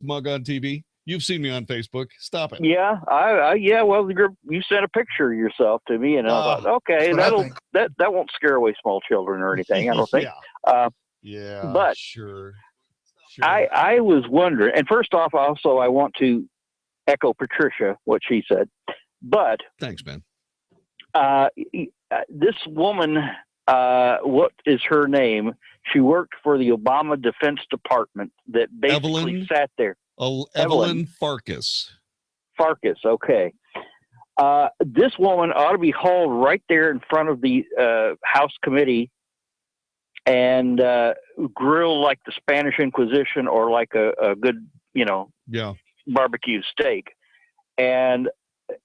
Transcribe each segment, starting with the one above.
Mug on TV. You've seen me on Facebook. Stop it. Yeah, well, you sent a picture of yourself to me, and I thought, okay, that won't scare away small children or anything. I don't think. Yeah, but sure. I was wondering, and first off, also I want to echo Patricia what she said. But thanks, Ben. This woman, what is her name? She worked for the Obama Defense Department that basically sat there. Evelyn Farkas. Farkas, okay. This woman ought to be hauled right there in front of the House committee and grilled like the Spanish Inquisition or like a good, barbecue steak, and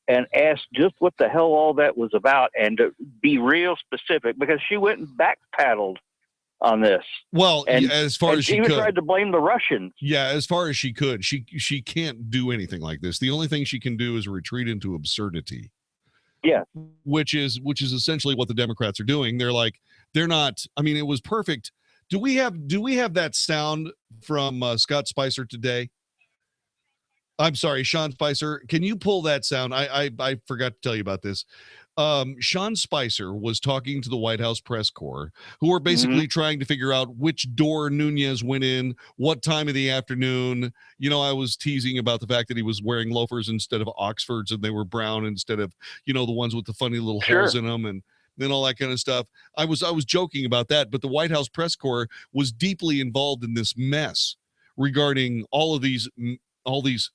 asked just what the hell all that was about, and to be real specific, because she went and backpedaled on this. Well, and, as far as she even could. tried to blame the Russians. Yeah, as far as she could. She can't do anything like this. The only thing she can do is retreat into absurdity. Yeah. Which is essentially what the Democrats are doing. They're not, I mean, it was perfect. Do we have that sound from Scott Spicer today? I'm sorry, Sean Spicer. Can you pull that sound? I forgot to tell you about this. Sean Spicer was talking to the White House press corps, who were basically trying to figure out which door Nunez went in, what time of the afternoon. I was teasing about the fact that he was wearing loafers instead of Oxfords, and they were brown instead of, the ones with the funny little holes in them, and then all that kind of stuff. I was joking about that, but the White House press corps was deeply involved in this mess regarding all these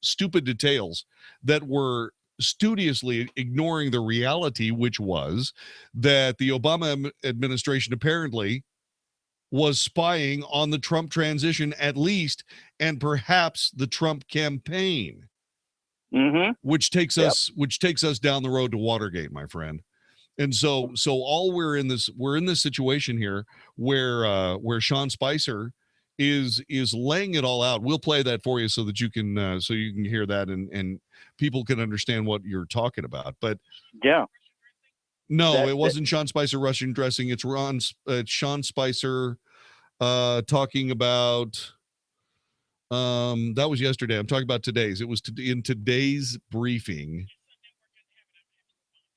stupid details that were studiously ignoring the reality, which was that the Obama administration apparently was spying on the Trump transition, at least, and perhaps the Trump campaign, which takes us down the road to Watergate, my friend. And so all we're in this situation here where Sean Spicer is laying it all out. We'll play that for you so that you can hear that and people can understand what you're talking about. But it wasn't Sean Spicer Russian dressing. It's Sean Spicer talking about that was yesterday. I'm talking about today's. It was in today's briefing.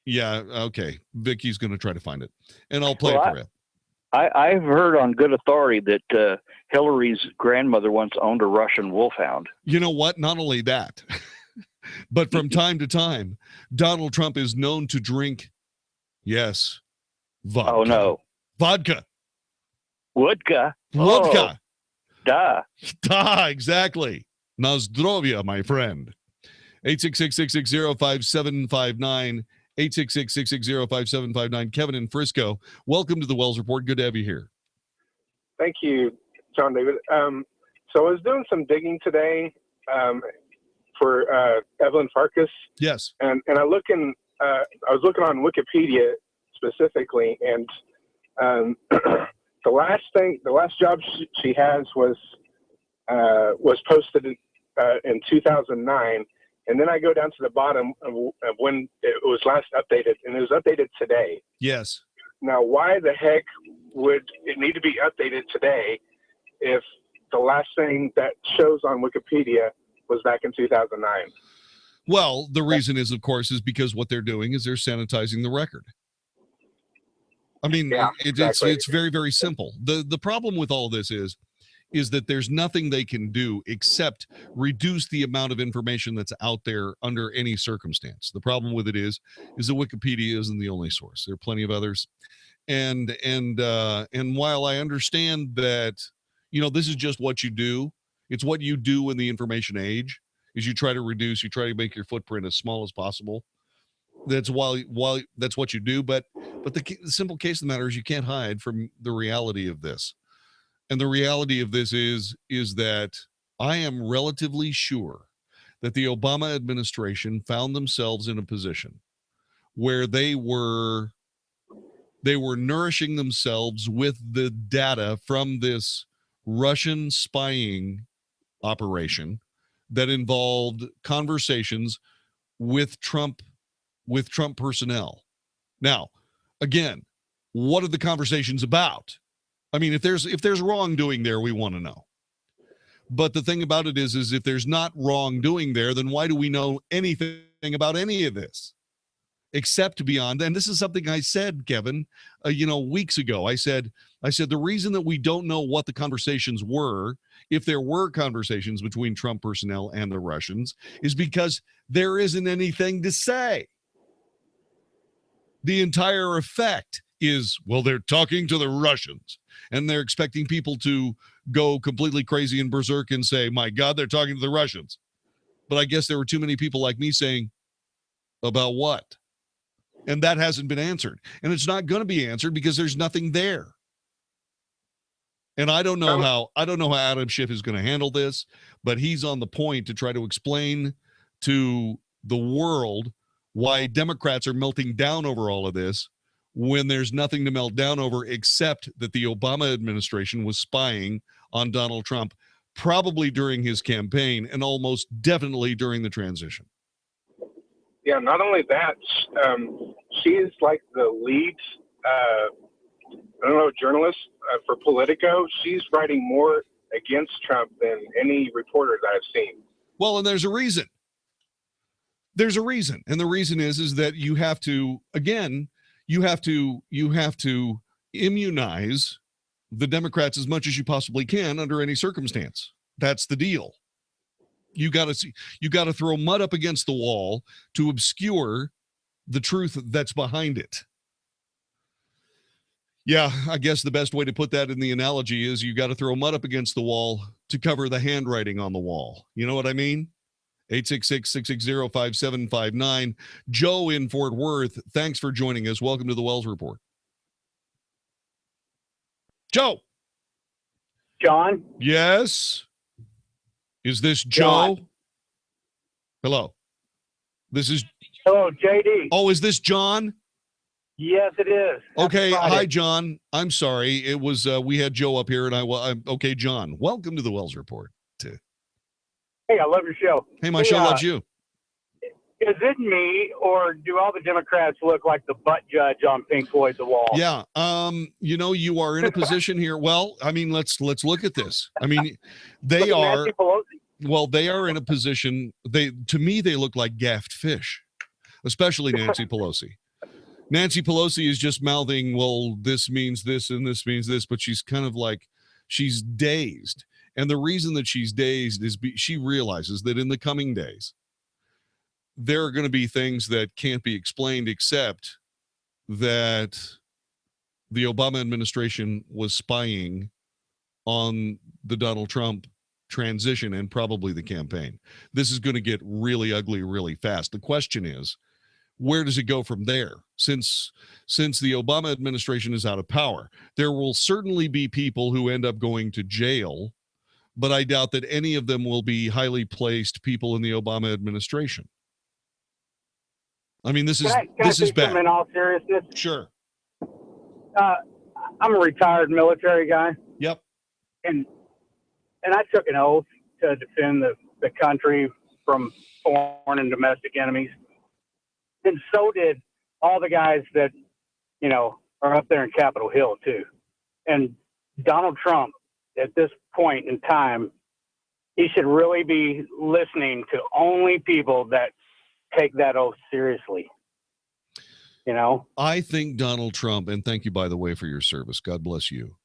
Yeah, okay. Vicky's going to try to find it, and I'll play it for you. I've heard on good authority that Hillary's grandmother once owned a Russian wolfhound. You know what? Not only that, but from time to time, Donald Trump is known to drink, vodka. Oh, no. Vodka. Vodka. Vodka. Oh, da, exactly. Na zdrovia, my friend. 866-660-5759. 866-660-5759. Kevin in Frisco, welcome to the Wells Report. Good to have you here. Thank you, John David. So I was doing some digging today for Evelyn Farkas. Yes. And I was looking on Wikipedia specifically, and the last job she has was posted in 2009. And then I go down to the bottom of when it was last updated, and it was updated today. Yes. Now, why the heck would it need to be updated today if the last thing that shows on Wikipedia was back in 2009? Well, the reason is, of course, is because what they're doing is they're sanitizing the record. I mean, it's very, very simple. The problem with all this is that there's nothing they can do except reduce the amount of information that's out there under any circumstance. The problem with it is that Wikipedia isn't the only source. There are plenty of others. And while I understand that, this is just what you do, it's what you do in the information age, is you try to make your footprint as small as possible. That's while that's what you do. But the simple case of the matter is you can't hide from the reality of this. And the reality of this is that I am relatively sure that the Obama administration found themselves in a position where they were nourishing themselves with the data from this Russian spying operation that involved conversations with Trump personnel. Now, again, what are the conversations about? I mean, if there's wrongdoing there, we want to know. But the thing about it is if there's not wrongdoing there, then why do we know anything about any of this? Except beyond, and this is something I said, Kevin, weeks ago. I said the reason that we don't know what the conversations were, if there were conversations between Trump personnel and the Russians, is because there isn't anything to say. The entire effect is, well, they're talking to the Russians, and they're expecting people to go completely crazy and berserk and say, my God, they're talking to the Russians. But I guess there were too many people like me saying, about what? And that hasn't been answered. And it's not going to be answered because there's nothing there. And I don't know how Adam Schiff is going to handle this, but he's on the point to try to explain to the world why Democrats are melting down over all of this when there's nothing to melt down over except that the Obama administration was spying on Donald Trump, probably during his campaign and almost definitely during the transition. Yeah, not only that, she's like the lead, journalist for Politico. She's writing more against Trump than any reporter that I've seen. Well, and there's a reason. There's a reason. And the reason is that you have to immunize the Democrats as much as you possibly can under any circumstance. That's the deal. You got to throw mud up against the wall to obscure the truth that's behind it. Yeah, I guess the best way to put that in the analogy is you got to throw mud up against the wall to cover the handwriting on the wall. You know what I mean? 866-660-5759. Joe in Fort Worth, thanks for joining us. Welcome to the Wells Report. Joe. John? Yes. Is this Joe? John. Hello. This is. Hello, JD. Oh, is this John? Yes, it is. Okay. Hi, John. I'm sorry. It was, we had Joe up here and I'm okay, John. Welcome to the Wells Report. Hey, I love your show. Hey, my show loves you. Is it me, or do all the Democrats look like the butt judge on Pink Floyd The Wall? Yeah. You are in a position here. Well, I mean, let's look at this. I mean, they are. Well, they are in a position. To me, they look like gaffed fish, especially Nancy Pelosi. Nancy Pelosi is just mouthing, well, this means this and this means this, but she's kind of like, she's dazed. And the reason that she's dazed is she realizes that in the coming days, there are going to be things that can't be explained except that the Obama administration was spying on the Donald Trump transition and probably the campaign. This is going to get really ugly really fast. The question is, where does it go from there? Since the Obama administration is out of power, there will certainly be people who end up going to jail, but I doubt that any of them will be highly placed people in the Obama administration. I mean, this is bad. In all seriousness, sure. I'm a retired military guy. Yep. And I took an oath to defend the country from foreign and domestic enemies. And so did all the guys that, are up there in Capitol Hill too. And Donald Trump, at this point in time, he should really be listening to only people that take that oath seriously. I think Donald Trump, and thank you, by the way, for your service. God bless you.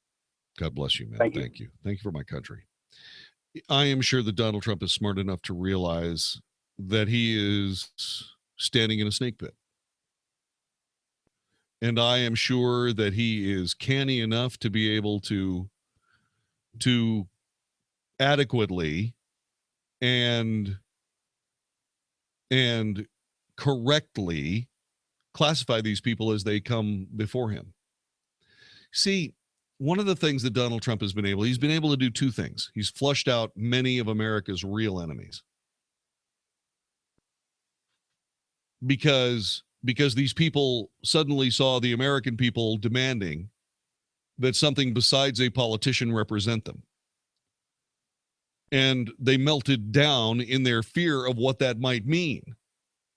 God bless you, man. Thank you. Thank you for my country. I am sure that Donald Trump is smart enough to realize that he is standing in a snake pit. And I am sure that he is canny enough to be able to adequately and correctly classify these people as they come before him. See, one of the things that Donald Trump has been he's been able to do two things. He's flushed out many of America's real enemies. Because these people suddenly saw the American people demanding that something besides a politician represent them. And they melted down in their fear of what that might mean.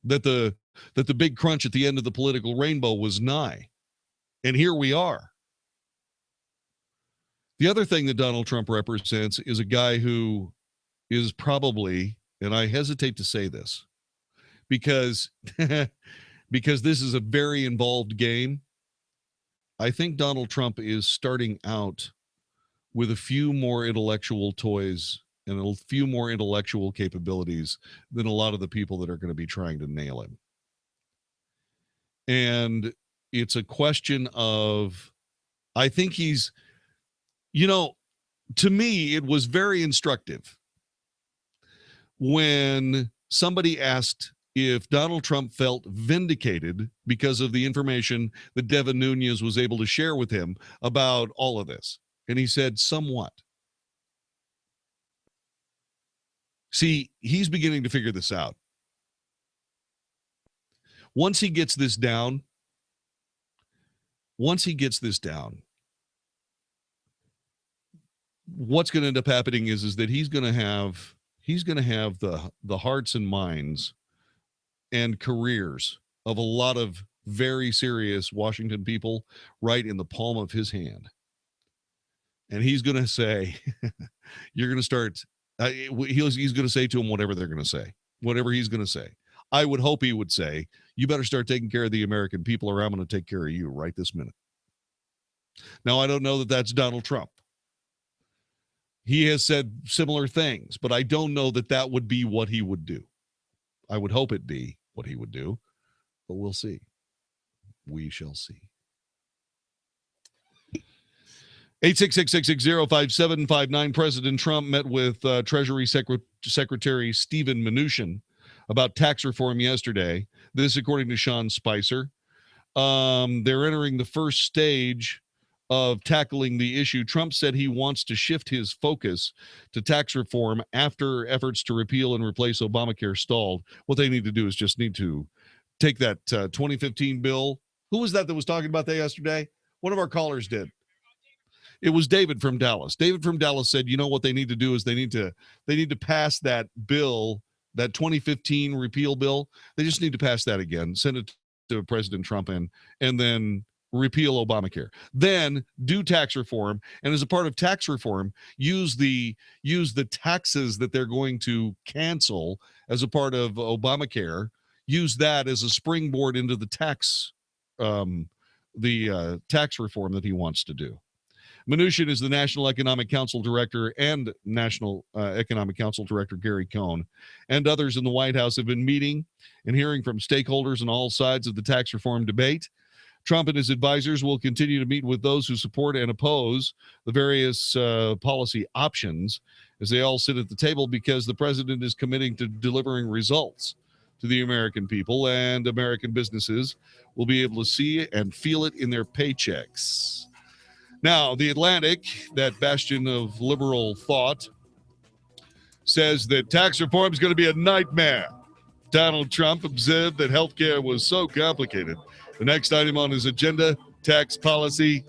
That the big crunch at the end of the political rainbow was nigh. And here we are. The other thing that Donald Trump represents is a guy who is probably, and I hesitate to say this because because this is a very involved game. I think Donald Trump is starting out with a few more intellectual toys and a few more intellectual capabilities than a lot of the people that are going to be trying to nail him. And it's a question of, I think he's, to me, it was very instructive when somebody asked if Donald Trump felt vindicated because of the information that Devin Nunes was able to share with him about all of this. And he said, somewhat. See, he's beginning to figure this out. Once he gets this down, what's going to end up happening is that he's going to have the hearts and minds and careers of a lot of very serious Washington people right in the palm of his hand. And he's going to say, you're going to start, he's going to say to them whatever they're going to say, whatever he's going to say. I would hope he would say, you better start taking care of the American people or I'm going to take care of you right this minute. Now, I don't know that that's Donald Trump. He has said similar things, but I don't know that that would be what he would do. I would hope it be what he would do, but we'll see. We shall see. 866-660-5759. President Trump met with Treasury Secretary Steven Mnuchin about tax reform yesterday. This, according to Sean Spicer. They're entering the first stage of tackling the issue. Trump said he wants to shift his focus to tax reform after efforts to repeal and replace Obamacare stalled. What they need to do is just need to take that 2015 bill. Who was that was talking about that yesterday? One of our callers did. It was David from Dallas. David from Dallas said, what they need to do is they need to pass that bill, that 2015 repeal bill. They just need to pass that again, send it to President Trump and then repeal Obamacare. Then do tax reform, and as a part of tax reform, use the taxes that they're going to cancel as a part of Obamacare. Use that as a springboard into the tax reform that he wants to do. Mnuchin is the National Economic Council Director, and National Economic Council Director Gary Cohn and others in the White House have been meeting and hearing from stakeholders on all sides of the tax reform debate. Trump and his advisors will continue to meet with those who support and oppose the various policy options as they all sit at the table, because the president is committing to delivering results to the American people, and American businesses will be able to see and feel it in their paychecks. Now, The Atlantic, that bastion of liberal thought, says that tax reform is going to be a nightmare. Donald Trump observed that health care was so complicated. The next item on his agenda, tax policy,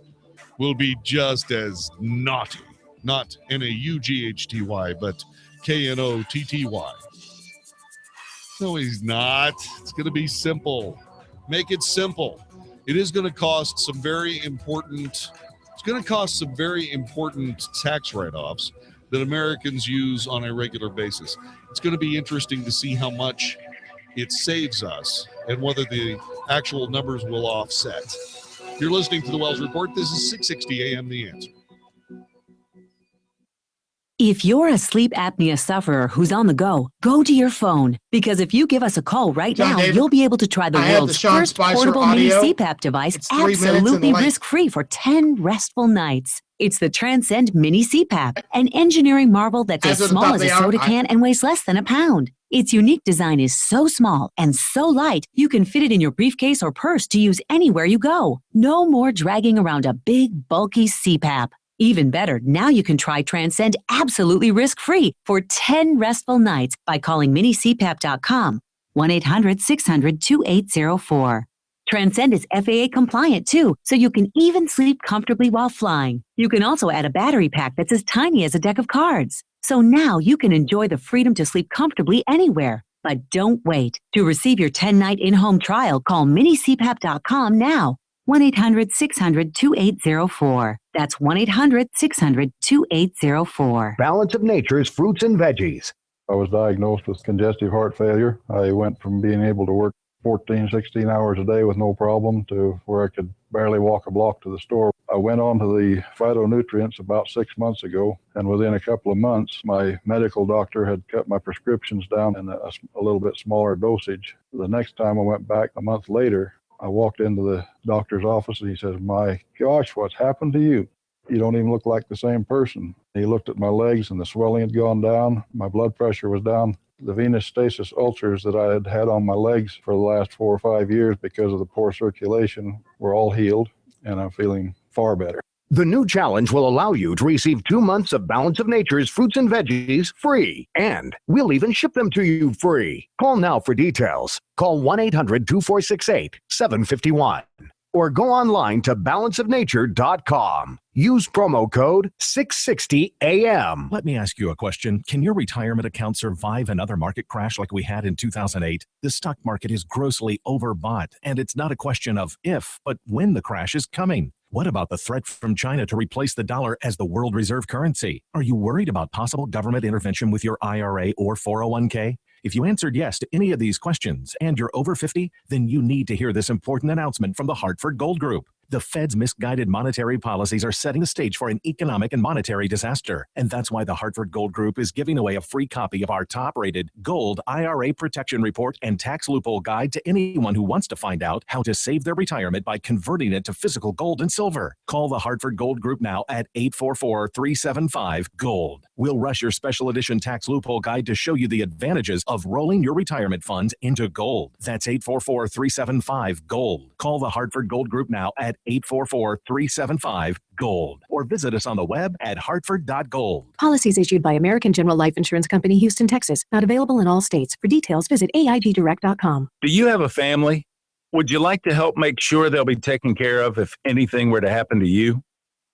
will be just as naughty. Not N-A-U-G-H-T-Y, but K-N-O-T-T-Y. No, he's not. It's going to be simple. Make it simple. It is going to cost some very important... It's going to cost some very important tax write-offs that Americans use on a regular basis. It's going to be interesting to see how much it saves us and whether the actual numbers will offset. You're listening to the Wells Report. This is 660 AM The Answer. If you're a sleep apnea sufferer who's on the go, go to your phone. Because if you give us a call right now, David, you'll be able to try the world's first portable mini CPAP device absolutely risk-free for 10 restful nights. It's the Transcend Mini CPAP, an engineering marvel that's as small as a soda can and weighs less than a pound. Its unique design is so small and so light, you can fit it in your briefcase or purse to use anywhere you go. No more dragging around a big, bulky CPAP. Even better, now you can try Transcend absolutely risk-free for 10 restful nights by calling minicpap.com, 1-800-600-2804. Transcend is FAA compliant too, so you can even sleep comfortably while flying. You can also add a battery pack that's as tiny as a deck of cards. So now you can enjoy the freedom to sleep comfortably anywhere. But don't wait. To receive your 10-night in-home trial, call minicpap.com now. 1-800-600-2804. That's 1-800-600-2804. Balance of Nature's fruits and veggies. I was diagnosed with congestive heart failure. I went from being able to work 14, 16 hours a day with no problem to where I could barely walk a block to the store. I went on to the phytonutrients about 6 months ago, and within a couple of months, my medical doctor had cut my prescriptions down in a little bit smaller dosage. The next time I went back a month later, I walked into the doctor's office and he says, "My gosh, what's happened to you? You don't even look like the same person." He looked at my legs and the swelling had gone down. My blood pressure was down. The venous stasis ulcers that I had had on my legs for the last 4 or 5 years because of the poor circulation were all healed, and I'm feeling far better. The new challenge will allow you to receive 2 months of Balance of Nature's fruits and veggies free, and we'll even ship them to you free. Call now for details. Call 1-800-2468-751 or go online to balanceofnature.com. Use promo code 660AM. Let me ask you a question. Can your retirement account survive another market crash like we had in 2008? The stock market is grossly overbought, and it's not a question of if, but when the crash is coming. What about the threat from China to replace the dollar as the world reserve currency? Are you worried about possible government intervention with your IRA or 401k? If you answered yes to any of these questions and you're over 50, then you need to hear this important announcement from the Hartford Gold Group. The Fed's misguided monetary policies are setting the stage for an economic and monetary disaster. And that's why the Hartford Gold Group is giving away a free copy of our top-rated Gold IRA Protection Report and Tax Loophole Guide to anyone who wants to find out how to save their retirement by converting it to physical gold and silver. Call the Hartford Gold Group now at 844-375-GOLD. We'll rush your special edition Tax Loophole Guide to show you the advantages of rolling your retirement funds into gold. That's 844-375-GOLD. Call the Hartford Gold Group now at 844-375-GOLD or visit us on the web at hartford.gold. Policies issued by American General Life Insurance Company, Houston, Texas. Not available in all states. For details, visit AIGdirect.com. Do you have a family? Would you like to help make sure they'll be taken care of if anything were to happen to you?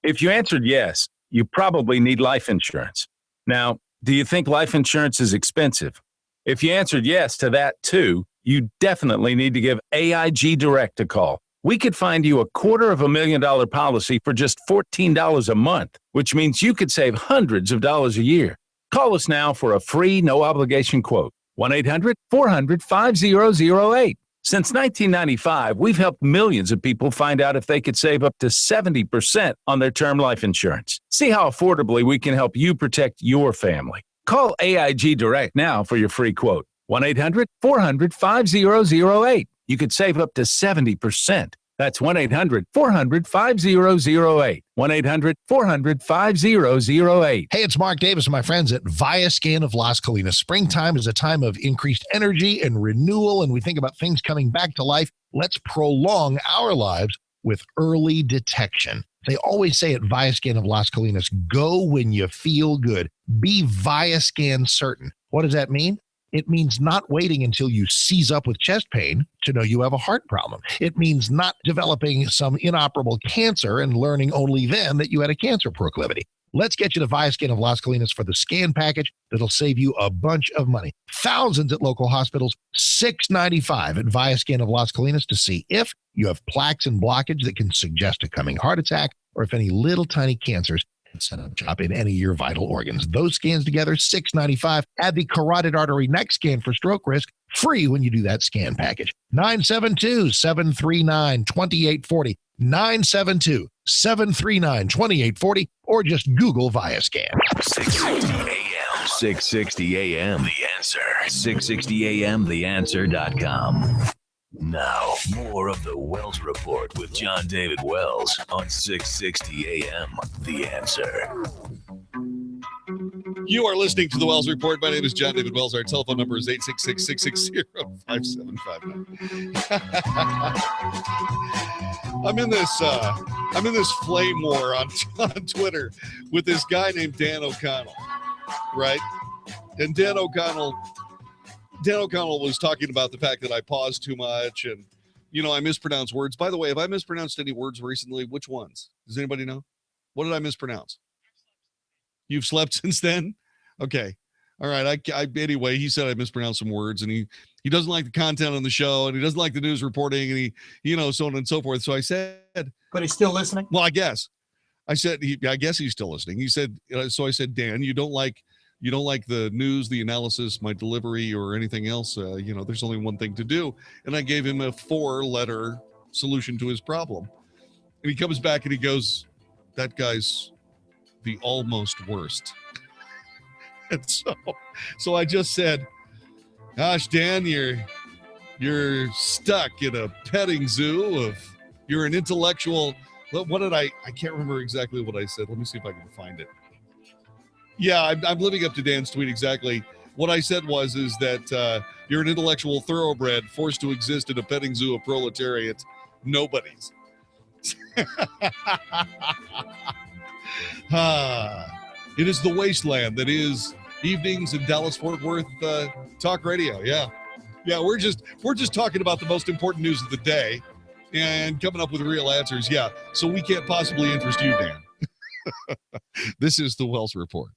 If you answered yes, you probably need life insurance. Now, do you think life insurance is expensive? If you answered yes to that too, you definitely need to give AIG Direct a call. We could find you a $250,000 policy for just $14 a month, which means you could save hundreds of dollars a year. Call us now for a free, no-obligation quote. 1-800-400-5008. Since 1995, we've helped millions of people find out if they could save up to 70% on their term life insurance. See how affordably we can help you protect your family. Call AIG Direct now for your free quote. 1-800-400-5008. You could save up to 70%. That's 1-800-400-5008. 1-800-400-5008. Hey, it's Mark Davis and my friends at Viascan of Las Colinas. Springtime is a time of increased energy and renewal, and we think about things coming back to life. Let's prolong our lives with early detection. They always say at Viascan of Las Colinas, go when you feel good. Be Viascan certain. What does that mean? It means not waiting until you seize up with chest pain to know you have a heart problem. It means not developing some inoperable cancer and learning only then that you had a cancer proclivity. Let's get you to Viascan of Las Colinas for the scan package that'll save you a bunch of money. Thousands at local hospitals, $695 at Viascan of Las Colinas to see if you have plaques and blockage that can suggest a coming heart attack or if any little tiny cancers set up shop in any of your vital organs. Those scans together, $695. Add the carotid artery neck scan for stroke risk, free when you do that scan package. 972-739-2840. 972-739-2840, or just Google Viascan. 660 AM. 660 AM. The Answer. 660 AM. TheAnswer.com. Now, more of the Wells Report with John David Wells on 660 AM. The Answer. You are listening to the Wells Report. My name is John David Wells. Our telephone number is 866-660-5759. I'm in this flame war on Twitter with this guy named Dan O'Connell, right? And Dan O'Connell was talking about the fact that I pause too much and, I mispronounce words. By the way, have I mispronounced any words recently? Which ones? Does anybody know? What did I mispronounce? You've slept since then? Okay. All right. Anyway, he said I mispronounced some words, and he doesn't like the content on the show, and he doesn't like the news reporting, and he, so on and so forth. So I said, but he's still listening. Well, I guess I said, I guess he's still listening. He said, so I said, Dan, you don't like the news, the analysis, my delivery, or anything else. There's only one thing to do. And I gave him a 4-letter solution to his problem. And he comes back and he goes, that guy's the almost worst. And so I just said, gosh, Dan, you're stuck in a petting zoo you're an intellectual. What did I can't remember exactly what I said. Let me see if I can find it. Yeah, I'm living up to Dan's tweet exactly. What I said is that you're an intellectual thoroughbred forced to exist in a petting zoo of proletariat nobodies. It is the wasteland that is evenings in Dallas-Fort Worth talk radio. Yeah, we're just talking about the most important news of the day and coming up with real answers. Yeah, so we can't possibly interest you, Dan. This is the Wells Report.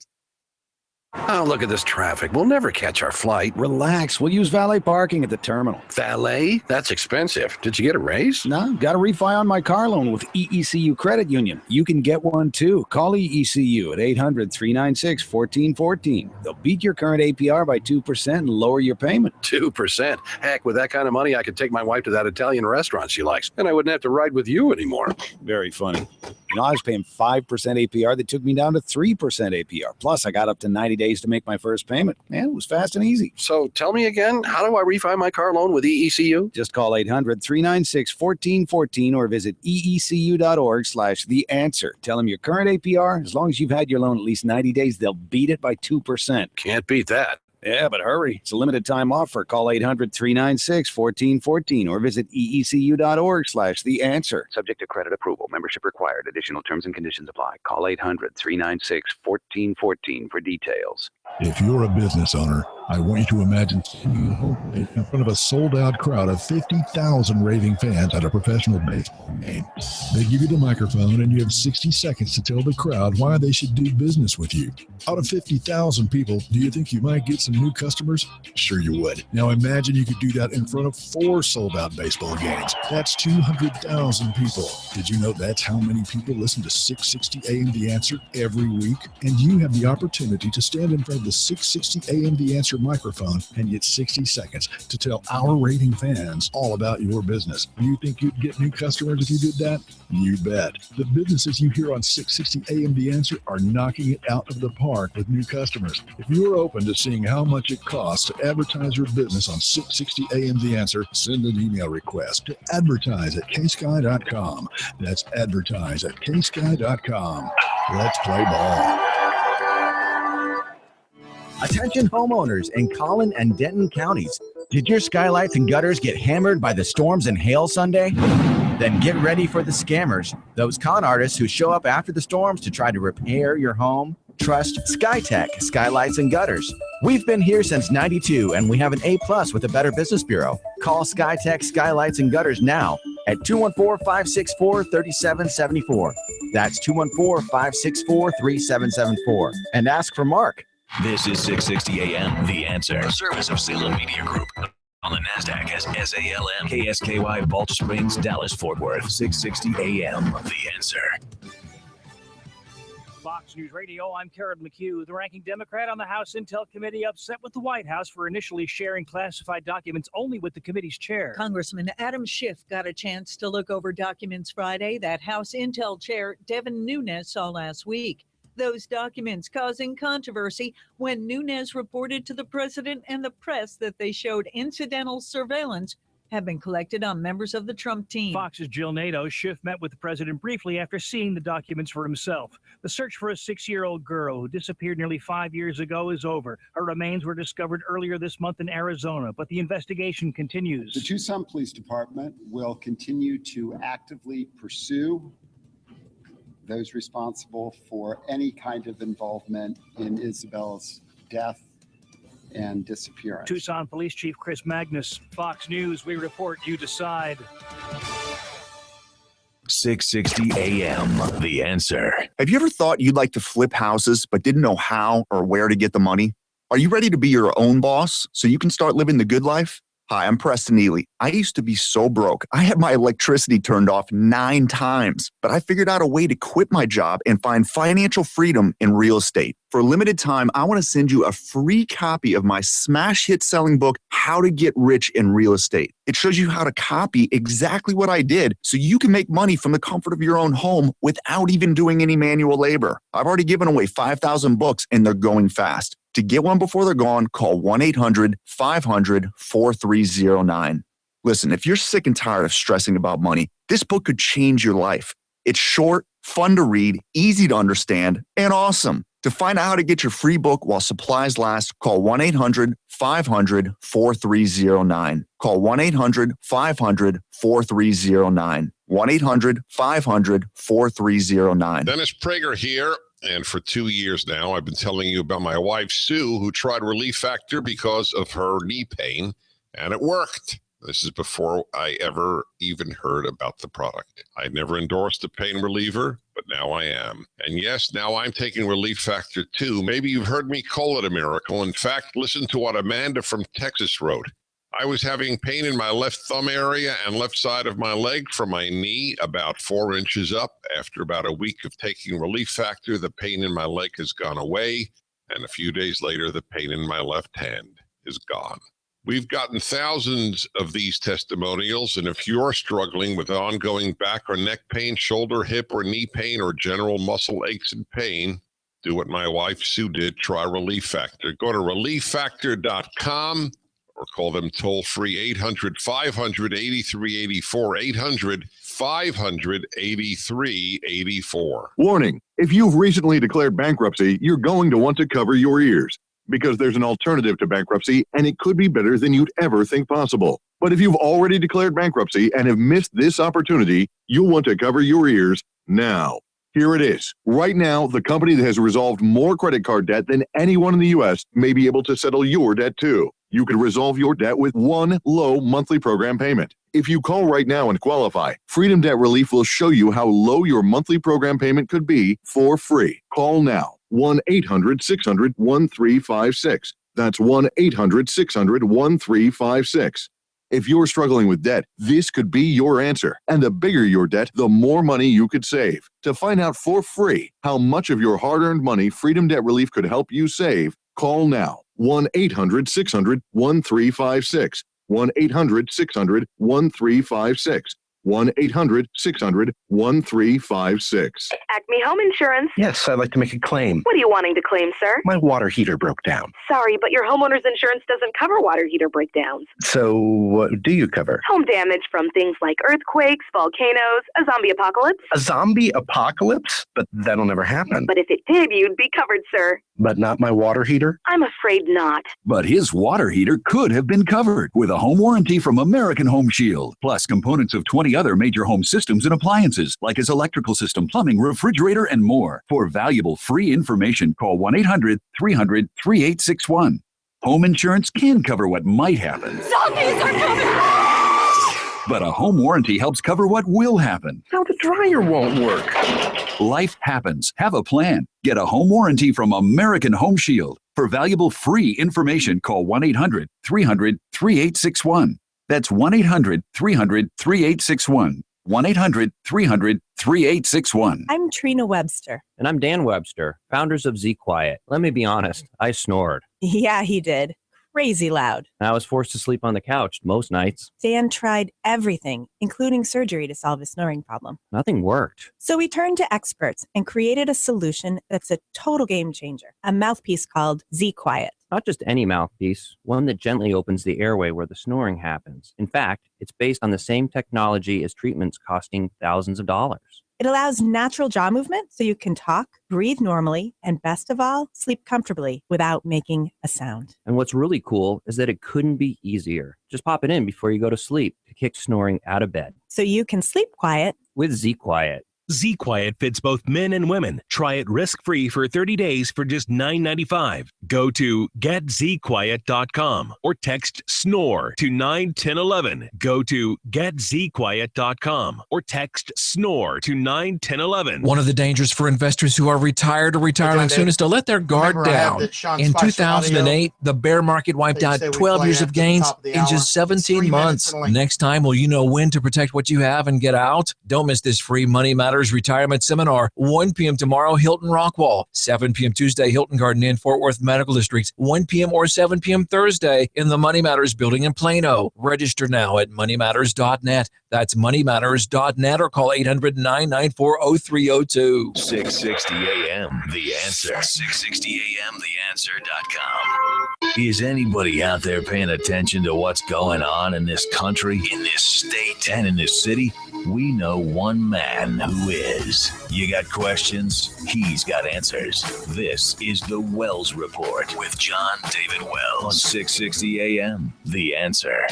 Oh, look at this traffic. We'll never catch our flight. Relax. We'll use valet parking at the terminal. Valet? That's expensive. Did you get a raise? No, got a refi on my car loan with EECU Credit Union. You can get one too. Call EECU at 800-396-1414. They'll beat your current APR by 2% and lower your payment. 2%? Heck, with that kind of money, I could take my wife to that Italian restaurant she likes, and I wouldn't have to ride with you anymore. Very funny. I was paying 5% APR. That took me down to 3% APR. Plus, I got up to 90 days to make my first payment. Man, it was fast and easy. So tell me again, how do I refi my car loan with EECU? Just call 800-396-1414 or visit eecu.org/theanswer. Tell them your current APR. As long as you've had your loan at least 90 days, they'll beat it by 2%. Can't beat that. Yeah, but hurry. It's a limited time offer. Call 800-396-1414 or visit eecu.org/theanswer. Subject to credit approval. Membership required. Additional terms and conditions apply. Call 800-396-1414 for details. If you're a business owner, I want you to imagine you in front of a sold-out crowd of 50,000 raving fans at a professional baseball game. They give you the microphone and you have 60 seconds to tell the crowd why they should do business with you. Out of 50,000 people, do you think you might get some new customers? Sure you would. Now imagine you could do that in front of 4 sold-out baseball games. That's 200,000 people. Did you know that's how many people listen to 660 AM The Answer every week? And you have the opportunity to stand in front of the 660 AM The Answer microphone and get 60 seconds to tell our raving fans all about your business. Do you think you'd get new customers if you did that? You bet. The businesses you hear on 660 AM The Answer are knocking it out of the park with new customers. If you're open to seeing how much it costs to advertise your business on 660 AM The Answer, send an email request to advertise@ksky.com. That's advertise@ksky.com. Let's play ball. Attention homeowners in Collin and Denton counties. Did your skylights and gutters get hammered by the storms and hail Sunday? Then get ready for the scammers, those con artists who show up after the storms to try to repair your home. Trust SkyTech Skylights and Gutters. We've been here since '92 and we have an A+ with the Better Business Bureau. Call SkyTech Skylights and Gutters now at 214-564-3774. That's 214-564-3774. And ask for Mark. This is 660 AM, The Answer, a service of Salem Media Group. On the NASDAQ as SALM, KSKY, Balch Springs, Dallas, Fort Worth, 660 AM, The Answer. Fox News Radio, I'm Karen McHugh. The ranking Democrat on the House Intel Committee upset with the White House for initially sharing classified documents only with the committee's chair. Congressman Adam Schiff got a chance to look over documents Friday that House Intel Chair Devin Nunes saw last week. Those documents causing controversy when Nunes reported to the president and the press that they showed incidental surveillance had been collected on members of the Trump team. Fox's Jill Nato. Schiff met with the president briefly after seeing the documents for himself. The search for a 6-year-old girl who disappeared nearly 5 years ago is over. Her remains were discovered earlier this month in Arizona, but the investigation continues. The Tucson Police Department will continue to actively pursue those responsible for any kind of involvement in Isabel's death and disappearance. Tucson Police Chief Chris Magnus. Fox News, we report, you decide. 660 AM, The Answer. Have you ever thought you'd like to flip houses but didn't know how or where to get the money? Are you ready to be your own boss so you can start living the good life? Hi, I'm Preston Neely. I used to be so broke. I had my electricity turned off 9 times, but I figured out a way to quit my job and find financial freedom in real estate. For a limited time, I want to send you a free copy of my smash hit selling book, How to Get Rich in Real Estate. It shows you how to copy exactly what I did so you can make money from the comfort of your own home without even doing any manual labor. I've already given away 5,000 books and they're going fast. To get one before they're gone, call 1-800-500-4309. Listen, if you're sick and tired of stressing about money, this book could change your life. It's short, fun to read, easy to understand, and awesome. To find out how to get your free book while supplies last, call 1-800-500-4309. Call 1-800-500-4309. 1-800-500-4309. Dennis Prager here. And for 2 years now, I've been telling you about my wife, Sue, who tried Relief Factor because of her knee pain, and it worked. This is before I ever even heard about the product. I never endorsed a pain reliever, but now I am. And yes, now I'm taking Relief Factor too. Maybe you've heard me call it a miracle. In fact, listen to what Amanda from Texas wrote. I was having pain in my left thumb area and left side of my leg from my knee about 4 inches up. After about a week of taking Relief Factor, the pain in my leg has gone away. And a few days later, the pain in my left hand is gone. We've gotten thousands of these testimonials, and if you're struggling with ongoing back or neck pain, shoulder, hip, or knee pain, or general muscle aches and pain, do what my wife Sue did. Try Relief Factor. Go to relieffactor.com or call them toll-free 800-500-8384, 800-500-8384. Warning, if you've recently declared bankruptcy, you're going to want to cover your ears because there's an alternative to bankruptcy and it could be better than you'd ever think possible. But if you've already declared bankruptcy and have missed this opportunity, you'll want to cover your ears now. Here it is. Right now, the company that has resolved more credit card debt than anyone in the U.S. may be able to settle your debt too. You could resolve your debt with one low monthly program payment. If you call right now and qualify, Freedom Debt Relief will show you how low your monthly program payment could be for free. Call now. 1-800-600-1356. That's 1-800-600-1356. If you're struggling with debt, this could be your answer. And the bigger your debt, the more money you could save. To find out for free how much of your hard-earned money Freedom Debt Relief could help you save, call now. 1-800-600-1356. 1-800-600-1356. 1-800-600-1356. Acme Home Insurance. Yes, I'd like to make a claim. What are you wanting to claim, sir? My water heater broke down. Sorry, but your homeowner's insurance doesn't cover water heater breakdowns. So what do you cover? Home damage from things like earthquakes, volcanoes, a zombie apocalypse. A zombie apocalypse? But that'll never happen. But if it did, you'd be covered, sir. But not my water heater? I'm afraid not. But his water heater could have been covered with a home warranty from American Home Shield, plus components of 20 other major home systems and appliances, like his electrical system, plumbing, refrigerator, and more. For valuable free information, call 1-800-300-3861. Home insurance can cover what might happen. Zombies are coming! But a home warranty helps cover what will happen. Now the dryer won't work. Life happens. Have a plan. Get a home warranty from American Home Shield. For valuable free information, call 1-800-300-3861. That's 1-800-300-3861. 1-800-300-3861. I'm Trina Webster. And I'm Dan Webster, founders of Z Quiet. Let me be honest, I snored. Yeah, he did. Crazy loud. I was forced to sleep on the couch most nights. Dan tried everything, including surgery, to solve his snoring problem. Nothing worked. So we turned to experts and created a solution that's a total game changer, a mouthpiece called Z Quiet. Not just any mouthpiece, one that gently opens the airway where the snoring happens. In fact, it's based on the same technology as treatments costing thousands of dollars. It allows natural jaw movement so you can talk, breathe normally, and best of all, sleep comfortably without making a sound. And what's really cool is that it couldn't be easier. Just pop it in before you go to sleep to kick snoring out of bed. So you can sleep quiet with Z Quiet. Z-Quiet fits both men and women. Try it risk-free for 30 days for just $9.95. Go to getzquiet.com or text SNORE to 91011. Go to getzquiet.com or text SNORE to 91011. One of the dangers for investors who are retired or retiring soon is to let their guard down. In 2008, the bear market wiped out 12 years of gains in just 17 months. Next time, will you know when to protect what you have and get out? Don't miss this free Money Matters Retirement Seminar. 1 p.m. tomorrow, Hilton Rockwall. 7 p.m. Tuesday, Hilton Garden Inn, Fort Worth Medical District. 1 p.m. or 7 p.m. Thursday in the Money Matters building in Plano. Register now at moneymatters.net. That's moneymatters.net or call 800-994-0302. 660 AM, The Answer. 660 AM, TheAnswer.com. Is anybody out there paying attention to what's going on in this country, in this state, and in this city? We know one man who is. You got questions? He's got answers. This is the Wells Report with John David Wells on 660 AM, The Answer.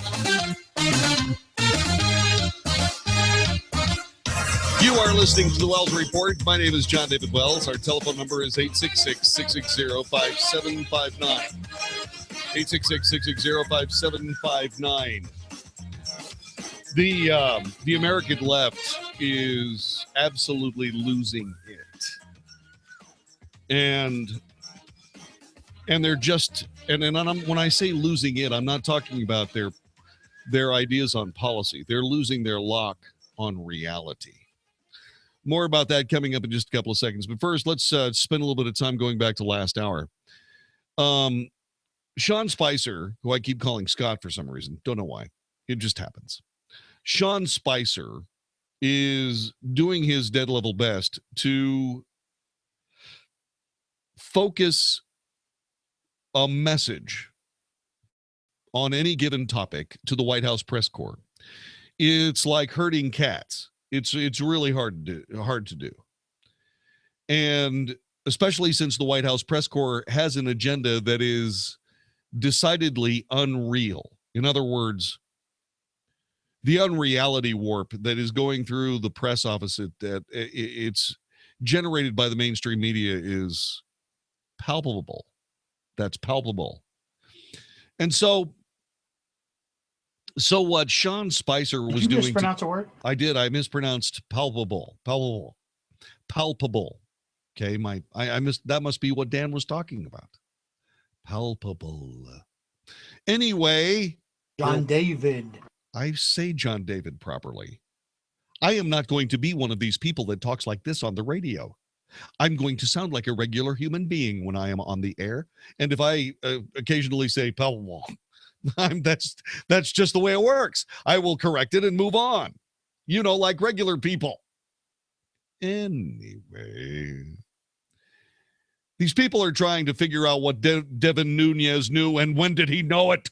You are listening to the Wells Report. My name is John David Wells. Our telephone number is 866-660-5759. 866-660-5759. The American left is absolutely losing it. And they're just, and when I say losing it, I'm not talking about their ideas on policy. They're losing their lock on reality. More about that coming up in just a couple of seconds. But first, let's spend a little bit of time going back to last hour. Sean Spicer, who I keep calling Scott for some reason, don't know why. It just happens. Sean Spicer is doing his dead level best to focus a message on any given topic to the White House press corps. It's like herding cats. It's really hard to do. And especially since the White House press corps has an agenda that is decidedly unreal. In other words, the unreality warp that is going through the press office that it's generated by the mainstream media is palpable. That's palpable. And so what Sean Spicer was doing. Did you mispronounce a word? I did. I mispronounced palpable. Okay, I missed. That must be what Dan was talking about. Palpable. Anyway, John David. I say John David properly. I am not going to be one of these people that talks like this on the radio. I'm going to sound like a regular human being when I am on the air. And if I occasionally say palpable, that's just the way it works. I will correct it and move on. Like regular people. Anyway, these people are trying to figure out what Devin Nunes knew and when did he know it.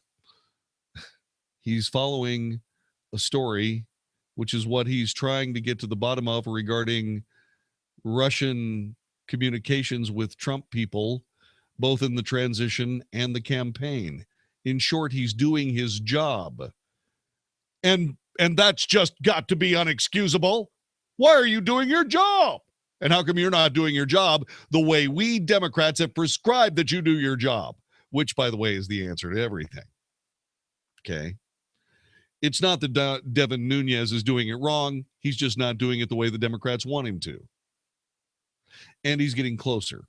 He's following a story, which is what he's trying to get to the bottom of regarding Russian communications with Trump people, both in the transition and the campaign. In short, he's doing his job. And that's just got to be unexcusable. Why are you doing your job? And how come you're not doing your job the way we Democrats have prescribed that you do your job? Which, by the way, is the answer to everything. Okay? It's not that Devin Nunes is doing it wrong. He's just not doing it the way the Democrats want him to. And he's getting closer.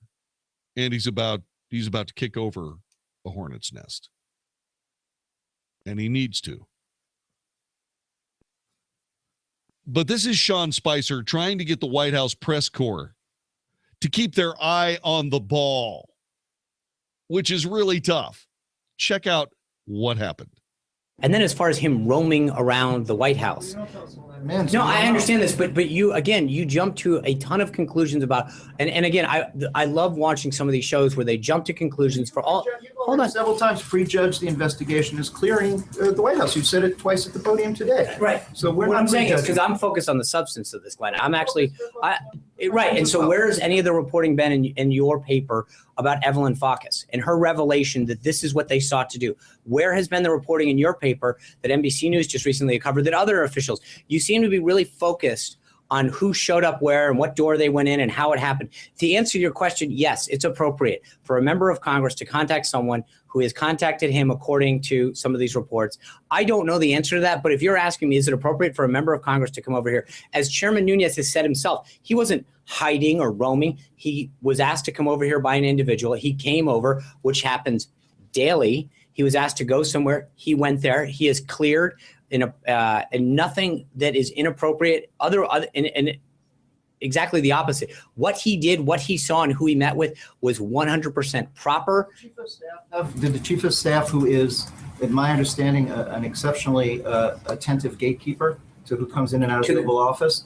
And he's about to kick over a hornet's nest. And he needs to. But this is Sean Spicer trying to get the White House press corps to keep their eye on the ball, which is really tough. Check out what happened. And then as far as him roaming around the White House. No, I understand this, but you jump to a ton of conclusions about, and again, I love watching some of these shows where they jump to conclusions for all. Hold on. Several times prejudged the investigation is clearing the White House. You said it twice at the podium today. Right. So what I'm saying is because I'm focused on the substance of this, Glenn. Right. And so where's any of the reporting been in your paper about Evelyn Faucus and her revelation that this is what they sought to do? Where has been the reporting in your paper that NBC News just recently covered that other officials? You seem to be really focused on who showed up where and what door they went in and how it happened. To answer your question, yes, it's appropriate for a member of Congress to contact someone who has contacted him according to some of these reports. I don't know the answer to that, but if you're asking me, is it appropriate for a member of Congress to come over here? As Chairman Nunes has said himself, he wasn't hiding or roaming. He was asked to come over here by an individual. He came over, which happens daily. He was asked to go somewhere. He went there. He is cleared. And nothing that is inappropriate, and exactly the opposite. What he did, what he saw, and who he met with was 100% proper. Did the chief of staff, who is, in my understanding, an exceptionally attentive gatekeeper to who comes in and out of the Oval Office,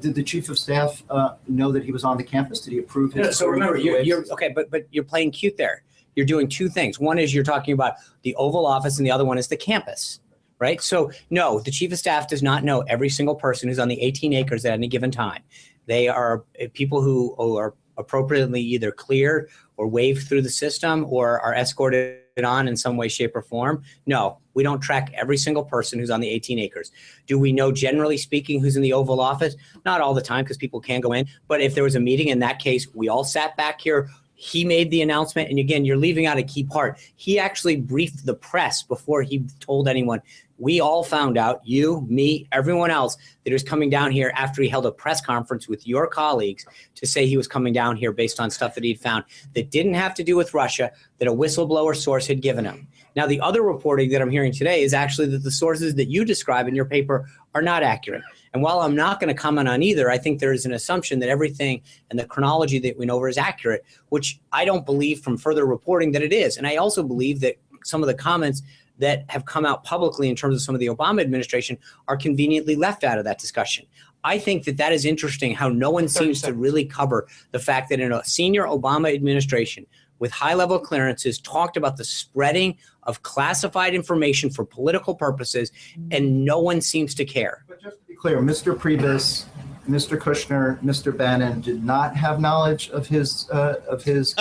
did the chief of staff know that he was on the campus? Did he approve his? So remember, you're okay, but you're playing cute there. You're doing two things. One is you're talking about the Oval Office, and the other one is the campus. Right. So, no, the chief of staff does not know every single person who's on the 18 acres at any given time. They are people who are appropriately either cleared or waived through the system or are escorted on in some way, shape, or form. No, we don't track every single person who's on the 18 acres. Do we know, generally speaking, who's in the Oval Office? Not all the time, because people can go in. But if there was a meeting in that case, we all sat back here. He made the announcement. And again, you're leaving out a key part. He actually briefed the press before he told anyone. We all found out, you, me, everyone else, that he was coming down here after he held a press conference with your colleagues to say he was coming down here based on stuff that he'd found that didn't have to do with Russia, that a whistleblower source had given him. Now, the other reporting that I'm hearing today is actually that the sources that you describe in your paper are not accurate. And while I'm not going to comment on either, I think there is an assumption that everything and the chronology that we know over is accurate, which I don't believe from further reporting that it is. And I also believe that some of the comments that have come out publicly in terms of some of the Obama administration are conveniently left out of that discussion. I think that is interesting how no one seems to really cover the fact that in a senior Obama administration with high-level clearances talked about the spreading of classified information for political purposes, and no one seems to care. But just to be clear, Mr. Priebus, Mr. Kushner, Mr. Bannon did not have knowledge of his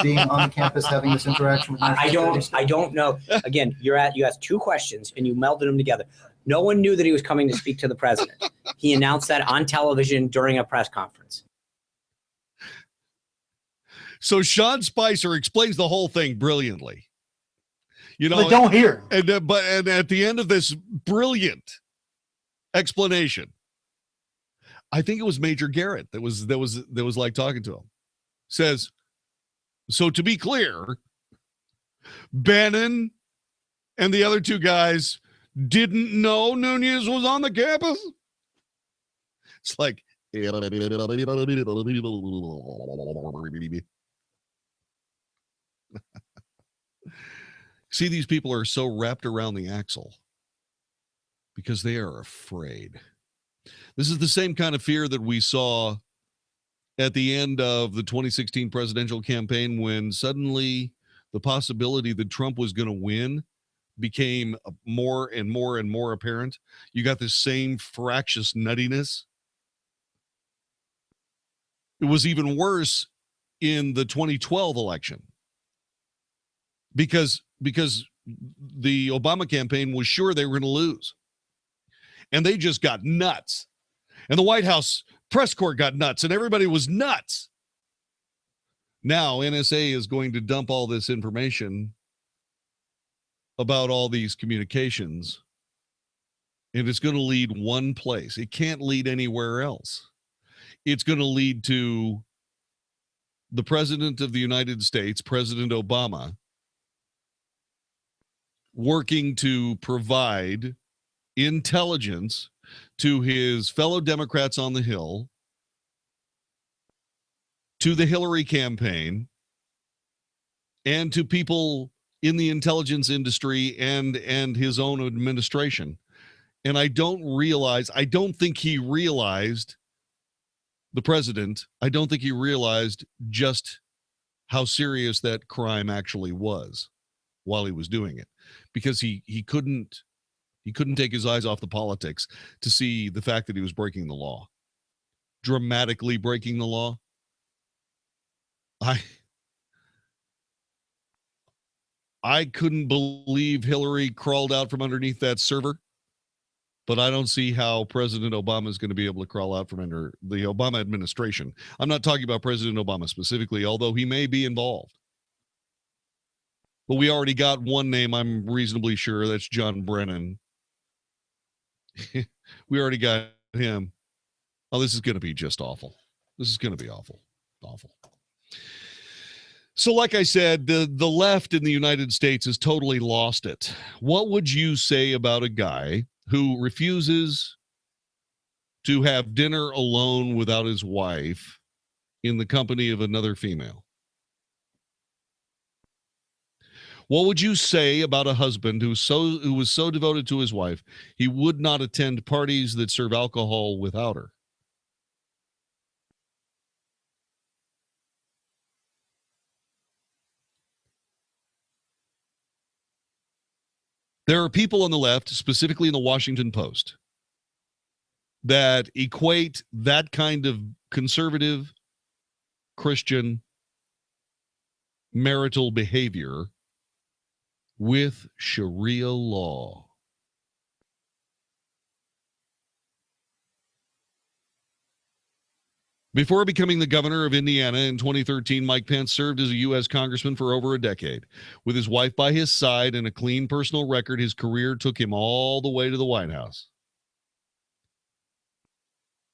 being on the campus having this interaction with national security. I don't know. Again, you asked two questions and you melded them together. No one knew that he was coming to speak to the president. He announced that on television during a press conference. So Sean Spicer explains the whole thing brilliantly. You know, but don't hear. And at the end of this brilliant explanation, I think it was Major Garrett that was like talking to him. Says, so to be clear, Bannon and the other two guys didn't know Nunes was on the campus. It's like, see, these people are so wrapped around the axle because they are afraid. This is the same kind of fear that we saw at the end of the 2016 presidential campaign when suddenly the possibility that Trump was going to win became more and more and more apparent. You got this same fractious nuttiness. It was even worse in the 2012 election because the Obama campaign was sure they were going to lose. And they just got nuts. And the White House press corps got nuts, and everybody was nuts. Now, NSA is going to dump all this information about all these communications, and it's going to lead one place. It can't lead anywhere else. It's going to lead to the President of the United States, President Obama, working to provide intelligence to his fellow Democrats on the Hill, to the Hillary campaign, and to people in the intelligence industry and his own administration. And I don't think he realized, the president, I don't think he realized just how serious that crime actually was while he was doing it, because he couldn't take his eyes off the politics to see the fact that he was breaking the law, dramatically breaking the law. I couldn't believe Hillary crawled out from underneath that server But I don't see how President Obama is going to be able to crawl out from under the Obama administration. I'm not talking about President Obama specifically, although he may be involved. But we already got one name, I'm reasonably sure. That's John Brennan. We already got him. Oh, this is going to be just awful. This is going to be awful. Awful. So like I said, the left in the United States has totally lost it. What would you say about a guy who refuses to have dinner alone without his wife in the company of another female? What would you say about a husband who was so devoted to his wife, he would not attend parties that serve alcohol without her? There are people on the left, specifically in the Washington Post, that equate that kind of conservative Christian marital behavior with Sharia law. Before becoming the governor of Indiana in 2013, Mike Pence served as a U.S. congressman for over a decade. With his wife by his side and a clean personal record, his career took him all the way to the White House.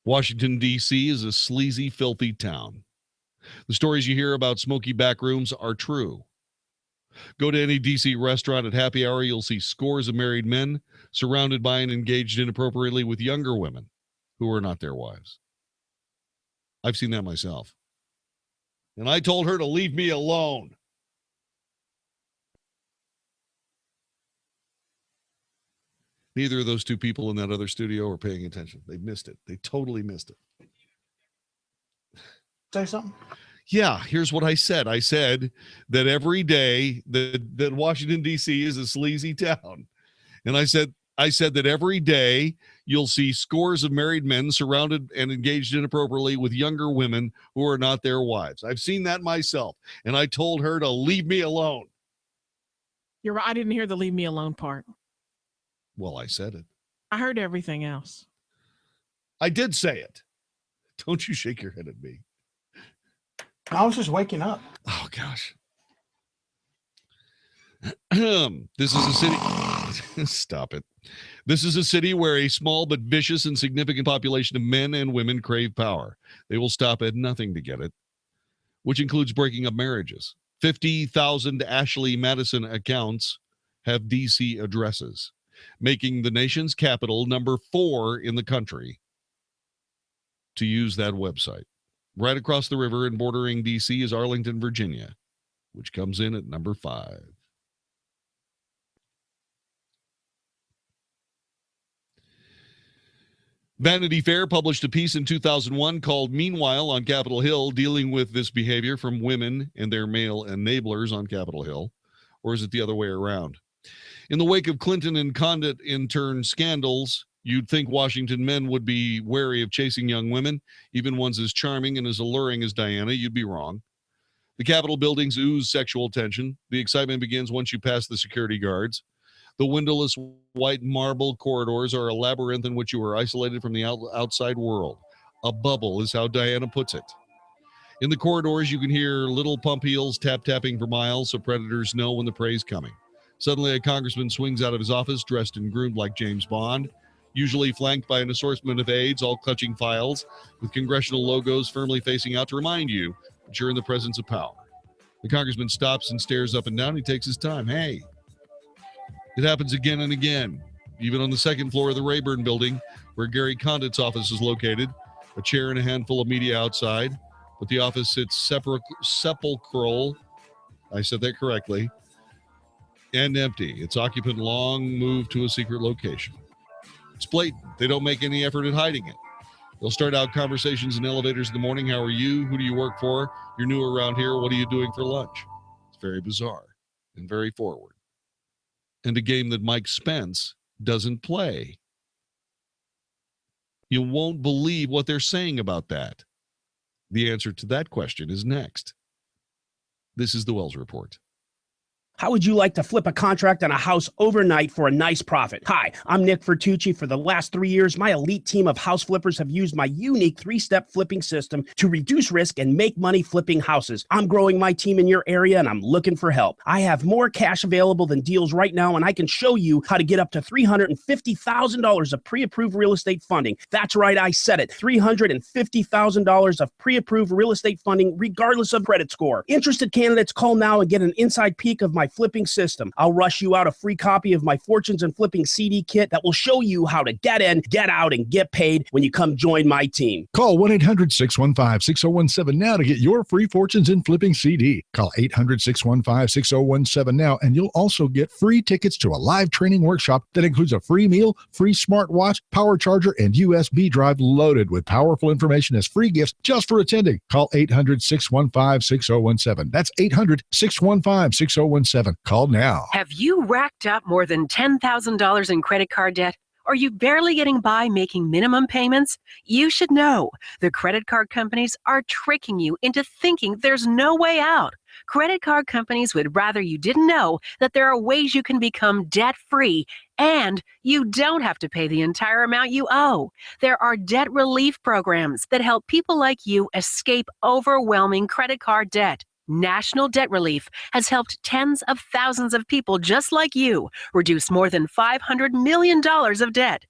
Washington, D.C. is a sleazy, filthy town. The stories you hear about smoky back rooms are true. Go to any D.C. restaurant at happy hour, you'll see scores of married men surrounded by and engaged inappropriately with younger women who are not their wives. I've seen that myself. And I told her to leave me alone. Neither of those two people in that other studio are paying attention. They missed it. They totally missed it. Say something? Yeah, here's what I said. I said that every day that Washington, D.C. is a sleazy town. And I said that every day you'll see scores of married men surrounded and engaged inappropriately with younger women who are not their wives. I've seen that myself. And I told her to leave me alone. You're right. I didn't hear the leave me alone part. Well, I said it. I heard everything else. I did say it. Don't you shake your head at me. I was just waking up. Oh, gosh. This is a city. Stop it. This is a city where a small but vicious and significant population of men and women crave power. They will stop at nothing to get it, which includes breaking up marriages. 50,000 Ashley Madison accounts have D.C. addresses, making the nation's capital number 4 in the country to use that website. Right across the river and bordering D.C. is Arlington, Virginia, which comes in at number 5. Vanity Fair published a piece in 2001 called Meanwhile on Capitol Hill, dealing with this behavior from women and their male enablers on Capitol Hill. Or is it the other way around? In the wake of Clinton and Condit intern scandals, you'd think Washington men would be wary of chasing young women, even ones as charming and as alluring as Diana. You'd be wrong. The Capitol buildings ooze sexual tension. The excitement begins once you pass the security guards. The windowless white marble corridors are a labyrinth in which you are isolated from the outside world. A bubble is how Diana puts it. In the corridors, you can hear little pump heels tap-tapping for miles so predators know when the prey's coming. Suddenly, a congressman swings out of his office dressed and groomed like James Bond, usually flanked by an assortment of aides, all clutching files, with congressional logos firmly facing out to remind you that you're in the presence of power. The congressman stops and stares up and down. He takes his time. Hey. It happens again and again, even on the second floor of the Rayburn building, where Gary Condit's office is located, a chair and a handful of media outside, but the office sits sepulchral, I said that correctly, and empty. Its occupant long moved to a secret location. It's blatant. They don't make any effort at hiding it. They'll start out conversations in elevators in the morning. How are you? Who do you work for? You're new around here. What are you doing for lunch? It's very bizarre and very forward. And a game that Mike Spence doesn't play. You won't believe what they're saying about that. The answer to that question is next. This is the Wells Report. How would you like to flip a contract on a house overnight for a nice profit? Hi, I'm Nick Fertucci. For the last 3 years, my elite team of house flippers have used my unique 3-step flipping system to reduce risk and make money flipping houses. I'm growing my team in your area, and I'm looking for help. I have more cash available than deals right now, and I can show you how to get up to $350,000 of pre-approved real estate funding. That's right, I said it. $350,000 of pre-approved real estate funding, regardless of credit score. Interested candidates, call now and get an inside peek of my flipping system. I'll rush you out a free copy of my Fortunes and Flipping CD kit that will show you how to get in, get out, and get paid when you come join my team. Call 1-800-615-6017 now to get your free Fortunes and Flipping CD. Call 800-615-6017 now, and you'll also get free tickets to a live training workshop that includes a free meal, free smartwatch, power charger, and USB drive loaded with powerful information as free gifts just for attending. Call 800-615-6017. That's 800-615-6017. Call now. Have you racked up more than $10,000 in credit card debt? Are you barely getting by making minimum payments? You should know the credit card companies are tricking you into thinking there's no way out. Credit card companies would rather you didn't know that there are ways you can become debt-free and you don't have to pay the entire amount you owe. There are debt relief programs that help people like you escape overwhelming credit card debt. National Debt Relief has helped tens of thousands of people just like you reduce more than $500 million of debt.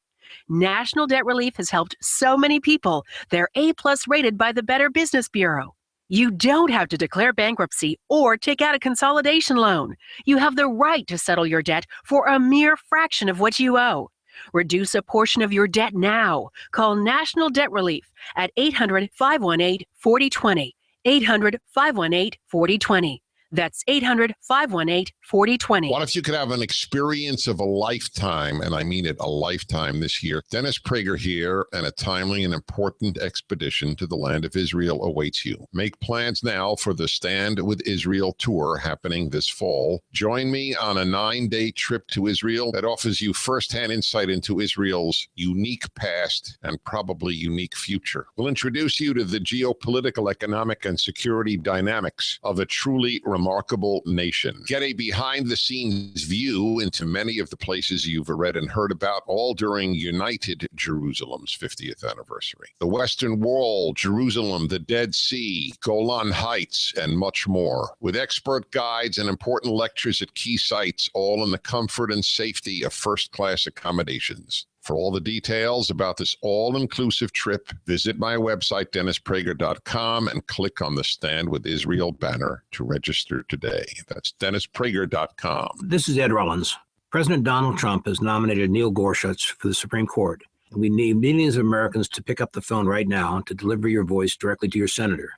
National Debt Relief has helped so many people. They're A+ rated by the Better Business Bureau. You don't have to declare bankruptcy or take out a consolidation loan. You have the right to settle your debt for a mere fraction of what you owe. Reduce a portion of your debt now. Call National Debt Relief at 800-518-4020. 800-518-4020. That's 800-518-4020. What if you could have an experience of a lifetime, and I mean it, a lifetime this year? Dennis Prager here, and a timely and important expedition to the land of Israel awaits you. Make plans now for the Stand with Israel tour happening this fall. Join me on a 9-day trip to Israel that offers you firsthand insight into Israel's unique past and probably unique future. We'll introduce you to the geopolitical, economic, and security dynamics of a truly remarkable nation. Get a behind-the-scenes view into many of the places you've read and heard about, all during United Jerusalem's 50th anniversary. The Western Wall, Jerusalem, the Dead Sea, Golan Heights, and much more. With expert guides and important lectures at key sites, all in the comfort and safety of first-class accommodations. For all the details about this all-inclusive trip, visit my website, DennisPrager.com, and click on the Stand with Israel banner to register today. That's DennisPrager.com. This is Ed Rollins. President Donald Trump has nominated Neil Gorsuch for the Supreme Court. And we need millions of Americans to pick up the phone right now to deliver your voice directly to your senator.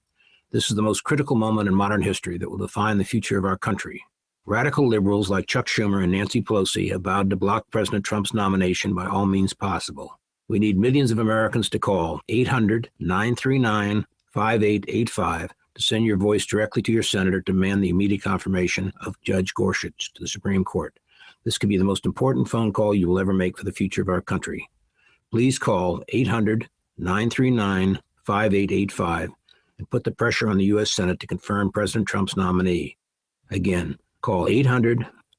This is the most critical moment in modern history that will define the future of our country. Radical liberals like Chuck Schumer and Nancy Pelosi have vowed to block President Trump's nomination by all means possible. We need millions of Americans to call 800-939-5885 to send your voice directly to your senator to demand the immediate confirmation of Judge Gorsuch to the Supreme Court. This could be the most important phone call you will ever make for the future of our country. Please call 800-939-5885 and put the pressure on the U.S. Senate to confirm President Trump's nominee. Again, call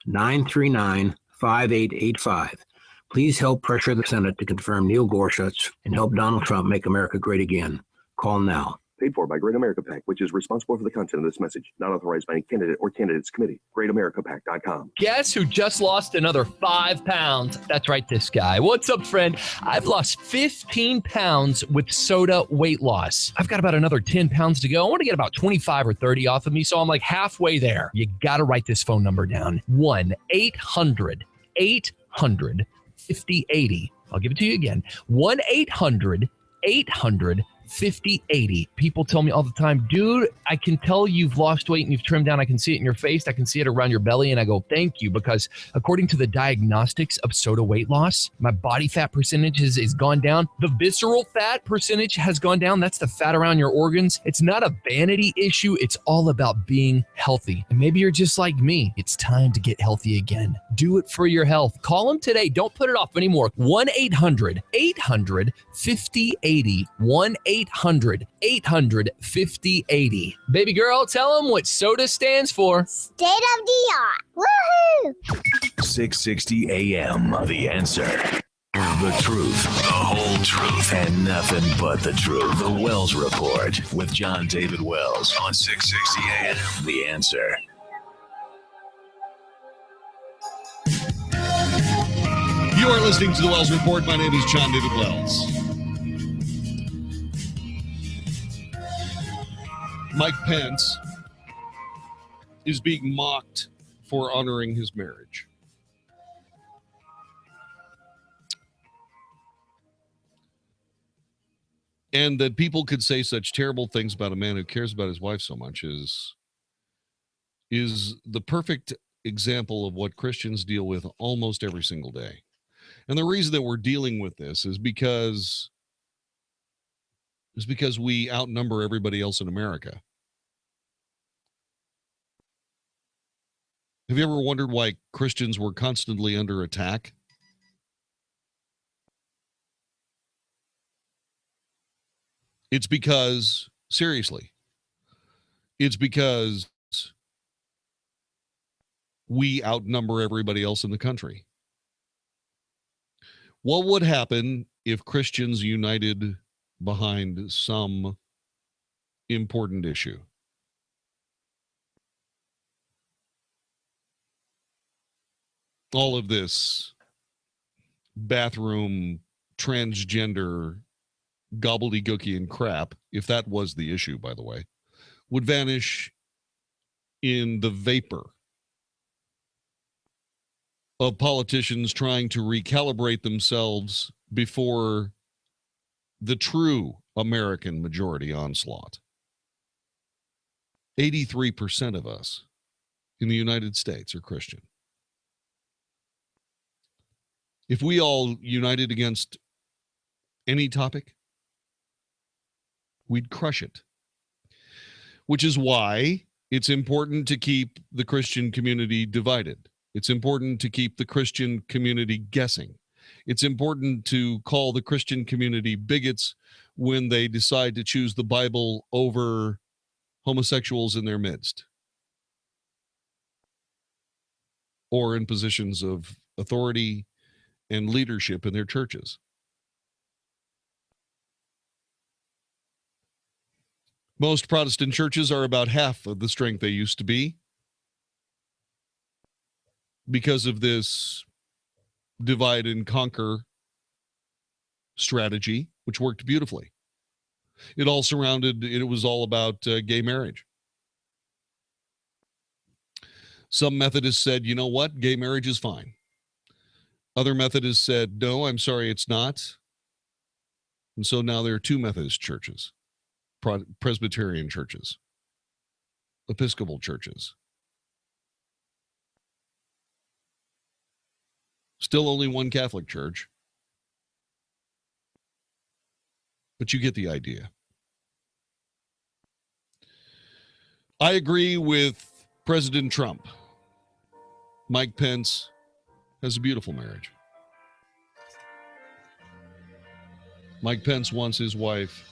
800-939-5885. Please help pressure the Senate to confirm Neil Gorsuch and help Donald Trump make America great again. Call now. Paid for by Great America PAC, which is responsible for the content of this message. Not authorized by any candidate or candidates committee. GreatAmericaPAC.com. Guess who just lost another 5 pounds? That's right, this guy. What's up, friend? I've lost 15 pounds with Soda weight loss. I've got about another 10 pounds to go. I want to get about 25 or 30 off of me, so I'm like halfway there. You got to write this phone number down. 1-800-800-5080. I'll give it to you again. 1-800-800-5080. People tell me all the time, dude, I can tell you've lost weight and you've trimmed down. I can see it in your face. I can see it around your belly. And I go, thank you, because according to the diagnostics of Soda weight loss, my body fat percentage is gone down. The visceral fat percentage has gone down. That's the fat around your organs. It's not a vanity issue. It's all about being healthy. And maybe you're just like me. It's time to get healthy again. Do it for your health. Call them today. Don't put it off anymore. 1-800-800-5080. 1-800-800-5080. 800-800-5080. Baby girl, tell them what SOTA stands for. State of the art. Woohoo! 660 AM. The Answer. The truth, the whole truth, and nothing but the truth. The Wells Report with John David Wells on 660 AM. The Answer. You are listening to the Wells Report. My name is John David Wells. Mike Pence is being mocked for honoring his marriage. And that people could say such terrible things about a man who cares about his wife so much is the perfect example of what Christians deal with almost every single day. And the reason that we're dealing with this is because we outnumber everybody else in America. Have you ever wondered why Christians were constantly under attack? It's because, seriously, it's because we outnumber everybody else in the country. What would happen if Christians united behind some important issue? All of this bathroom transgender gobbledygooky and crap, if that was the issue, by the way, would vanish in the vapor of politicians trying to recalibrate themselves before the true American majority onslaught. 83% of us in the United States are Christian. If we all united against any topic, we'd crush it. Which is why it's important to keep the Christian community divided. It's important to keep the Christian community guessing. It's important to call the Christian community bigots when they decide to choose the Bible over homosexuals in their midst or in positions of authority and leadership in their churches. Most Protestant churches are about half of the strength they used to be because of this divide and conquer strategy, which worked beautifully. It was all about gay marriage. Some Methodists said, you know what, gay marriage is fine. Other Methodists said, no, I'm sorry, it's not. And so now there are two Methodist churches, Presbyterian churches, Episcopal churches. Still only one Catholic church. But you get the idea. I agree with President Trump. Mike Pence has a beautiful marriage. Mike Pence wants his wife.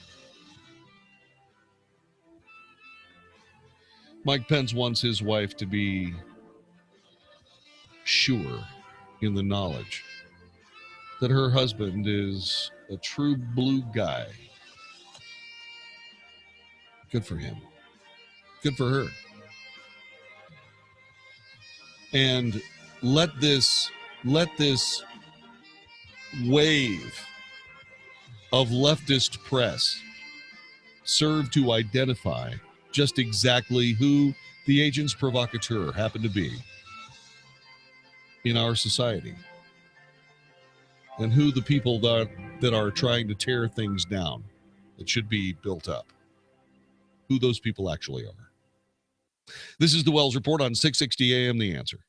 Mike Pence wants his wife to be sure in the knowledge that her husband is a true blue guy. Good for him. Good for her. And let this wave of leftist press serve to identify just exactly who the agents provocateur happen to be in our society and who the people that are trying to tear things down that should be built up, who those people actually are. This is the Wells Report on 660 AM The Answer.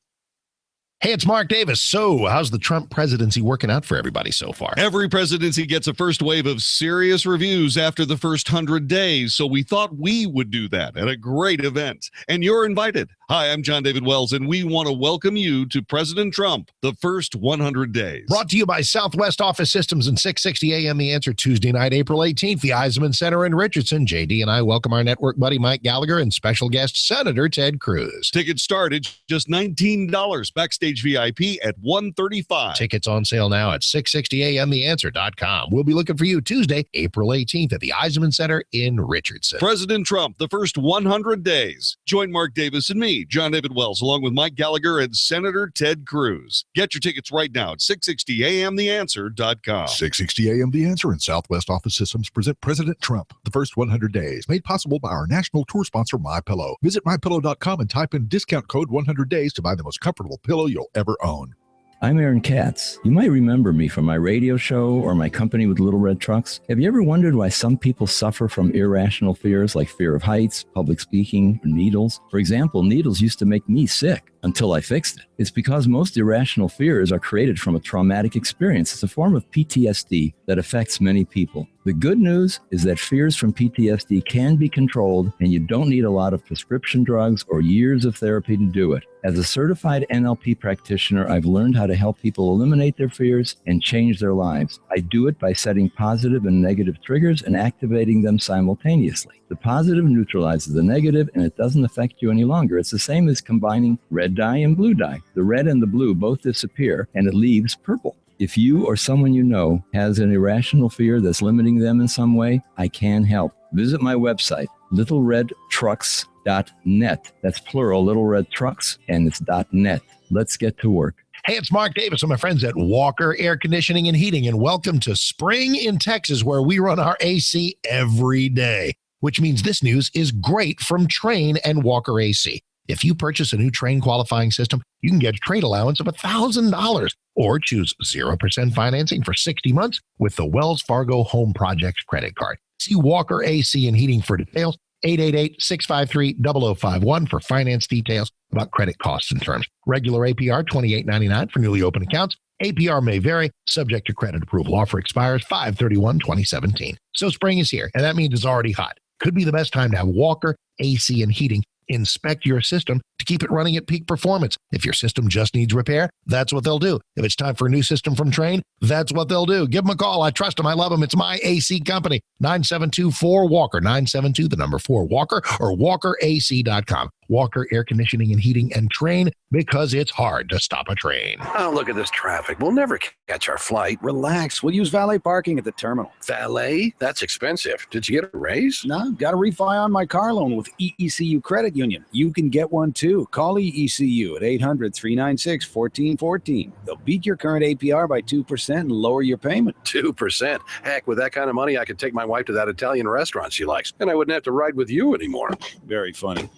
Hey, it's Mark Davis. So, how's the Trump presidency working out for everybody so far? Every presidency gets a first wave of serious reviews after the first 100 days, so we thought we would do that at a great event. And you're invited. Hi, I'm John David Wells, and we want to welcome you to President Trump, the first 100 days. Brought to you by Southwest Office Systems and 660 AM The Answer, Tuesday night, April 18th, the Eisenman Center in Richardson. JD and I welcome our network buddy Mike Gallagher and special guest Senator Ted Cruz. Tickets start at just $19. Backstage VIP at $135. Tickets on sale now at 660amtheanswer.com. We'll be looking for you Tuesday, April 18th at the Eisenman Center in Richardson. President Trump, the first 100 days. Join Mark Davis and me, John David Wells, along with Mike Gallagher and Senator Ted Cruz. Get your tickets right now at 660amtheanswer.com. 660 AM The Answer and Southwest Office Systems present President Trump, the first 100 days, made possible by our national tour sponsor, MyPillow. Visit MyPillow.com and type in discount code 100 days to buy the most comfortable pillow you'll ever own. I'm Aaron Katz. You might remember me from my radio show or my company with Little Red Trucks. Have you ever wondered why some people suffer from irrational fears like fear of heights, public speaking, or needles? For example, needles used to make me sick until I fixed it. It's because most irrational fears are created from a traumatic experience. It's a form of PTSD that affects many people. The good news is that fears from PTSD can be controlled, and you don't need a lot of prescription drugs or years of therapy to do it. As a certified NLP practitioner, I've learned how to help people eliminate their fears and change their lives. I do it by setting positive and negative triggers and activating them simultaneously. The positive neutralizes the negative, and it doesn't affect you any longer. It's the same as combining red dye and blue dye. The red and the blue both disappear, and it leaves purple. If you or someone you know has an irrational fear that's limiting them in some way, I can help. Visit my website, littleredtrucks.net. That's plural, Little Red Trucks, and it's .net. Let's get to work. Hey, it's Mark Davis and my friends at Walker Air Conditioning and Heating, and welcome to spring in Texas, where we run our AC every day, which means this news is great from Trane and Walker AC. If you purchase a new Trane qualifying system, you can get a trade allowance of $1,000 or choose 0% financing for 60 months with the Wells Fargo Home Project credit card. See Walker AC and Heating for details. 888-653-0051 for finance details about credit costs and terms. Regular APR $28.99 for newly opened accounts. APR may vary, subject to credit approval. Offer expires 5/31/2017. So spring is here, and that means it's already hot. Could be the best time to have Walker AC and Heating inspect your system to keep it running at peak performance. If your system just needs repair, that's what they'll do. If it's time for a new system from Trane, that's what they'll do. Give them a call. I trust them. I love them. It's my AC company. 972-4-WALKER. 972, the number 4-WALKER, or WalkerAC.com. Walker Air Conditioning and Heating and Trane, because it's hard to stop a train. Oh, look at this traffic. We'll never catch our flight. Relax. We'll use valet parking at the terminal. Valet? That's expensive. Did you get a raise? No, got a refi on my car loan with EECU Credit Union. You can get one too. Call EECU at 800-396-1414. They'll beat your current APR by 2% and lower your payment. 2%? Heck, with that kind of money, I could take my wife to that Italian restaurant she likes, and I wouldn't have to ride with you anymore. Very funny.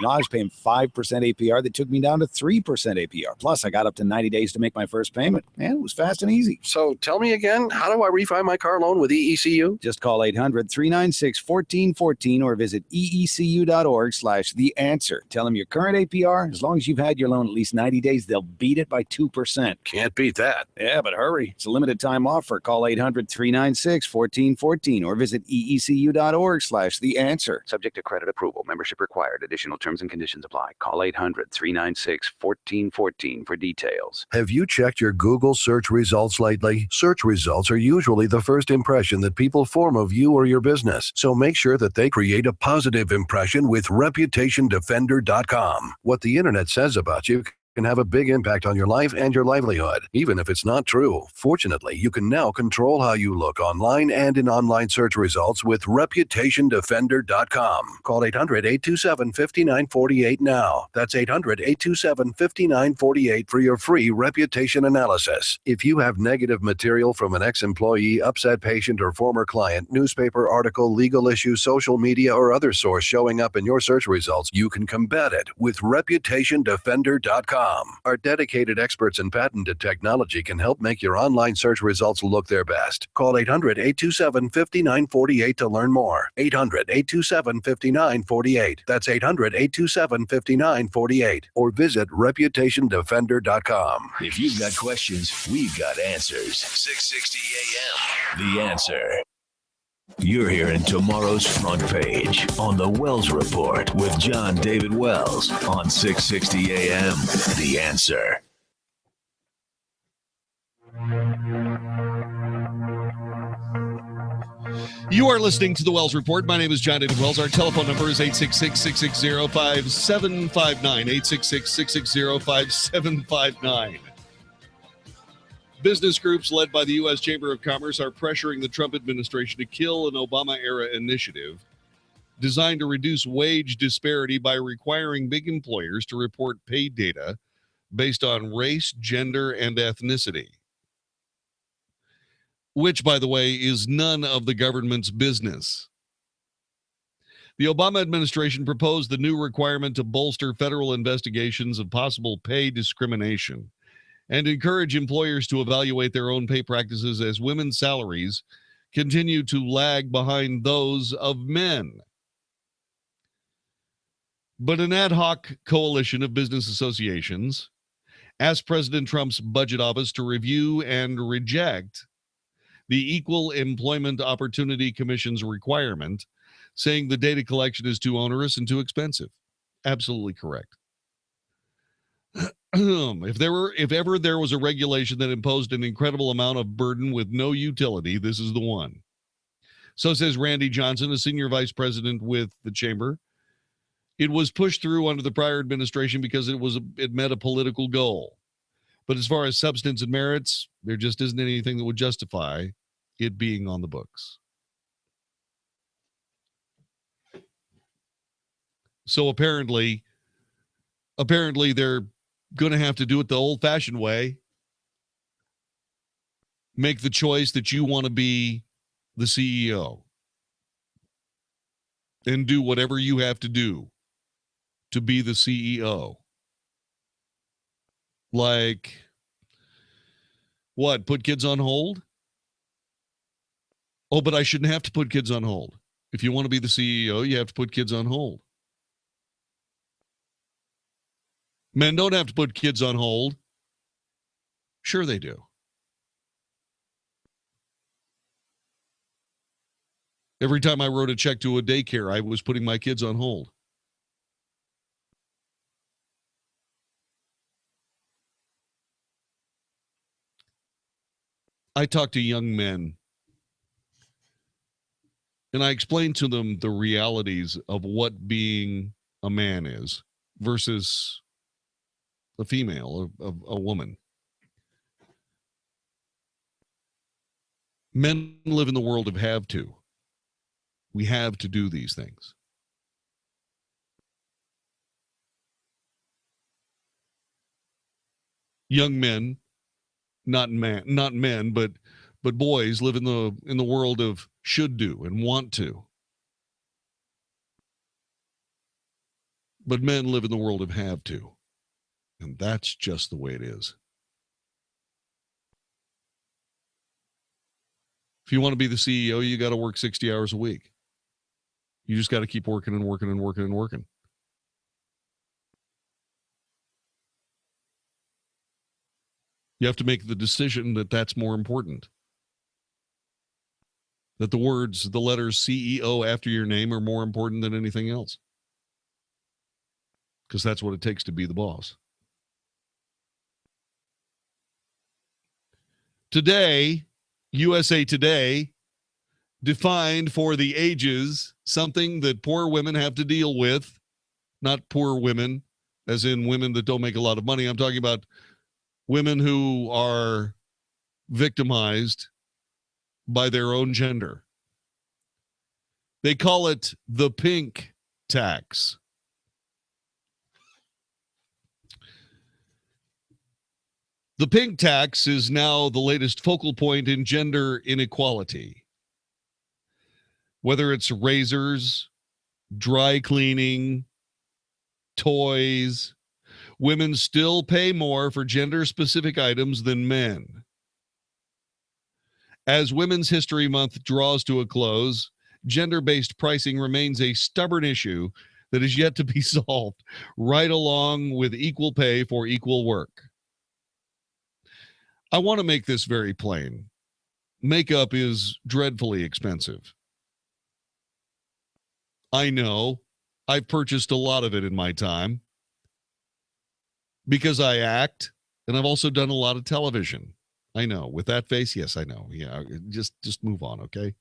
I was paying 5% APR that took me down to 3% APR. Plus, I got up to 90 days to make my first payment. And it was fast and easy. So tell me again, how do I refi my car loan with EECU? Just call 800-396-1414 or visit eecu.org/theanswer. Tell them your current APR. As long as you've had your loan at least 90 days, they'll beat it by 2%. Can't beat that. Yeah, but hurry. It's a limited time offer. Call 800-396-1414 or visit eecu.org/theanswer. Subject to credit approval. Membership required. Additional terms and conditions apply. Call 800-396-1414 for details. Have you checked your Google search results lately? Search results are usually the first impression that people form of you or your business. So make sure that they create a positive impression with ReputationDefender.com. What the internet says about you can have a big impact on your life and your livelihood, even if it's not true. Fortunately, you can now control how you look online and in online search results with ReputationDefender.com. Call 800-827-5948 now. That's 800-827-5948 for your free reputation analysis. If you have negative material from an ex-employee, upset patient, or former client, newspaper article, legal issue, social media, or other source showing up in your search results, you can combat it with ReputationDefender.com. Our dedicated experts in patented technology can help make your online search results look their best. Call 800-827-5948 to learn more. 800-827-5948. That's 800-827-5948. Or visit ReputationDefender.com. If you've got questions, we've got answers. 660 AM. The Answer. You're hearing tomorrow's front page on the Wells Report with John David Wells on 660 AM. The Answer. You are listening to the Wells Report. My name is John David Wells. Our telephone number is 866-660-5759. 866-660-5759. Business groups led by the U.S. Chamber of Commerce are pressuring the Trump administration to kill an Obama-era initiative designed to reduce wage disparity by requiring big employers to report pay data based on race, gender, and ethnicity, which, by the way, is none of the government's business. The Obama administration proposed the new requirement to bolster federal investigations of possible pay discrimination and encourage employers to evaluate their own pay practices as women's salaries continue to lag behind those of men. But an ad hoc coalition of business associations asked President Trump's budget office to review and reject the Equal Employment Opportunity Commission's requirement, saying the data collection is too onerous and too expensive. Absolutely correct. If ever there was a regulation that imposed an incredible amount of burden with no utility, this is the one. So says Randy Johnson, a senior vice president with the chamber. It was pushed through under the prior administration because it met a political goal. But as far as substance and merits, there just isn't anything that would justify it being on the books. So apparently they're going to have to do it the old-fashioned way. Make the choice that you want to be the CEO and do whatever you have to do to be the CEO. Like, what, put kids on hold? Oh, but I shouldn't have to put kids on hold. If you want to be the CEO, you have to put kids on hold. Men don't have to put kids on hold. Sure they do. Every time I wrote a check to a daycare, I was putting my kids on hold. I talk to young men, and I explain to them the realities of what being a man is versus a female, a woman. Men live in the world of have to. We have to do these things. Young men, not men, but boys live in the world of should do and want to. But men live in the world of have to. And that's just the way it is. If you want to be the CEO, you got to work 60 hours a week. You just got to keep working and working and working and working. You have to make the decision that that's more important. That the letters CEO after your name are more important than anything else. Because that's what it takes to be the boss. Today, USA Today defined for the ages something that poor women have to deal with. Not poor women, as in women that don't make a lot of money. I'm talking about women who are victimized by their own gender. They call it the pink tax. The pink tax is now the latest focal point in gender inequality. Whether it's razors, dry cleaning, toys, women still pay more for gender-specific items than men. As Women's History Month draws to a close, gender-based pricing remains a stubborn issue that is yet to be solved, right along with equal pay for equal work. I want to make this very plain. Makeup is dreadfully expensive. I know. I've purchased a lot of it in my time because I act, and I've also done a lot of television. I know. With that face, yes, I know. Yeah, just move on, okay?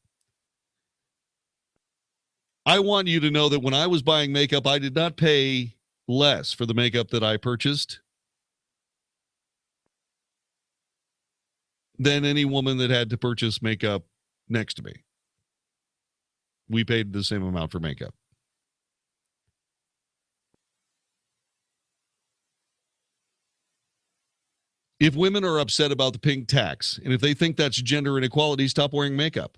I want you to know that when I was buying makeup, I did not pay less for the makeup that I purchased than any woman that had to purchase makeup next to me. We paid the same amount for makeup. If women are upset about the pink tax, and if they think that's gender inequality, stop wearing makeup.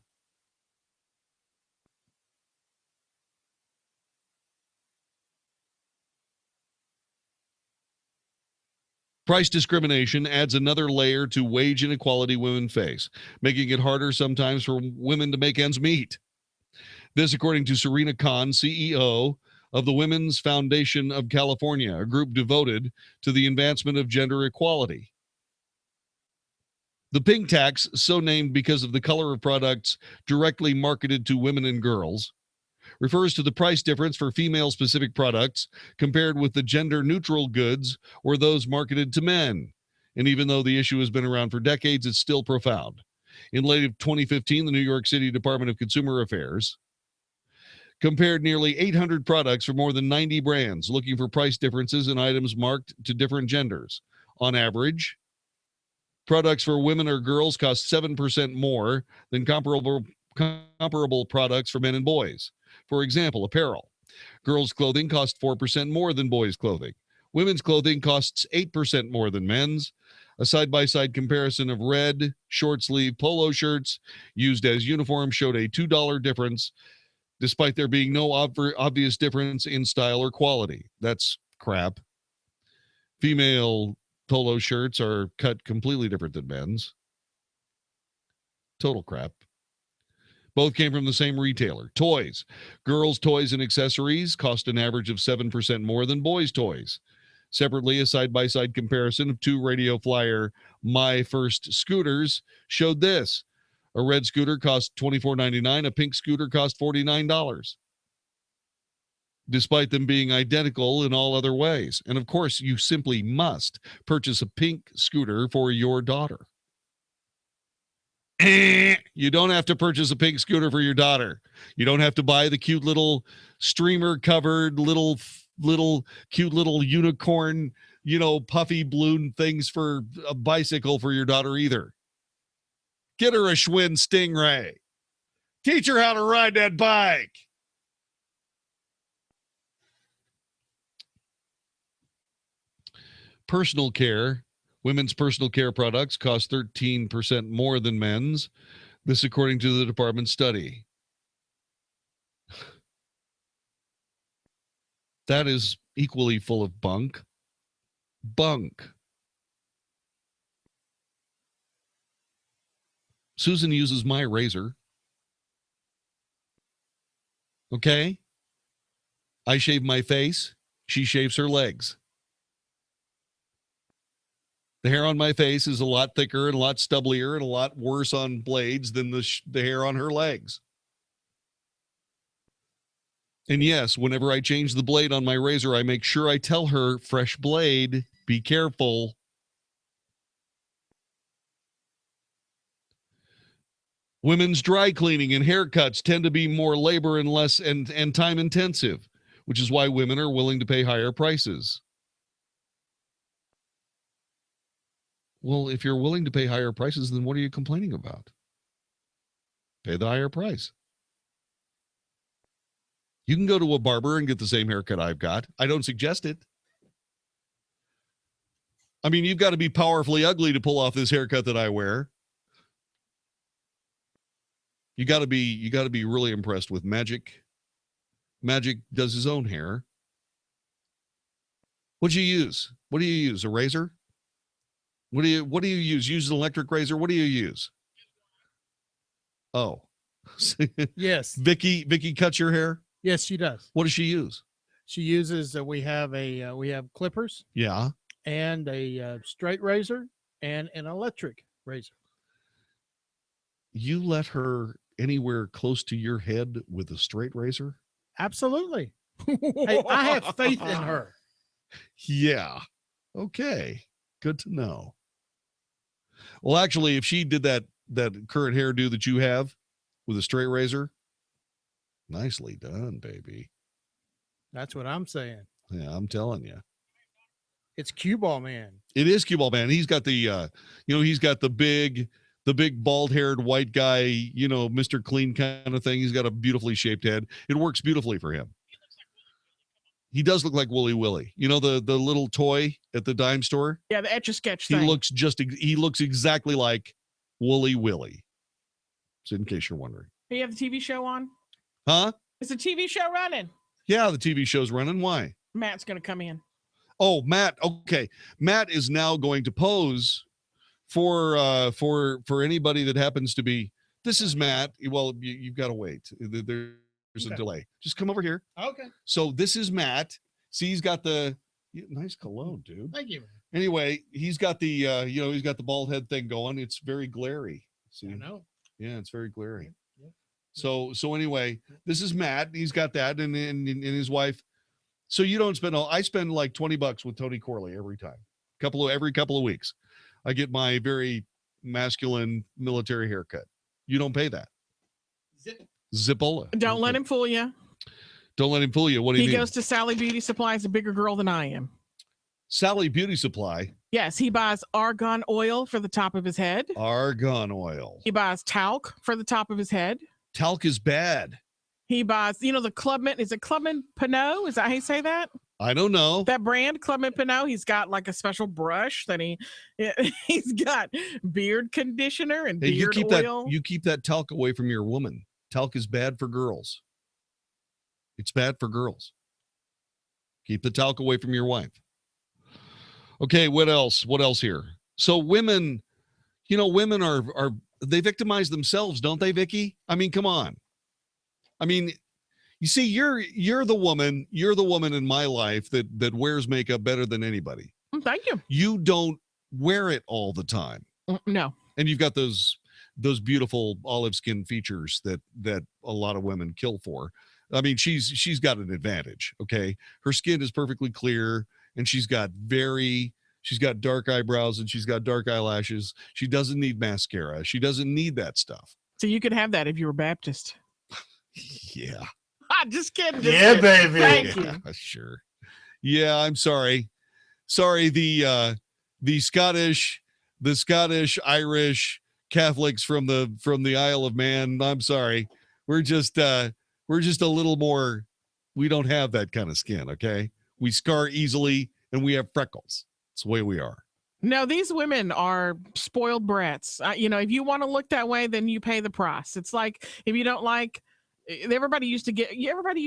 Price discrimination adds another layer to wage inequality women face, making it harder sometimes for women to make ends meet. This, according to Serena Khan, CEO of the Women's Foundation of California, a group devoted to the advancement of gender equality. The pink tax, so named because of the color of products directly marketed to women and girls, refers to the price difference for female-specific products compared with the gender-neutral goods or those marketed to men. And even though the issue has been around for decades, it's still profound. In late 2015, the New York City Department of Consumer Affairs compared nearly 800 products for more than 90 brands, looking for price differences in items marked to different genders. On average, products for women or girls cost 7% more than comparable products for men and boys. For example, apparel. Girls' clothing costs 4% more than boys' clothing. Women's clothing costs 8% more than men's. A side-by-side comparison of red short-sleeve polo shirts used as uniforms showed a $2 difference, despite there being no obvious difference in style or quality. That's crap. Female polo shirts are cut completely different than men's. Total crap. Both came from the same retailer. Toys. Girls' toys and accessories cost an average of 7% more than boys' toys. Separately, a side-by-side comparison of two Radio Flyer My First scooters showed this. A red scooter cost $24.99. A pink scooter cost $49. Despite them being identical in all other ways. And of course, you simply must purchase a pink scooter for your daughter. You don't have to purchase a pink scooter for your daughter. You don't have to buy the cute little streamer covered little cute little unicorn, puffy balloon things for a bicycle for your daughter either. Get her a Schwinn Stingray. Teach her how to ride that bike. Personal care. Women's personal care products cost 13% more than men's. This according to the department study. That is equally full of bunk. Bunk. Susan uses my razor. Okay? I shave my face. She shaves her legs. The hair on my face is a lot thicker and a lot stubblier and a lot worse on blades than the hair on her legs. And yes, whenever I change the blade on my razor, I make sure I tell her, fresh blade, be careful. Women's dry cleaning and haircuts tend to be more labor and less and time intensive, which is why women are willing to pay higher prices. Well, if you're willing to pay higher prices, then what are you complaining about? Pay the higher price. You can go to a barber and get the same haircut I've got. I don't suggest it. I mean, you've got to be powerfully ugly to pull off this haircut that I wear. You got to be really impressed with Magic. Magic does his own hair. What'd you use? What do you use? A razor? What do you use? Use an electric razor? What do you use? Oh. Yes. Vicky cuts your hair? Yes, she does. What does she use? She uses we have clippers. Yeah. And a straight razor and an electric razor. You let her anywhere close to your head with a straight razor? Absolutely. Hey, I have faith in her. Yeah. Okay. Good to know. Well, actually, if she did that current hairdo that you have with a straight razor, nicely done, baby. That's what I'm saying. Yeah, I'm telling you. It's Cue Ball Man. It is Cue Ball Man. He's got the he's got the big bald-haired white guy, Mr. Clean kind of thing. He's got a beautifully shaped head. It works beautifully for him. He does look like Wooly Willy. You know the little toy at the dime store? Yeah, the Etch-a-Sketch He thing. he looks exactly like Wooly Willy. So in case you're wondering. Do you have the TV show on? Huh? Is the TV show running? Yeah, the TV show's running. Why? Matt's going to come in. Oh, Matt. Okay. Matt is now going to pose for anybody that happens to be. This is Matt. Well, you've got to wait. There's a delay. Just come over here. Okay. So this is Matt. See, he's got the nice cologne, dude. Thank you. Anyway, he's got the he's got the bald head thing going. It's very glary. See? I know. Yeah, it's very glary. So anyway, this is Matt. He's got that and his wife. So you don't spend I spend like $20 with Tony Corley every time. Every couple of weeks. I get my very masculine military haircut. You don't pay that. Zipola. Don't let him fool you. Don't let him fool you. What do you He mean? goes to Sally Beauty Supply. Is a bigger girl than I am. Sally Beauty Supply. Yes, he buys argan oil for the top of his head. Argan oil. He buys talc for the top of his head. Talc is bad. He buys, the Clubman. Is it Clubman Pinot? Is that how you say that? I don't know. That brand, Clubman Pinot. He's got like a special brush that he's got beard conditioner and Hey, beard oil. You keep that talc away from your woman. Talc is bad for girls. It's bad for girls. Keep the talc away from your wife. Okay, what else? What else here? So women, women are they victimize themselves, don't they, Vicky? I mean, come on. I mean, you see, you're the woman in my life that wears makeup better than anybody. Thank you. You don't wear it all the time. No. And you've got those beautiful olive skin features that a lot of women kill for. I mean, she's got an advantage. Okay. Her skin is perfectly clear and she's got dark eyebrows and she's got dark eyelashes. She doesn't need mascara. She doesn't need that stuff. So you could have that if you were Baptist. Yeah. Just kidding. Yeah, baby. Thank you. Yeah, sure. Yeah, I'm sorry. Sorry, the Scottish, Irish Catholics from the Isle of Man. I'm sorry. We're just a little more. We don't have that kind of skin. Okay, we scar easily and we have freckles. It's the way we are. No, these women are spoiled brats. If you want to look that way, then you pay the price. It's like if you don't like. Everybody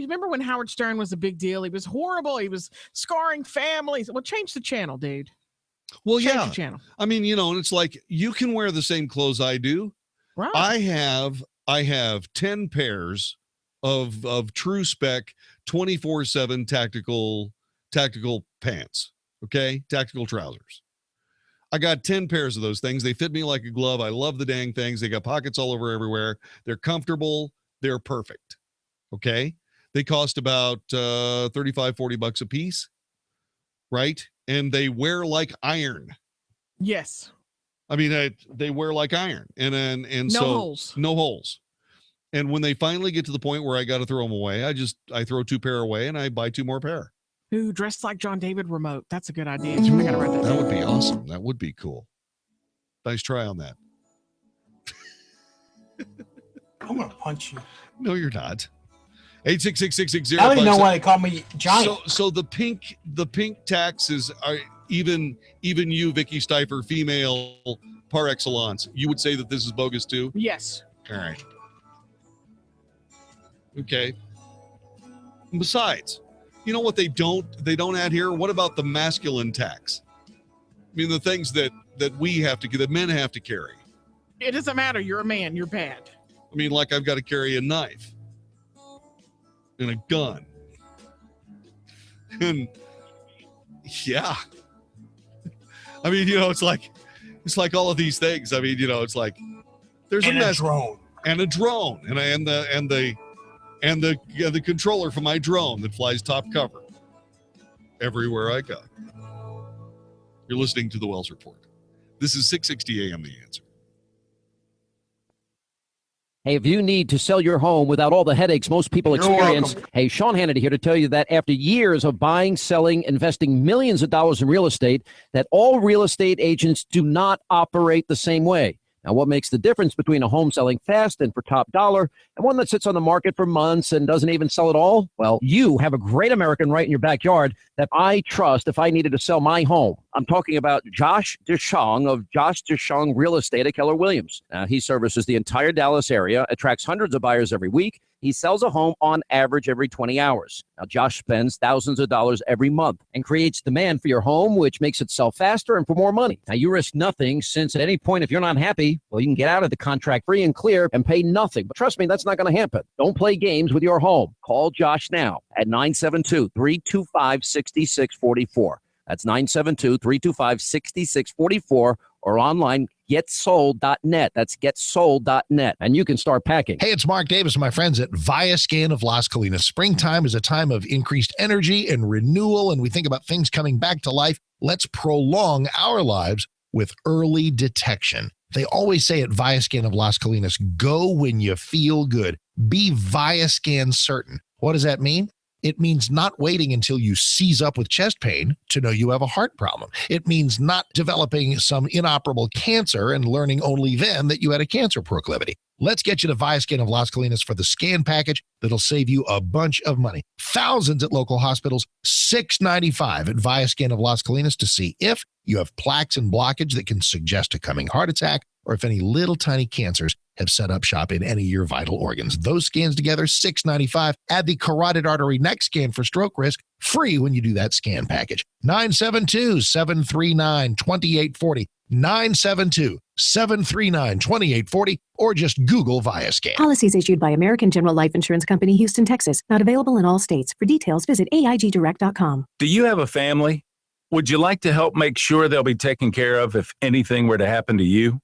remember when Howard Stern was a big deal? He was horrible. He was scarring families. Well, change the channel, dude. Well, change the channel. I mean, and it's like you can wear the same clothes I do. Right. I have 10 pairs of true spec 24/7 tactical pants. Okay, tactical trousers. I got 10 pairs of those things. They fit me like a glove. I love the dang things. They got pockets all over everywhere. They're comfortable. They're perfect. Okay. They cost about $35-40 a piece. Right. And they wear like iron. Yes. I mean, they wear like iron and no holes. No holes. And when they finally get to the point where I got to throw them away, I throw 2 pair away and I buy 2 more pair. Ooh, dressed like John David remote. That's a good idea. I gotta write that would be awesome. That would be cool. Nice try on that. I'm gonna punch you. No, you're not. 866-660. I don't even know why they call me Johnny. So the pink taxes are even you, Vicky Stifer, female par excellence. You would say that this is bogus too? Yes. All right. Okay. Besides, you know what they don't add here? What about the masculine tax? I mean, the things that men have to carry. It doesn't matter. You're a man. You're bad. I mean, like I've got to carry a knife and a gun. And yeah. I mean, it's like all of these things. I mean, it's like there's a drone. And a drone. And and the controller for my drone that flies top cover everywhere I go. You're listening to the Wells Report. This is 660 AM The Answer. Hey, if you need to sell your home without all the headaches most people experience, welcome. hey, Sean Hannity here to tell you that after years of buying, selling, investing millions of dollars in real estate, that all real estate agents do not operate the same way. Now, what makes the difference between a home selling fast and for top dollar and one that sits on the market for months and doesn't even sell at all? Well, you have a great American right in your backyard that I trust if I needed to sell my home. I'm talking about Josh Deshong of Josh Deshong Real Estate at Keller Williams. Now, he services the entire Dallas area, attracts hundreds of buyers every week. He sells a home on average every 20 hours. Now, Josh spends thousands of dollars every month and creates demand for your home, which makes it sell faster and for more money. Now, you risk nothing since at any point, if you're not happy, well, you can get out of the contract free and clear and pay nothing. But trust me, that's not going to happen. Don't play games with your home. Call Josh now at 972-325-6644. That's 972-325-6644 or online, getsold.net. That's getsold.net. And you can start packing. Hey, it's Mark Davis and my friends at Viascan of Las Colinas. Springtime is a time of increased energy and renewal, and we think about things coming back to life. Let's prolong our lives with early detection. They always say at Viascan of Las Colinas, go when you feel good. Be Viascan certain. What does that mean? It means not waiting until you seize up with chest pain to know you have a heart problem. It means not developing some inoperable cancer and learning only then that you had a cancer proclivity. Let's get you to Viascan of Las Colinas for the scan package that'll save you a bunch of money. Thousands at local hospitals, $695 at Viascan of Las Colinas to see if you have plaques and blockage that can suggest a coming heart attack or if any little tiny cancers have set up shop in any of your vital organs. Those scans together, $695. Add the carotid artery neck scan for stroke risk, free when you do that scan package. 972-739-2840. 972-739-2840, or just Google Viascan. Policies issued by American General Life Insurance Company, Houston, Texas. Not available in all states. For details, visit AIGdirect.com. Do you have a family? Would you like to help make sure they'll be taken care of if anything were to happen to you?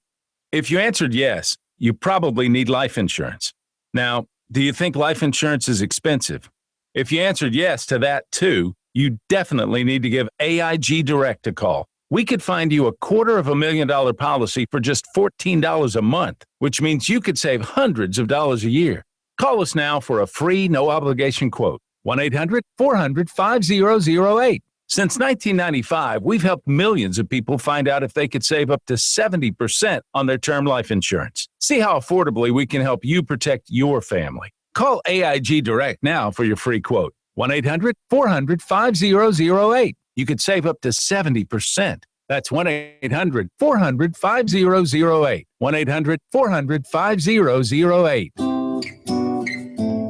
If you answered yes, you probably need life insurance. Now, do you think life insurance is expensive? If you answered yes to that too, you definitely need to give AIG Direct a call. We could find you a $250,000 policy for just $14 a month, which means you could save hundreds of dollars a year. Call us now for a free, no-obligation quote. 1-800-400-5008. Since 1995, we've helped millions of people find out if they could save up to 70% on their term life insurance. See how affordably we can help you protect your family. Call AIG Direct now for your free quote. 1-800-400-5008. You could save up to 70%. That's 1-800-400-5008. 1-800-400-5008.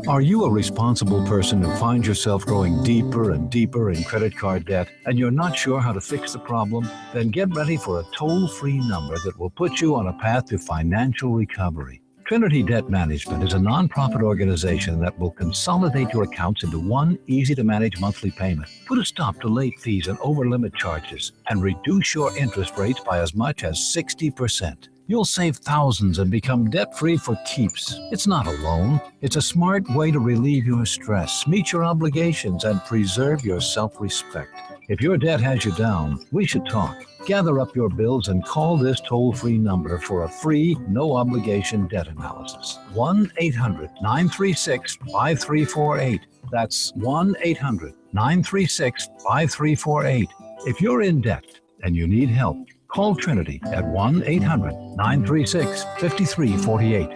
Are you a responsible person who finds yourself growing deeper and deeper in credit card debt and you're not sure how to fix the problem? Then get ready for a toll-free number that will put you on a path to financial recovery. Trinity Debt Management is a nonprofit organization that will consolidate your accounts into one easy-to-manage monthly payment, put a stop to late fees and over-limit charges, and reduce your interest rates by as much as 60%. You'll save thousands and become debt-free for keeps. It's not a loan. It's a smart way to relieve your stress, meet your obligations, and preserve your self-respect. If your debt has you down, we should talk. Gather up your bills and call this toll-free number for a free, no-obligation debt analysis. 1-800-936-5348. That's 1-800-936-5348. If you're in debt and you need help, call Trinity at 1-800-936-5348.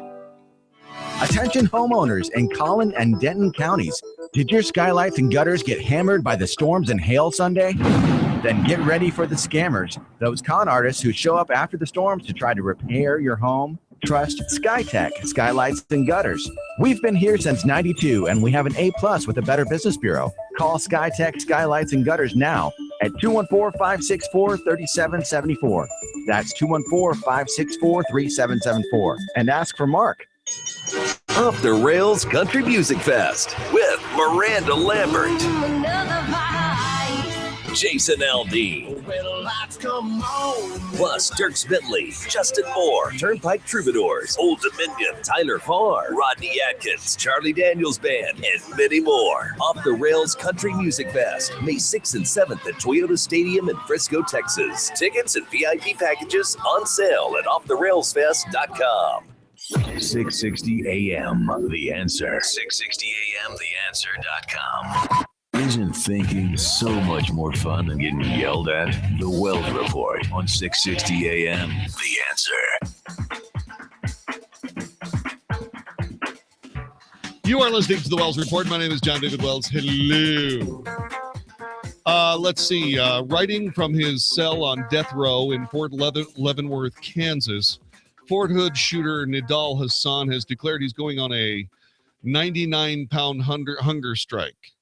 Attention homeowners in Collin and Denton counties. Did your skylights and gutters get hammered by the storms and hail Sunday? Then get ready for the scammers, those con artists who show up after the storms to try to repair your home. Trust SkyTech Skylights and Gutters. We've been here since '92 and we have an A+ with the Better Business Bureau. Call SkyTech Skylights and Gutters now at 214-564-3774. That's 214-564-3774. And ask for Mark. Off the Rails Country Music Fest with Miranda Lambert. Jason Aldean. Plus Dirk Bentley, Justin Moore, Turnpike Troubadours, Old Dominion, Tyler Farr, Rodney Atkins, Charlie Daniels Band, and many more. Off the Rails Country Music Fest, May 6th and 7th at Toyota Stadium in Frisco, Texas. Tickets and VIP packages on sale at offtherailsfest.com. 660 AM, The Answer. 660 AM, TheAnswer.com. Isn't thinking so much more fun than getting yelled at? The Wells Report on 660 AM, The Answer. You are listening to the Wells Report. My name is John David Wells. Hello. Let's see. Writing from his cell on death row in Fort Leavenworth, Kansas, Fort Hood shooter Nidal Hassan has declared he's going on a 99-pound hunger strike.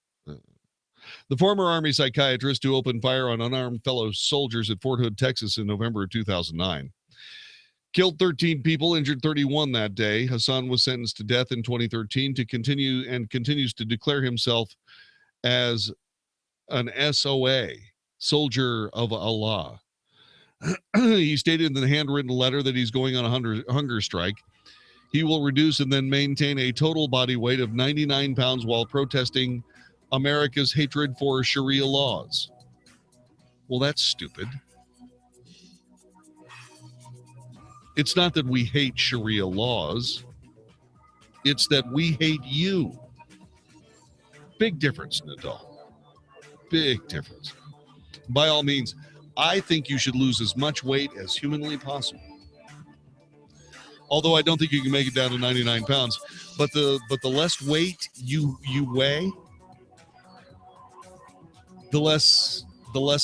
The former Army psychiatrist who opened fire on unarmed fellow soldiers at Fort Hood, Texas in November of 2009. Killed 13 people, injured 31 that day. Hassan was sentenced to death in 2013 continues to declare himself as an SOA, Soldier of Allah. He stated in the handwritten letter that he's going on a hunger strike. He will reduce and then maintain a total body weight of 99 pounds while protesting America's hatred for Sharia laws. Well, that's stupid. It's not that we hate Sharia laws. It's that we hate you. Big difference, Nadal. Big difference. By all means, I think you should lose as much weight as humanly possible. Although I don't think you can make it down to 99 pounds. But the less weight you weigh, the less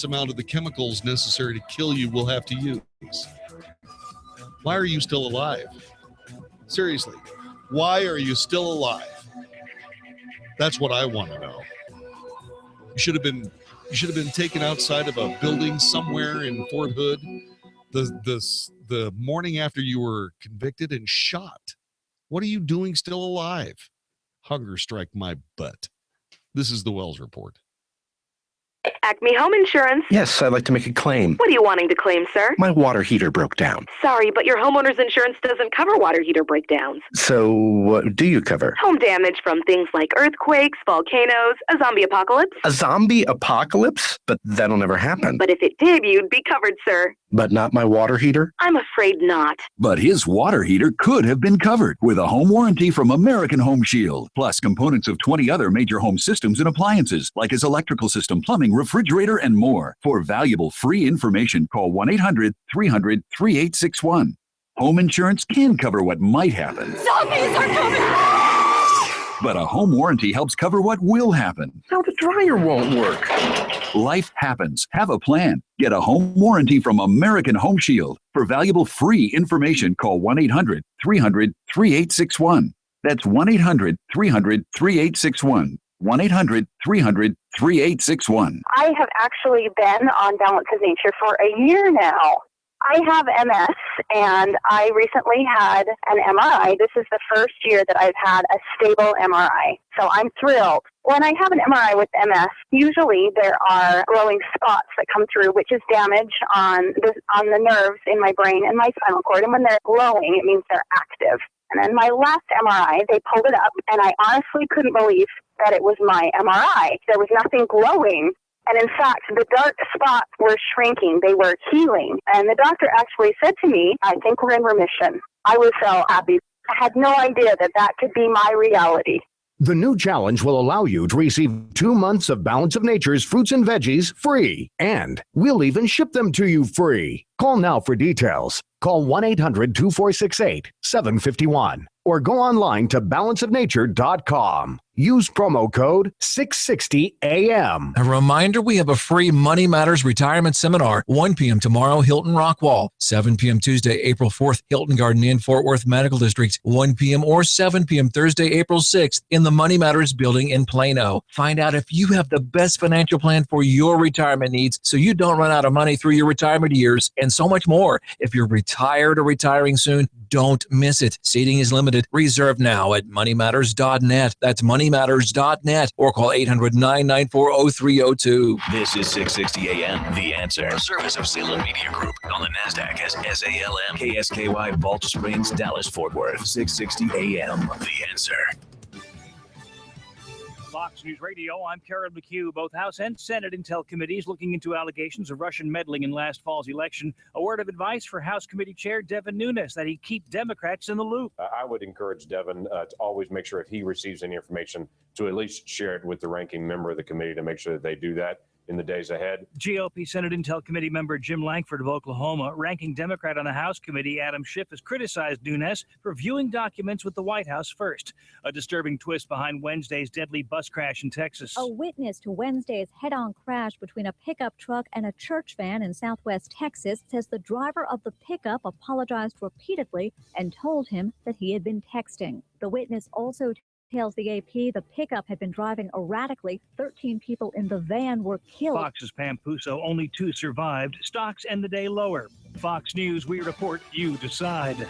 amount of the chemicals necessary to kill you will have to use. Why are you still alive? Seriously, why are you still alive? That's what I want to know. You should have been taken outside of a building somewhere in Fort Hood the morning after you were convicted and shot. What are you doing still alive? Hunger strike my butt. This is the Wells Report. Acme Home Insurance. Yes, I'd like to make a claim. What are you wanting to claim, sir? My water heater broke down. Sorry, but your homeowner's insurance doesn't cover water heater breakdowns. So what do you cover? Home damage from things like earthquakes, volcanoes, a zombie apocalypse. A zombie apocalypse? But that'll never happen. But if it did, you'd be covered, sir. But not my water heater? I'm afraid not. But his water heater could have been covered with a home warranty from American Home Shield, plus components of 20 other major home systems and appliances, like his electrical system, plumbing, refrigerator, and more. For valuable free information, call 1-800-300-3861. Home insurance can cover what might happen. Zombies are coming! But a home warranty helps cover what will happen. Now the dryer won't work. Life happens. Have a plan. Get a home warranty from American Home Shield. For valuable free information, call 1-800-300-3861. That's 1-800-300-3861. 1-800-300-3861. I have actually been on Balance of Nature for a year now. I have MS, and I recently had an MRI. This is the first year that I've had a stable MRI, so I'm thrilled. When I have an MRI with MS, usually there are glowing spots that come through, which is damage on the nerves in my brain and my spinal cord, and when they're glowing, it means they're active. And then my last MRI, they pulled it up, and I honestly couldn't believe that it was my MRI. There was nothing glowing. And in fact, the dark spots were shrinking. They were healing. And the doctor actually said to me, I think we're in remission. I was so happy. I had no idea that that could be my reality. The new challenge will allow you to receive 2 months of Balance of Nature's fruits and veggies free. And we'll even ship them to you free. Call now for details. Call 1-800-246-8751 or go online to balanceofnature.com. Use promo code 660AM. A reminder, we have a free Money Matters Retirement Seminar, 1 p.m. tomorrow, Hilton Rockwall, 7 p.m. Tuesday, April 4th, Hilton Garden Inn, Fort Worth Medical District, 1 p.m. or 7 p.m. Thursday, April 6th in the Money Matters building in Plano. Find out if you have the best financial plan for your retirement needs so you don't run out of money through your retirement years and so much more. If you're retired or retiring soon? Don't miss it. Seating is limited. Reserve now at moneymatters.net. That's moneymatters.net or call 800-994-0302. This is 660 AM, The Answer. A service of Salem Media Group on the NASDAQ as SALM, KSKY, Balch Springs, Dallas, Fort Worth. 660 AM, The Answer. Fox News Radio, I'm Karen McHugh. Both House and Senate Intel committees looking into allegations of Russian meddling in last fall's election. A word of advice for House Committee Chair Devin Nunes that he keep Democrats in the loop. I would encourage Devin to always make sure if he receives any information to at least share it with the ranking member of the committee to make sure that they do that in the days ahead. GOP Senate Intel Committee member Jim Lankford of Oklahoma, ranking Democrat on the House committee Adam Schiff, has criticized Nunes for viewing documents with the White House first. A disturbing twist behind Wednesday's deadly bus crash in Texas. A witness to Wednesday's head-on crash between a pickup truck and a church van in southwest Texas says the driver of the pickup apologized repeatedly and told him that he had been texting. The witness also tells the AP the pickup had been driving erratically. 13 people in the van were killed. Fox's Pam Puso, only 2 survived. Stocks end the day lower. Fox News, we report, you decide.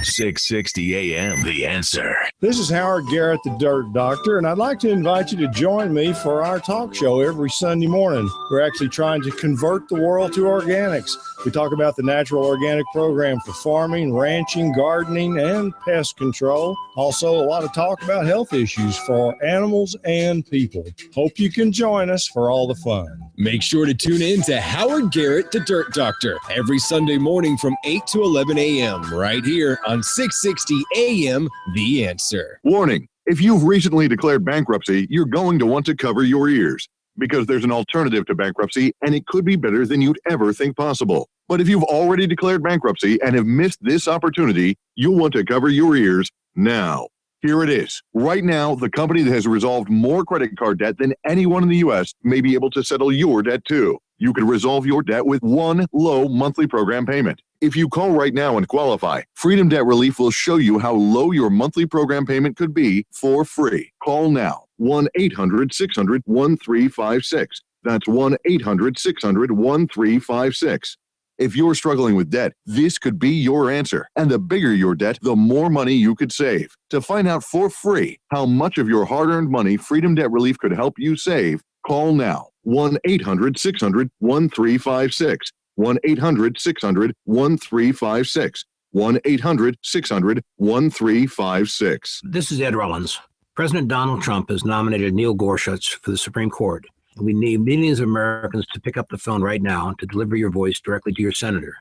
660 AM, The Answer. This is Howard Garrett, the Dirt Doctor, and I'd like to invite you to join me for our talk show every Sunday morning. We're actually trying to convert the world to organics. We talk about the natural organic program for farming, ranching, gardening, and pest control. Also, a lot of talk about health issues for animals and people. Hope you can join us for all the fun. Make sure to tune in to Howard Garrett, the Dirt Doctor, every Sunday morning from 8 to 11 a.m. right here on 660 AM, The Answer. Warning, if you've recently declared bankruptcy, you're going to want to cover your ears because there's an alternative to bankruptcy and it could be better than you'd ever think possible. But if you've already declared bankruptcy and have missed this opportunity, you'll want to cover your ears now. Here it is. Right now, the company that has resolved more credit card debt than anyone in the U.S. may be able to settle your debt too. You could resolve your debt with one low monthly program payment. If you call right now and qualify, Freedom Debt Relief will show you how low your monthly program payment could be for free. Call now. 1-800-600-1356. That's 1-800-600-1356. If you're struggling with debt, this could be your answer. And the bigger your debt, the more money you could save. To find out for free how much of your hard-earned money Freedom Debt Relief could help you save, call now. 1-800-600-1356. 1-800-600-1356. 1-800-600-1356. This is Ed Rollins. President Donald Trump has nominated Neil Gorsuch for the Supreme Court. We need millions of Americans to pick up the phone right now to deliver your voice directly to your senator.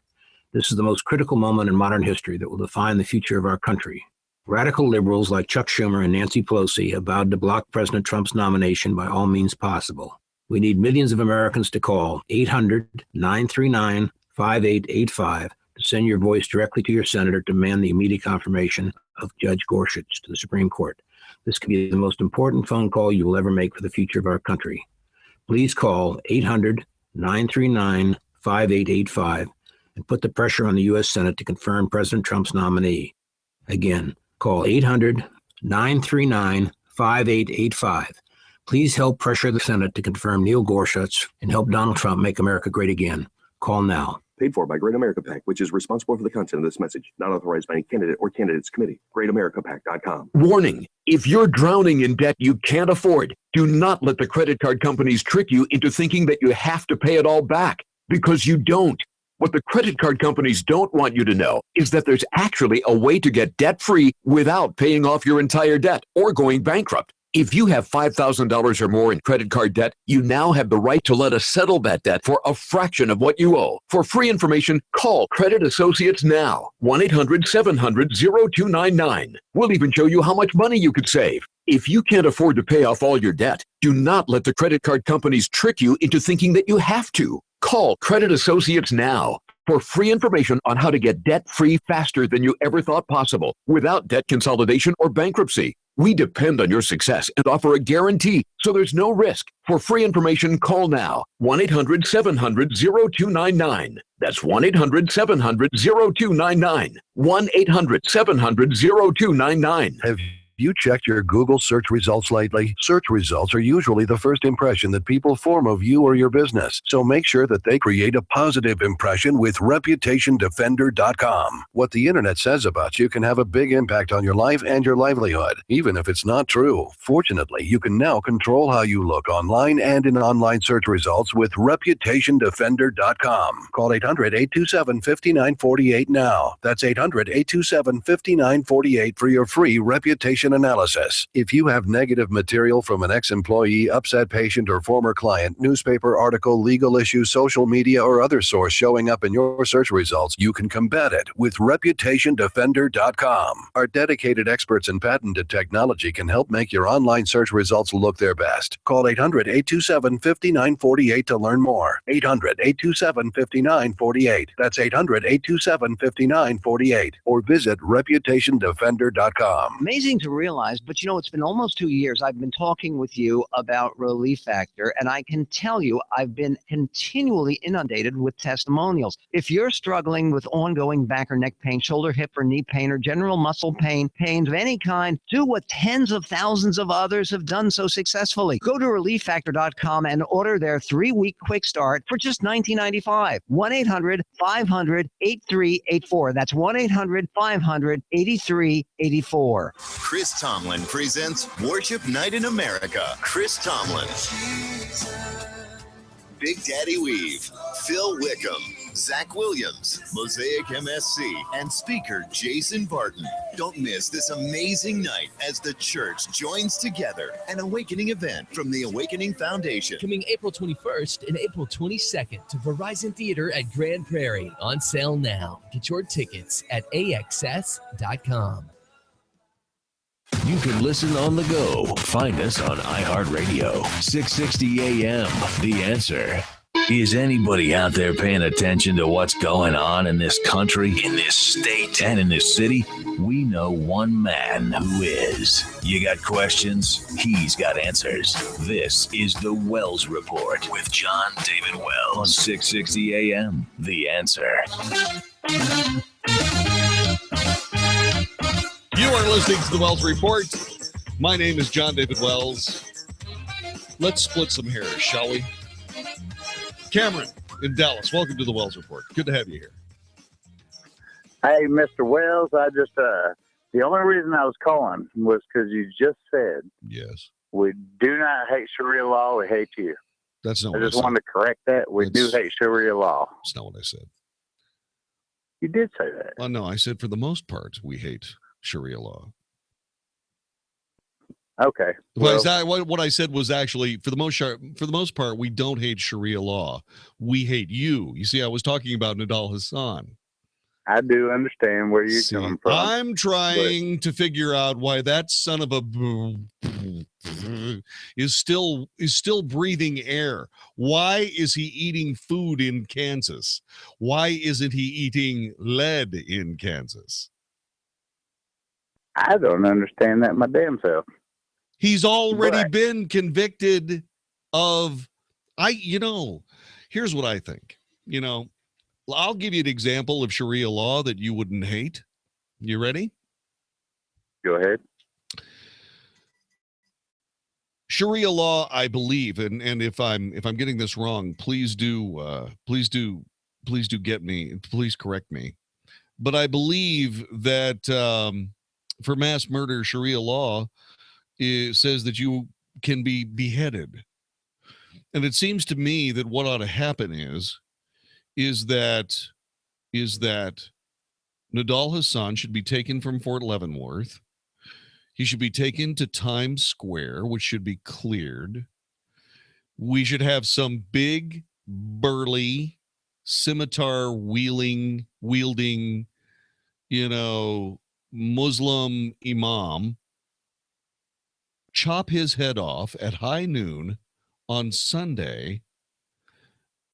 This is the most critical moment in modern history that will define the future of our country. Radical liberals like Chuck Schumer and Nancy Pelosi have vowed to block President Trump's nomination by all means possible. We need millions of Americans to call 800-939-5885 to send your voice directly to your senator to demand the immediate confirmation of Judge Gorsuch to the Supreme Court. This could be the most important phone call you will ever make for the future of our country. Please call 800-939-5885 and put the pressure on the U.S. Senate to confirm President Trump's nominee. Again, call 800-939-5885. Please help pressure the Senate to confirm Neil Gorsuch and help Donald Trump make America great again. Call now. Paid for by Great America PAC, which is responsible for the content of this message. Not authorized by any candidate or candidates committee. GreatAmericaPAC.com. Warning. If you're drowning in debt you can't afford, do not let the credit card companies trick you into thinking that you have to pay it all back, because you don't. What the credit card companies don't want you to know is that there's actually a way to get debt-free without paying off your entire debt or going bankrupt. If you have $5,000 or more in credit card debt, you now have the right to let us settle that debt for a fraction of what you owe. For free information, call Credit Associates now. 1-800-700-0299. We'll even show you how much money you could save. If you can't afford to pay off all your debt, do not let the credit card companies trick you into thinking that you have to. Call Credit Associates now for free information on how to get debt-free faster than you ever thought possible without debt consolidation or bankruptcy. We depend on your success and offer a guarantee, so there's no risk. For free information, call now. 1-800-700-0299. That's 1-800-700-0299. 1-800-700-0299. You checked your Google search results lately? Search results are usually the first impression that people form of you or your business. So make sure that they create a positive impression with ReputationDefender.com. What the internet says about you can have a big impact on your life and your livelihood, even if it's not true. Fortunately, you can now control how you look online and in online search results with ReputationDefender.com. Call 800-827-5948 now. That's 800-827-5948 for your free reputation analysis. If you have negative material from an ex-employee, upset patient, or former client, newspaper article, legal issue, social media, or other source showing up in your search results, you can combat it with ReputationDefender.com. Our dedicated experts in patented technology can help make your online search results look their best. Call 800-827-5948 to learn more. 800-827-5948. That's 800-827-5948. Or visit ReputationDefender.com. Amazing to realize, but it's been almost 2 years I've been talking with you about Relief Factor, and I can tell you I've been continually inundated with testimonials. If you're struggling with ongoing back or neck pain, shoulder, hip, or knee pain, or general muscle pain, pains of any kind, do what tens of thousands of others have done so successfully. Go to ReliefFactor.com and order their 3-week quick start for just $19.95. 1-800-500-8384. That's 1-800-500-8384. Chris Tomlin presents Worship Night in America. Chris Tomlin, Big Daddy Weave, Phil Wickham, Zach Williams, Mosaic MSC, and speaker Jason Barton. Don't miss this amazing night as the church joins together. An awakening event from the Awakening Foundation. Coming April 21st and April 22nd to Verizon Theater at Grand Prairie. On sale now. Get your tickets at AXS.com. You can listen on the go. Find us on iHeartRadio. 660 AM. The Answer. Is anybody out there paying attention to what's going on in this country, in this state, and in this city? We know one man who is. You got questions? He's got answers. This is the Wells Report with John David Wells on 660 AM. The Answer. You are listening to the Wells Report. My name is John David Wells. Let's split some hairs, shall we? Cameron in Dallas, welcome to the Wells Report. Good to have you here. Hey, Mr. Wells, I just, the only reason I was calling was because you just said, yes, we do not hate Sharia law, we hate you. That's not I what I just said. wanted to correct that. We do hate Sharia law. That's not what I said. You did say that. Well, no, I said for the most part, we hate Sharia law. Okay. What I said was actually for the most part, we don't hate Sharia law. We hate you. You see, I was talking about Nidal Hassan. I do understand where you're coming from. I'm trying to figure out why that son of a is still breathing air. Why is he eating food in Kansas? Why isn't he eating lead in Kansas? I don't understand that my damn self. He's already been convicted of, here's what I think. I'll give you an example of Sharia law that you wouldn't hate. You ready? Go ahead. Sharia law, I believe, and if I'm getting this wrong, please do get me, please correct me. But I believe that for mass murder, Sharia law says that you can be beheaded. And it seems to me that what ought to happen is that Nidal Hassan should be taken from Fort Leavenworth. He should be taken to Times Square, which should be cleared. We should have some big, burly, scimitar wielding, Muslim imam chop his head off at high noon on Sunday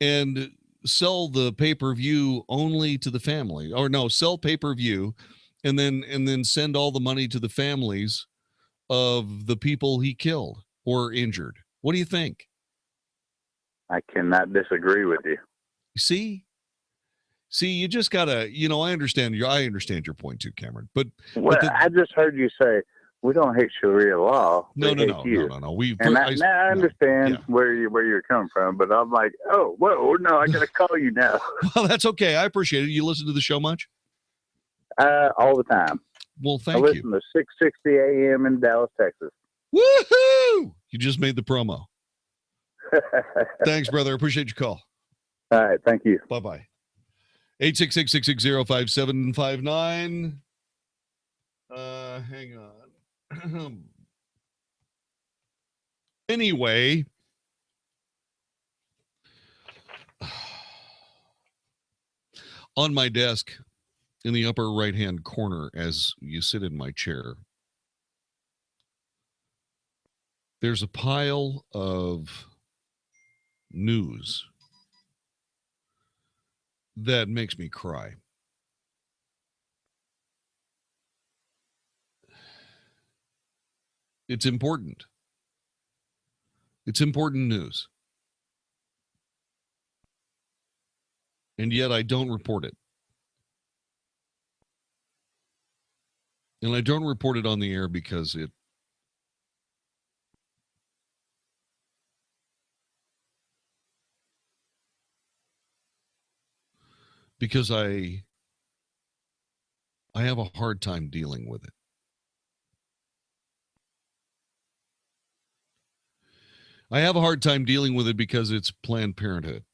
and sell the pay-per-view only to the family, or no, sell pay-per-view and then send all the money to the families of the people he killed or injured. What do you think? I cannot disagree with you. See, you just gotta, I understand your point too, Cameron. But I just heard you say We don't hate Sharia law. No. We hate you. No. And I understand where you're coming from, but I'm like, oh, whoa, no, I got to call you now. Well, that's okay. I appreciate it. You listen to the show much? All the time. Well, I thank you. listen to 660 AM in Dallas, Texas. Woohoo! You just made the promo. Thanks, brother. I appreciate your call. All right. Thank you. Bye-bye. 866-660-5759. Hang on. Anyway, on my desk in the upper right-hand corner as you sit in my chair, there's a pile of news that makes me cry. It's important. It's important news. And yet I don't report it. And I don't report it on the air because I have a hard time dealing with it. I have a hard time dealing with it because it's Planned Parenthood.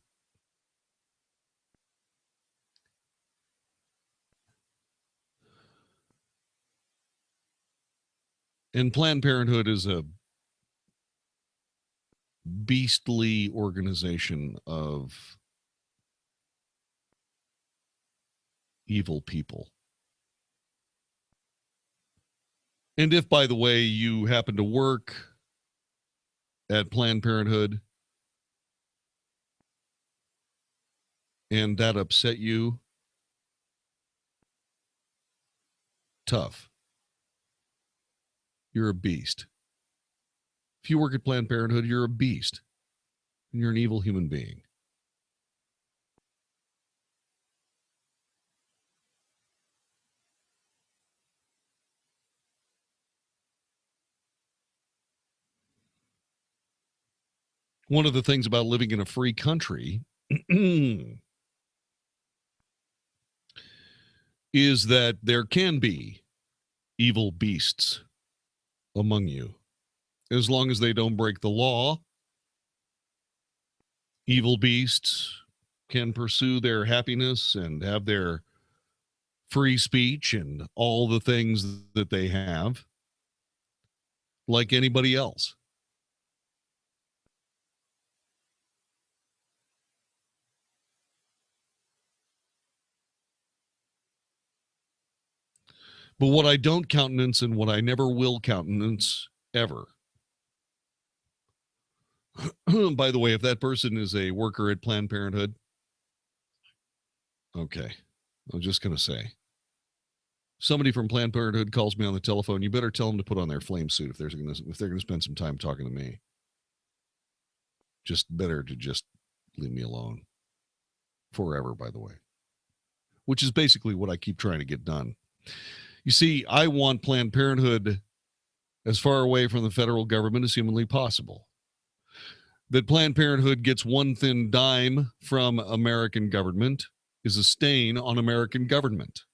And Planned Parenthood is a beastly organization of evil people. And if, by the way, you happen to work at Planned Parenthood and that upset you, tough. You're a beast. If you work at Planned Parenthood, you're a beast. And you're an evil human being. One of the things about living in a free country is that there can be evil beasts among you. As long as they don't break the law, evil beasts can pursue their happiness and have their free speech and all the things that they have, like anybody else. But what I don't countenance and what I never will countenance ever. By the way, if that person is a worker at Planned Parenthood, okay, I'm just going to say, somebody from Planned Parenthood calls me on the telephone, you better tell them to put on their flame suit if they're going to spend some time talking to me. Just better to just leave me alone. Forever, by the way. Which is basically what I keep trying to get done. You see, I want Planned Parenthood as far away from the federal government as humanly possible. That Planned Parenthood gets one thin dime from American government is a stain on American government,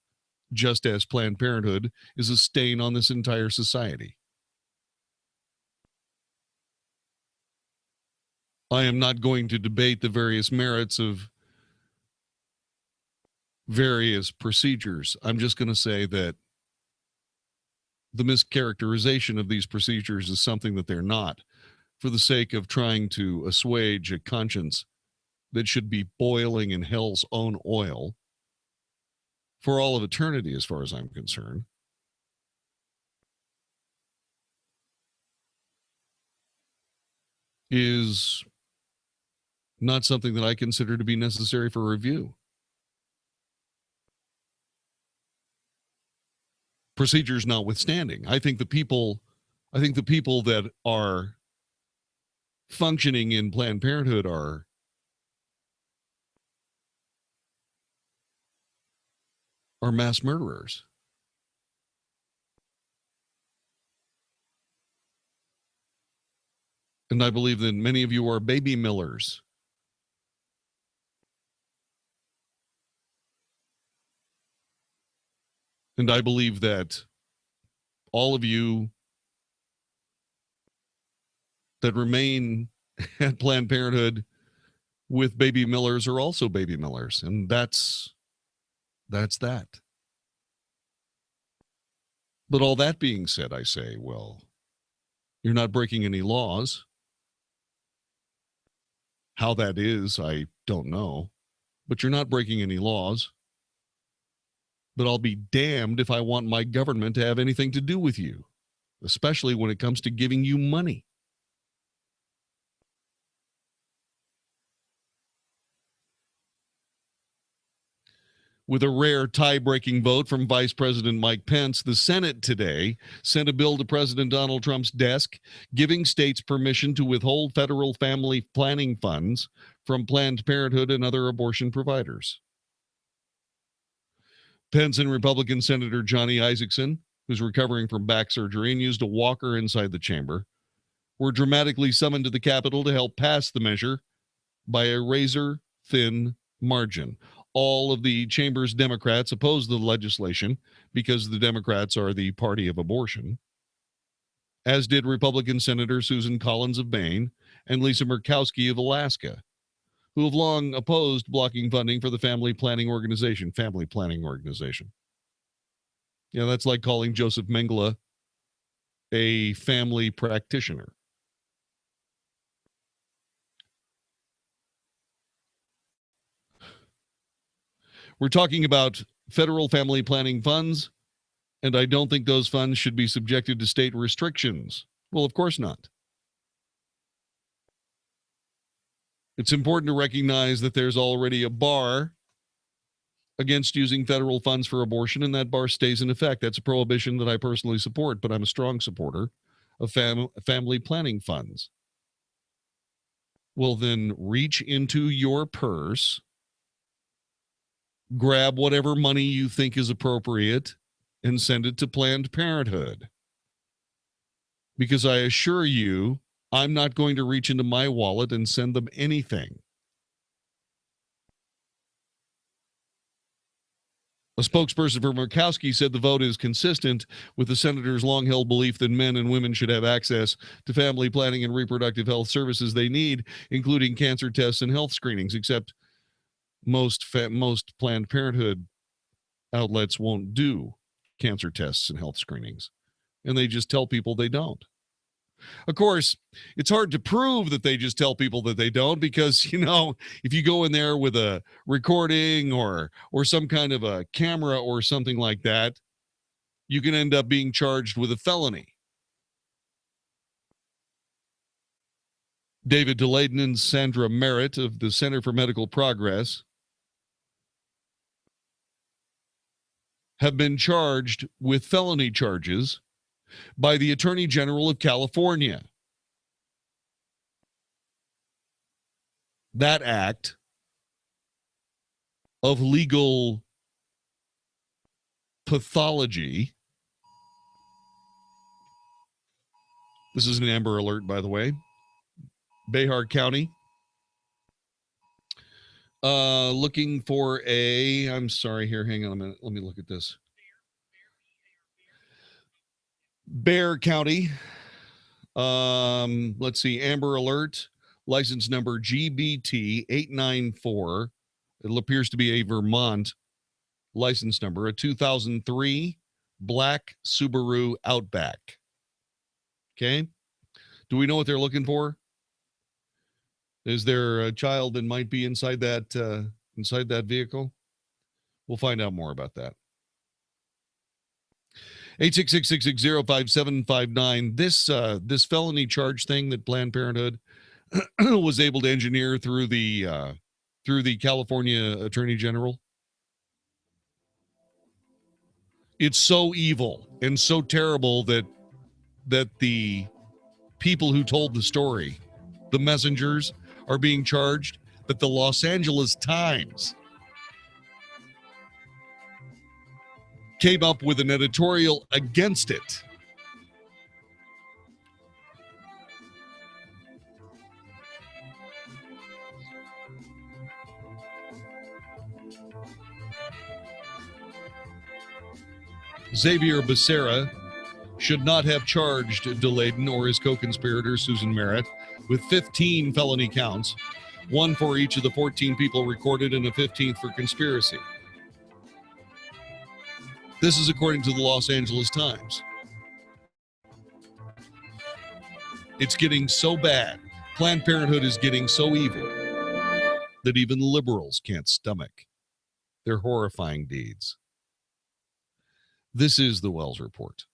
just as Planned Parenthood is a stain on this entire society. I am not going to debate the various merits of various procedures. I'm just going to say that the mischaracterization of these procedures is something that they're not, for the sake of trying to assuage a conscience that should be boiling in hell's own oil for all of eternity, as far as I'm concerned. Is not something that I consider to be necessary for review. Procedures notwithstanding, I think the people that are functioning in Planned Parenthood are mass murderers. And I believe that many of you are baby millers. And I believe that all of you that remain at Planned Parenthood with baby millers are also baby millers. And that's that. But all that being said, I say, well, you're not breaking any laws. How that is, I don't know. But you're not breaking any laws. But I'll be damned if I want my government to have anything to do with you, especially when it comes to giving you money. With a rare tie-breaking vote from Vice President Mike Pence, the Senate today sent a bill to President Donald Trump's desk giving states permission to withhold federal family planning funds from Planned Parenthood and other abortion providers. Pence and Republican Senator Johnny Isakson, who's recovering from back surgery and used a walker inside the chamber, were dramatically summoned to the Capitol to help pass the measure by a razor-thin margin. All of the chamber's Democrats opposed the legislation because the Democrats are the party of abortion, as did Republican Senator Susan Collins of Maine and Lisa Murkowski of Alaska, who have long opposed blocking funding for the Family Planning Organization. Yeah, that's like calling Joseph Mengele a family practitioner. We're talking about federal family planning funds, and I don't think those funds should be subjected to state restrictions. Well, of course not. It's important to recognize that there's already a bar against using federal funds for abortion, and that bar stays in effect. That's a prohibition that I personally support, but I'm a strong supporter of family planning funds. Well, then reach into your purse, grab whatever money you think is appropriate, and send it to Planned Parenthood. Because I assure you, I'm not going to reach into my wallet and send them anything. A spokesperson for Murkowski said the vote is consistent with the senator's long-held belief that men and women should have access to family planning and reproductive health services they need, including cancer tests and health screenings, except most Planned Parenthood outlets won't do cancer tests and health screenings, and they just tell people they don't. Of course, it's hard to prove that they just tell people that they don't because, you know, if you go in there with a recording or some kind of a camera or something like that, you can end up being charged with a felony. David Delayden and Sandra Merritt of the Center for Medical Progress have been charged with felony charges by the Attorney General of California. That act of legal pathology. This is an Amber Alert, by the way. Behar County. Looking for I'm sorry here, hang on a minute. Let me look at this. Bexar County. Let's see, Amber Alert, license number GBT 894. It appears to be a Vermont license number, a 2003 black Subaru Outback. Okay. Do we know what they're looking for? Is there a child that might be inside that vehicle? We'll find out more about that. 866-660-5759. This felony charge thing that Planned Parenthood was able to engineer through the California Attorney General. It's so evil and so terrible that the people who told the story, the messengers, are being charged, that the Los Angeles Times came up with an editorial against it. Xavier Becerra should not have charged DeLayden or his co-conspirator, Susan Merritt, with 15 felony counts, one for each of the 14 people recorded and a 15th for conspiracy. This is according to the Los Angeles Times. It's getting so bad. Planned Parenthood is getting so evil that even liberals can't stomach their horrifying deeds. This is the Wells Report.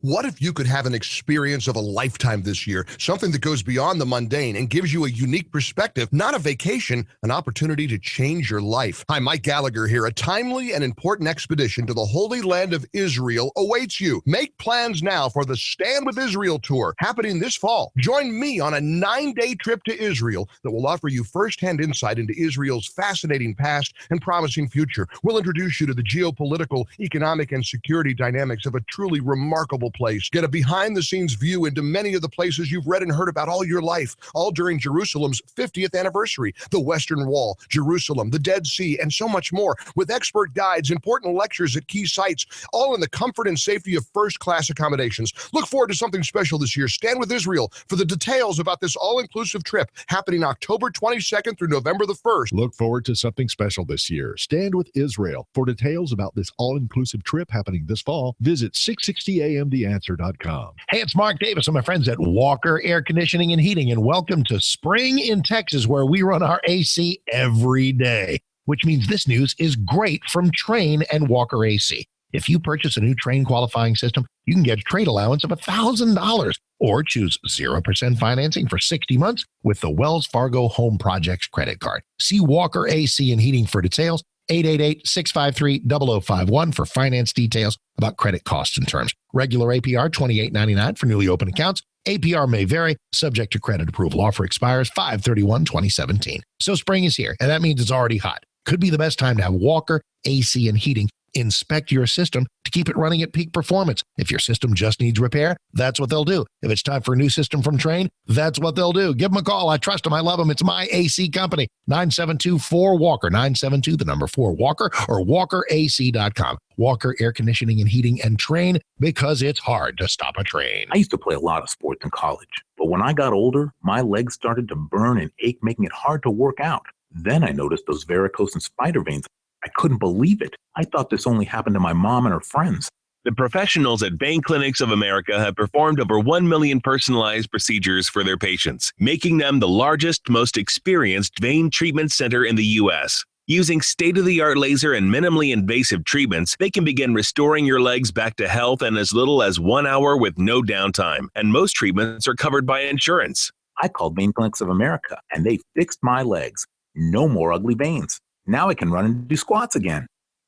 What if you could have an experience of a lifetime this year, something that goes beyond the mundane and gives you a unique perspective, not a vacation, an opportunity to change your life? Hi, Mike Gallagher here. A timely and important expedition to the Holy Land of Israel awaits you. Make plans now for the Stand with Israel tour happening this fall. Join me on a 9-day trip to Israel that will offer you firsthand insight into Israel's fascinating past and promising future. We'll introduce you to the geopolitical, economic, and security dynamics of a truly remarkable place. Get a behind-the-scenes view into many of the places you've read and heard about all your life, all during Jerusalem's 50th anniversary, the Western Wall, Jerusalem, the Dead Sea, and so much more, with expert guides, important lectures at key sites, all in the comfort and safety of first-class accommodations. Look forward to something special this year. Stand with Israel for the details about this all-inclusive trip happening October 22nd through November the 1st. Look forward to something special this year. Stand with Israel. For details about this all-inclusive trip happening this fall, visit 660amtheanswer.com. Hey, it's Mark Davis and my friends at Walker Air Conditioning and Heating, and welcome to spring in Texas, where we run our AC every day, which means this news is great from Trane and Walker AC. If you purchase a new Trane qualifying system, you can get a trade allowance of $1,000 or choose 0% financing for 60 months with the Wells Fargo Home Projects credit card. See Walker AC and Heating for details. 888-653-0051 for finance details about credit costs and terms. Regular APR $28.99 for newly open accounts. APR may vary, subject to credit approval. Offer expires 5/31/2017. So spring is here, and that means it's already hot. Could be the best time to have Walker AC and Heating inspect your system to keep it running at peak performance. If your system just needs repair, that's what they'll do. If it's time for a new system from Trane, that's what they'll do. Give them a call. I trust them. I love them. It's my AC company. 972-4WALKER. 972-4WALKER or WalkerAC.com. Walker Air Conditioning and Heating and Trane, because it's hard to stop a train. I used to play a lot of sports in college, but when I got older, my legs started to burn and ache, making it hard to work out. Then I noticed those varicose and spider veins. I couldn't believe it. I thought this only happened to my mom and her friends. The professionals at Vein Clinics of America have performed over 1 million personalized procedures for their patients, making them the largest, most experienced vein treatment center in the U.S. Using state-of-the-art laser and minimally invasive treatments, they can begin restoring your legs back to health in as little as 1 hour with no downtime, and most treatments are covered by insurance. I called Vein Clinics of America, and they fixed my legs. No more ugly veins. Now I can run and do squats again.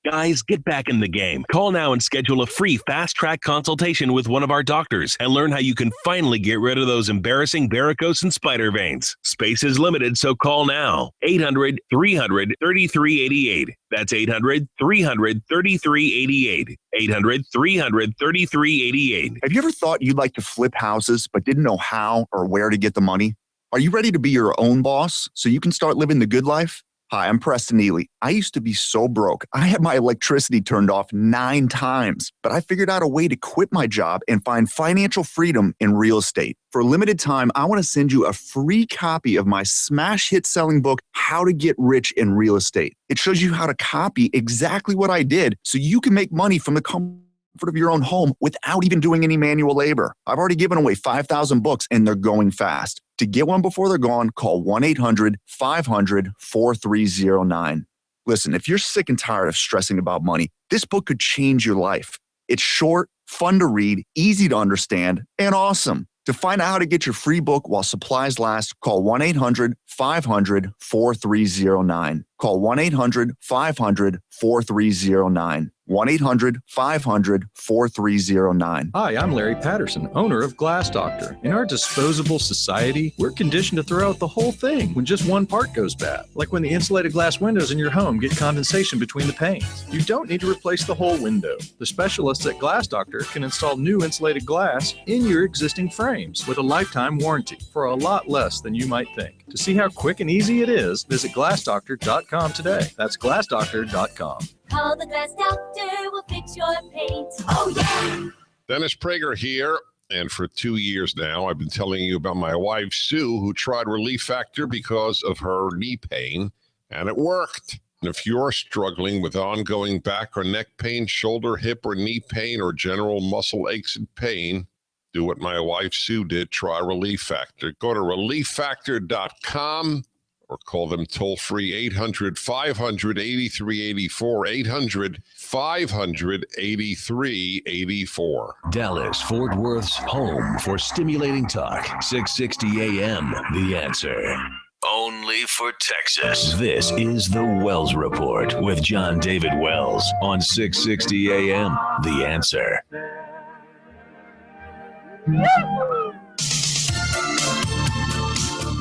Guys, get back in the game. Call now and schedule a free fast-track consultation with one of our doctors and learn how you can finally get rid of those embarrassing varicose and spider veins. Space is limited, so call now. 800-300-3388. That's 800-300-3388. 800-300-3388. Have you ever thought you'd like to flip houses but didn't know how or where to get the money? Are you ready to be your own boss so you can start living the good life? Hi, I'm Preston Ely. I used to be so broke. I had my electricity turned off 9 times, but I figured out a way to quit my job and find financial freedom in real estate. For a limited time, I want to send you a free copy of my smash hit selling book, How to Get Rich in Real Estate. It shows you how to copy exactly what I did so you can make money from the comfort of your own home without even doing any manual labor. I've already given away 5,000 books and they're going fast. To get one before they're gone, call 1-800-500-4309. Listen, if you're sick and tired of stressing about money, this book could change your life. It's short, fun to read, easy to understand, and awesome. To find out how to get your free book while supplies last, call 1-800-500-4309. Call 1-800-500-4309. 1-800-500-4309. Hi, I'm Larry Patterson, owner of Glass Doctor. In our disposable society, we're conditioned to throw out the whole thing when just one part goes bad. Like when the insulated glass windows in your home get condensation between the panes. You don't need to replace the whole window. The specialists at Glass Doctor can install new insulated glass in your existing frames with a lifetime warranty for a lot less than you might think. To see how quick and easy it is, visit glassdoctor.com today. That's glassdoctor.com. Call the Glass Doctor, we'll fix your paint. Oh, yeah! Dennis Prager here. And for 2 years now, I've been telling you about my wife, Sue, who tried Relief Factor because of her knee pain, and it worked. And if you're struggling with ongoing back or neck pain, shoulder, hip, or knee pain, or general muscle aches and pain, do what my wife, Sue, did. Try Relief Factor. Go to relieffactor.com or call them toll-free 800-500-8384, 800-500-8384. Dallas, Fort Worth's home for stimulating talk. 660 AM, The Answer. Only for Texas. This is the Wells Report with John David Wells on 660 AM, The Answer.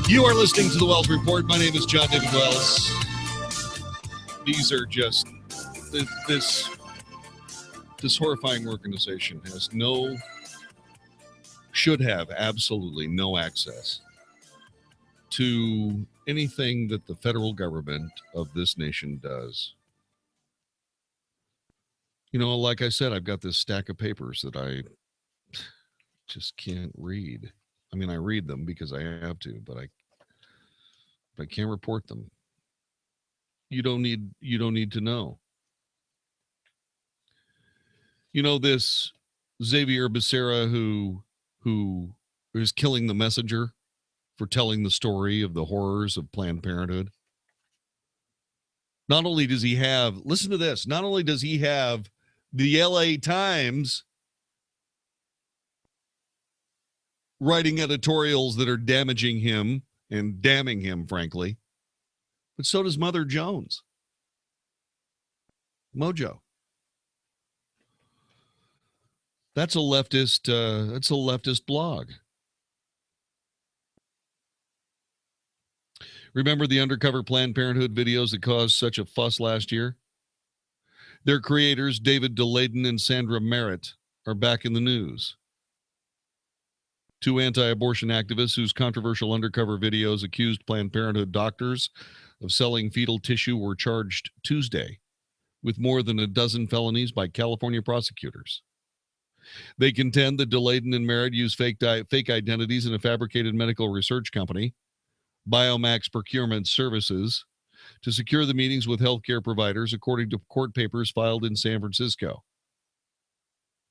You are listening to the Wells Report. My name is John David Wells. These are just this horrifying organization should have absolutely no access to anything that the federal government of this nation does. You know, like I said, I've got this stack of papers that I just can't read. I mean, I read them because I have to, but I can't report them. You don't need to know. You know, this Xavier Becerra who is killing the messenger for telling the story of the horrors of Planned Parenthood. Not only does he have, listen to this, not only does he have the LA Times writing editorials that are damaging him and damning him, frankly, but so does Mother Jones. Mojo. That's a leftist blog. Remember the undercover Planned Parenthood videos that caused such a fuss last year? Their creators, David DeLayden and Sandra Merritt, are back in the news. Two anti-abortion activists whose controversial undercover videos accused Planned Parenthood doctors of selling fetal tissue were charged Tuesday with more than a dozen felonies by California prosecutors. They contend that DeLayden and Merritt used fake identities in a fabricated medical research company, Biomax Procurement Services, to secure the meetings with healthcare providers, according to court papers filed in San Francisco.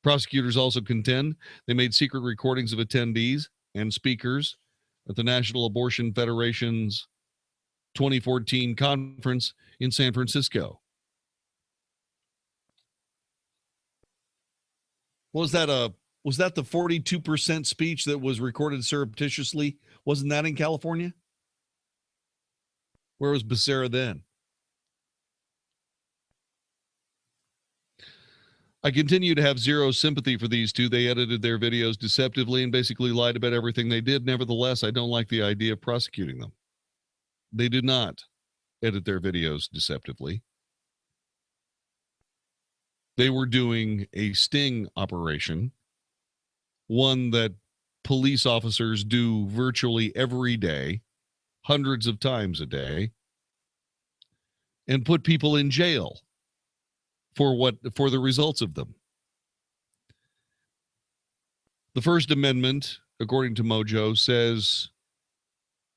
Prosecutors also contend they made secret recordings of attendees and speakers at the National Abortion Federation's 2014 conference in San Francisco. Was that the 42% speech that was recorded surreptitiously? Wasn't that in California? Where was Becerra then? I continue to have zero sympathy for these two. They edited their videos deceptively and basically lied about everything they did. Nevertheless, I don't like the idea of prosecuting them. They did not edit their videos deceptively. They were doing a sting operation, one that police officers do virtually every day, hundreds of times a day, and put people in jail for the results of them. The First Amendment, according to Mojo, says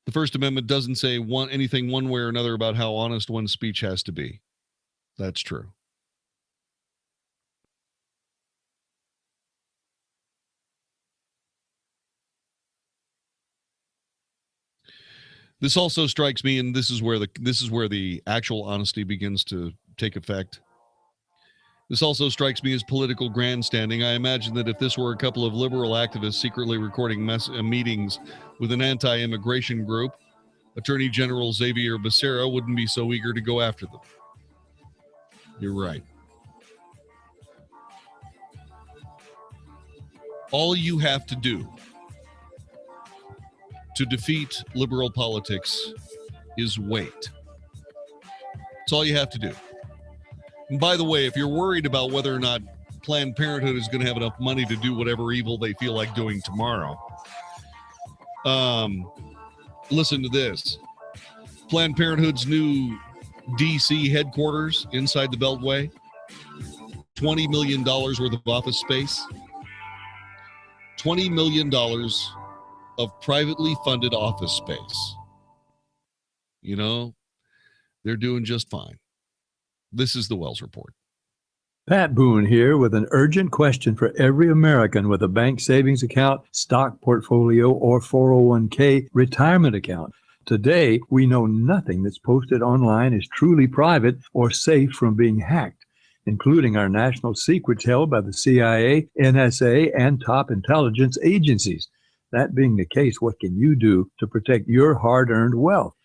the First Amendment doesn't say anything one way or another about how honest one's speech has to be. That's true. This also strikes me, and this is where the actual honesty begins to take effect. This also strikes me as political grandstanding. I imagine that if this were a couple of liberal activists secretly recording meetings with an anti-immigration group, Attorney General Xavier Becerra wouldn't be so eager to go after them. You're right. All you have to do to defeat liberal politics is wait. That's all you have to do. And by the way, if you're worried about whether or not Planned Parenthood is going to have enough money to do whatever evil they feel like doing tomorrow, listen to this. Planned Parenthood's new D.C. headquarters inside the Beltway. $20 million worth of office space. $20 million of privately funded office space. You know, they're doing just fine. This is the Wells Report. Pat Boone here with an urgent question for every American with a bank savings account, stock portfolio, or 401k retirement account. Today, we know nothing that's posted online is truly private or safe from being hacked, including our national secrets held by the CIA, NSA, and top intelligence agencies. That being the case, what can you do to protect your hard-earned wealth?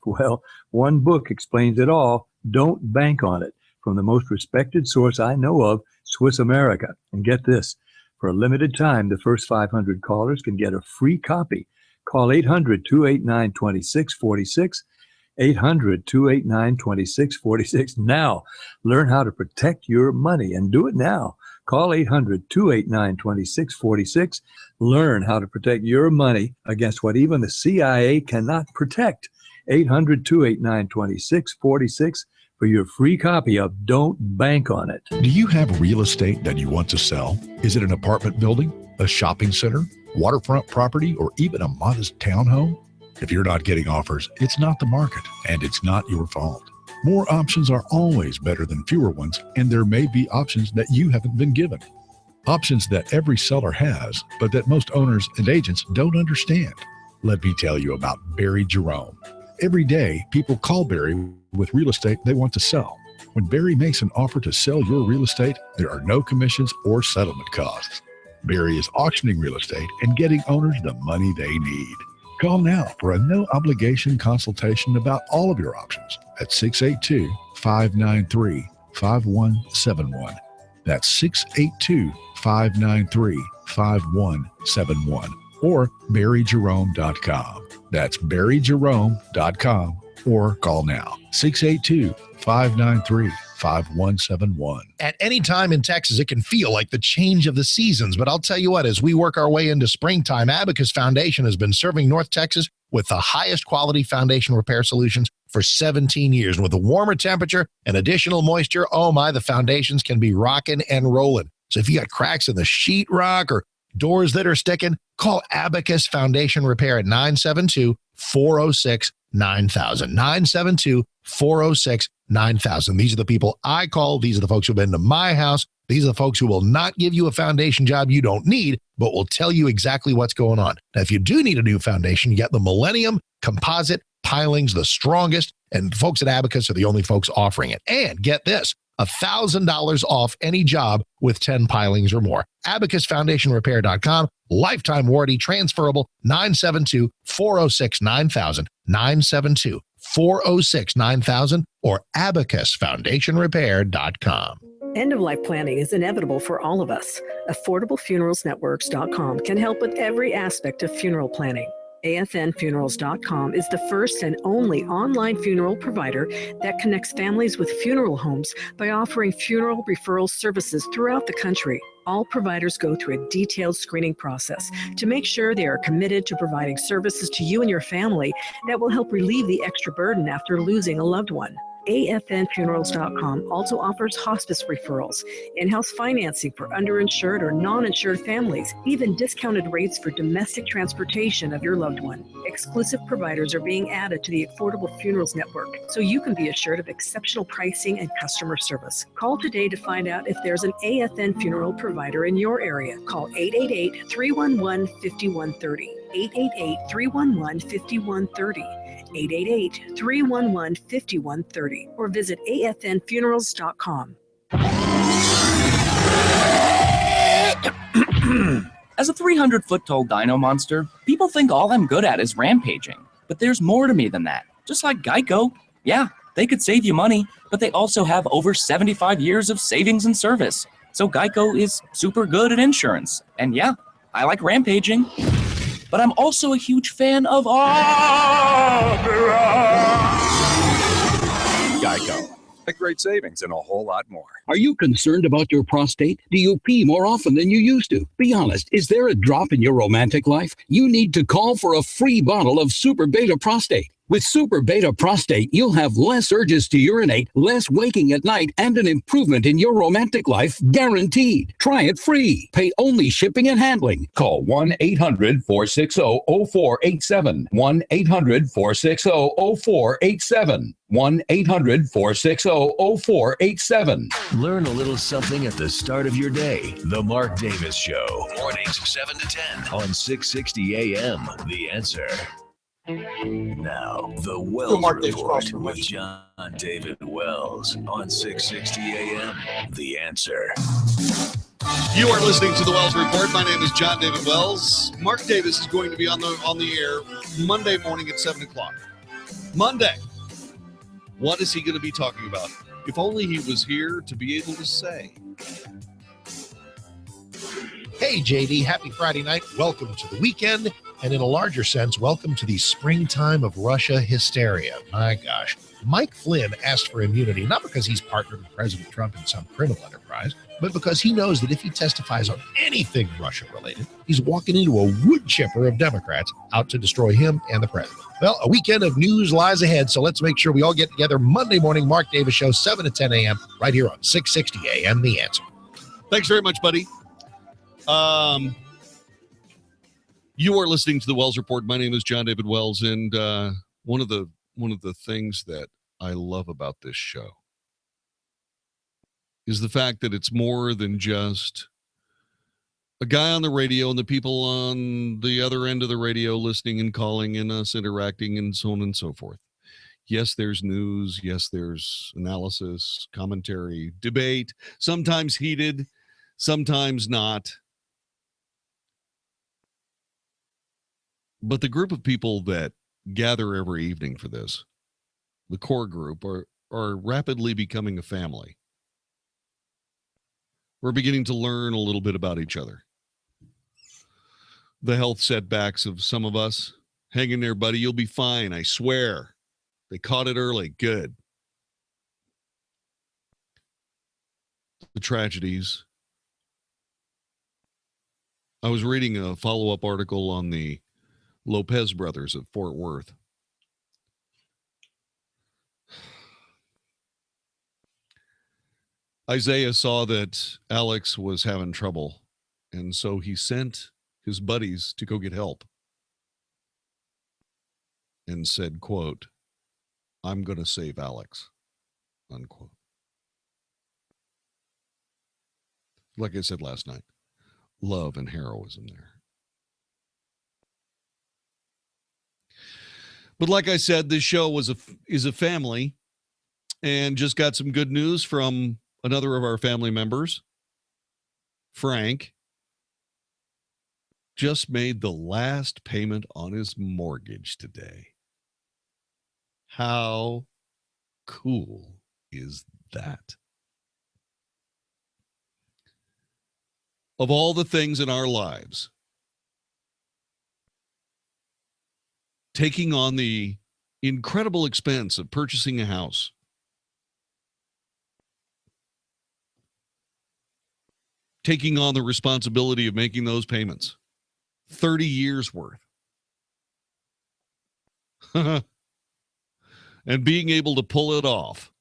Well, one book explains it all. Don't bank on it. From the most respected source I know of, Swiss America. And get this, for a limited time, the first 500 callers can get a free copy. Call 800-289-2646, 800-289-2646 now. Learn how to protect your money and do it now. Call 800-289-2646. Learn how to protect your money against what even the CIA cannot protect. 800-289-2646 for your free copy of Don't Bank on It. Do you have real estate that you want to sell? Is it an apartment building, a shopping center, waterfront property, or even a modest townhome? If you're not getting offers, it's not the market, and it's not your fault. More options are always better than fewer ones, and there may be options that you haven't been given. Options that every seller has, but that most owners and agents don't understand. Let me tell you about Barry Jerome. Every day, people call Barry with real estate they want to sell. When Barry makes an offer to sell your real estate, there are no commissions or settlement costs. Barry is auctioning real estate and getting owners the money they need. Call now for a no-obligation consultation about all of your options at 682-593-5171. That's 682-593-5171 or barryjerome.com. That's barryjerome.com or call now 682-593-5171. At any time in Texas, it can feel like the change of the seasons. But I'll tell you what, as we work our way into springtime, Abacus Foundation has been serving North Texas with the highest quality foundation repair solutions for 17 years. And with a warmer temperature and additional moisture, oh my, the foundations can be rocking and rolling. So if you got cracks in the sheetrock or doors that are sticking, call Abacus Foundation Repair at 972-406-9000. 972-406-9000. These are the people I call. These are the folks who've been to my house. These are the folks who will not give you a foundation job you don't need, but will tell you exactly what's going on. Now, if you do need a new foundation, you get the Millennium Composite Pilings, the strongest, and folks at Abacus are the only folks offering it. And get this, $1,000 off any job with 10 pilings or more. AbacusFoundationRepair.com. Lifetime warranty, transferable, 972-406-9000, 972-406-9000, or AbacusFoundationRepair.com. End-of-life planning is inevitable for all of us. AffordableFuneralsNetworks.com can help with every aspect of funeral planning. AFNFunerals.com is the first and only online funeral provider that connects families with funeral homes by offering funeral referral services throughout the country. All providers go through a detailed screening process to make sure they are committed to providing services to you and your family that will help relieve the extra burden after losing a loved one. AFNFunerals.com also offers hospice referrals, in-house financing for underinsured or non-insured families, even discounted rates for domestic transportation of your loved one. Exclusive providers are being added to the Affordable Funerals Network, so you can be assured of exceptional pricing and customer service. Call today to find out if there's an AFN funeral provider in your area. Call 888-311-5130. 888-311-5130. 888-311-5130 or visit afnfunerals.com. As a 300-foot tall dino monster, people think all I'm good at is rampaging. But there's more to me than that. Just like Geico. Yeah, they could save you money, but they also have over 75 years of savings and service. So Geico is super good at insurance. And yeah, I like rampaging. But I'm also a huge fan of Geico. A great savings and a whole lot more. Are you concerned about your prostate? Do you pee more often than you used to? Be honest, is there a drop in your romantic life? You need to call for a free bottle of Super Beta Prostate. With Super Beta Prostate, you'll have less urges to urinate, less waking at night, and an improvement in your romantic life guaranteed. Try it free. Pay only shipping and handling. Call 1-800-460-0487. 1-800-460-0487. 1-800-460-0487. Learn a little something at the start of your day. The Mark Davis Show. Mornings 7 to 10 on 660 AM. The Answer. Now, the Wells Report with John David Wells on 660 AM. The Answer. You are listening to the Wells Report. My name is John David Wells. Mark Davis is going to be on the air Monday morning at 7 o'clock. Monday. What is he going to be talking about? If only he was here to be able to say. Hey, JD, happy Friday night. Welcome to the weekend. And in a larger sense, welcome to the springtime of Russia hysteria. My gosh. Mike Flynn asked for immunity, not because he's partnered with President Trump in some criminal enterprise, but because he knows that if he testifies on anything Russia-related, he's walking into a wood chipper of Democrats out to destroy him and the president. Well, a weekend of news lies ahead, so let's make sure we all get together Monday morning, Mark Davis Show, 7 to 10 a.m., right here on 660 AM, The Answer. Thanks very much, buddy. You are listening to the Wells Report. My name is John David Wells, and one of the things that I love about this show is the fact that it's more than just a guy on the radio and the people on the other end of the radio listening and calling and us interacting and so on and so forth. Yes, there's news. Yes, there's analysis, commentary, debate, sometimes heated, sometimes not. But the group of people that gather every evening for this, the core group, are rapidly becoming a family. We're beginning to learn a little bit about each other. The health setbacks of some of us. Hang in there, buddy. You'll be fine. I swear. They caught it early. Good. The tragedies. I was reading a follow-up article on the Lopez brothers of Fort Worth. Isaiah saw that Alex was having trouble, and so he sent his buddies to go get help and said, quote, "I'm going to save Alex," unquote. Like I said last night, love and heroism there. But like I said, this show is a family, and just got some good news from another of our family members. Frank just made the last payment on his mortgage today. How cool is that? Of all the things in our lives, taking on the incredible expense of purchasing a house, taking on the responsibility of making those payments, 30 years worth, and being able to pull it off.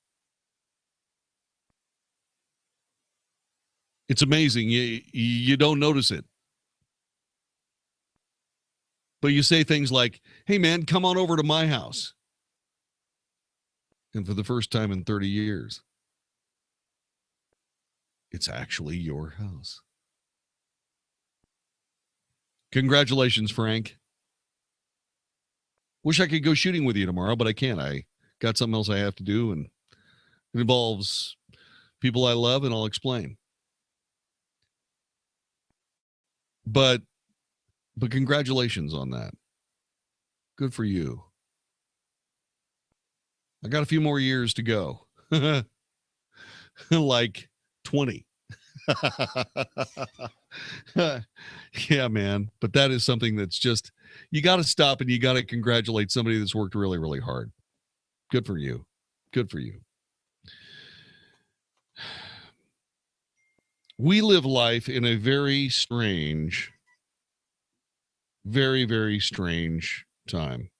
It's amazing. You don't notice it. But you say things like, "Hey, man, come on over to my house." And for the first time in 30 years, it's actually your house. Congratulations, Frank. Wish I could go shooting with you tomorrow, but I can't. I got something else I have to do, and it involves people I love, and I'll explain. But congratulations on that. Good for you. I got a few more years to go. Like 20. Yeah, man. But that is something that's just, you got to stop and you got to congratulate somebody that's worked really, really hard. Good for you. Good for you. We live life in a very strange, very, very strange time.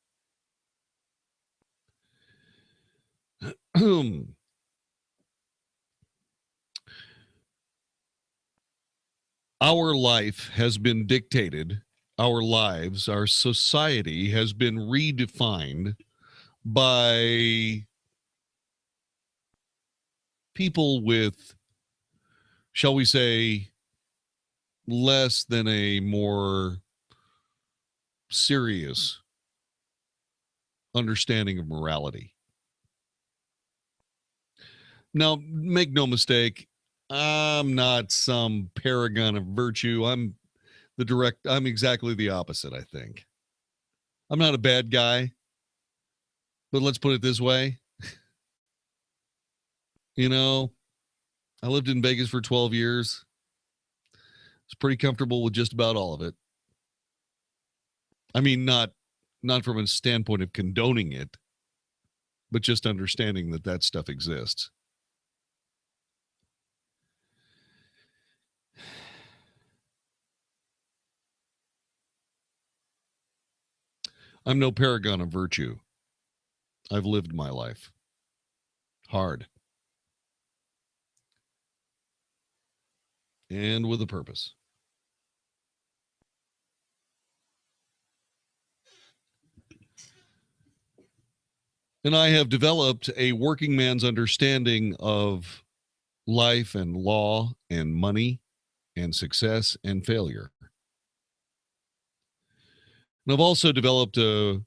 Our life has been dictated, our lives, our society has been redefined by people with, shall we say, less than a more serious understanding of morality. Now, make no mistake, I'm not some paragon of virtue. I'm exactly the opposite, I think. I'm not a bad guy, but let's put it this way. You know, I lived in Vegas for 12 years. I was pretty comfortable with just about all of it. I mean, not from a standpoint of condoning it, but just understanding that that stuff exists. I'm no paragon of virtue. I've lived my life hard and with a purpose. And I have developed a working man's understanding of life and law and money and success and failure. And I've also developed a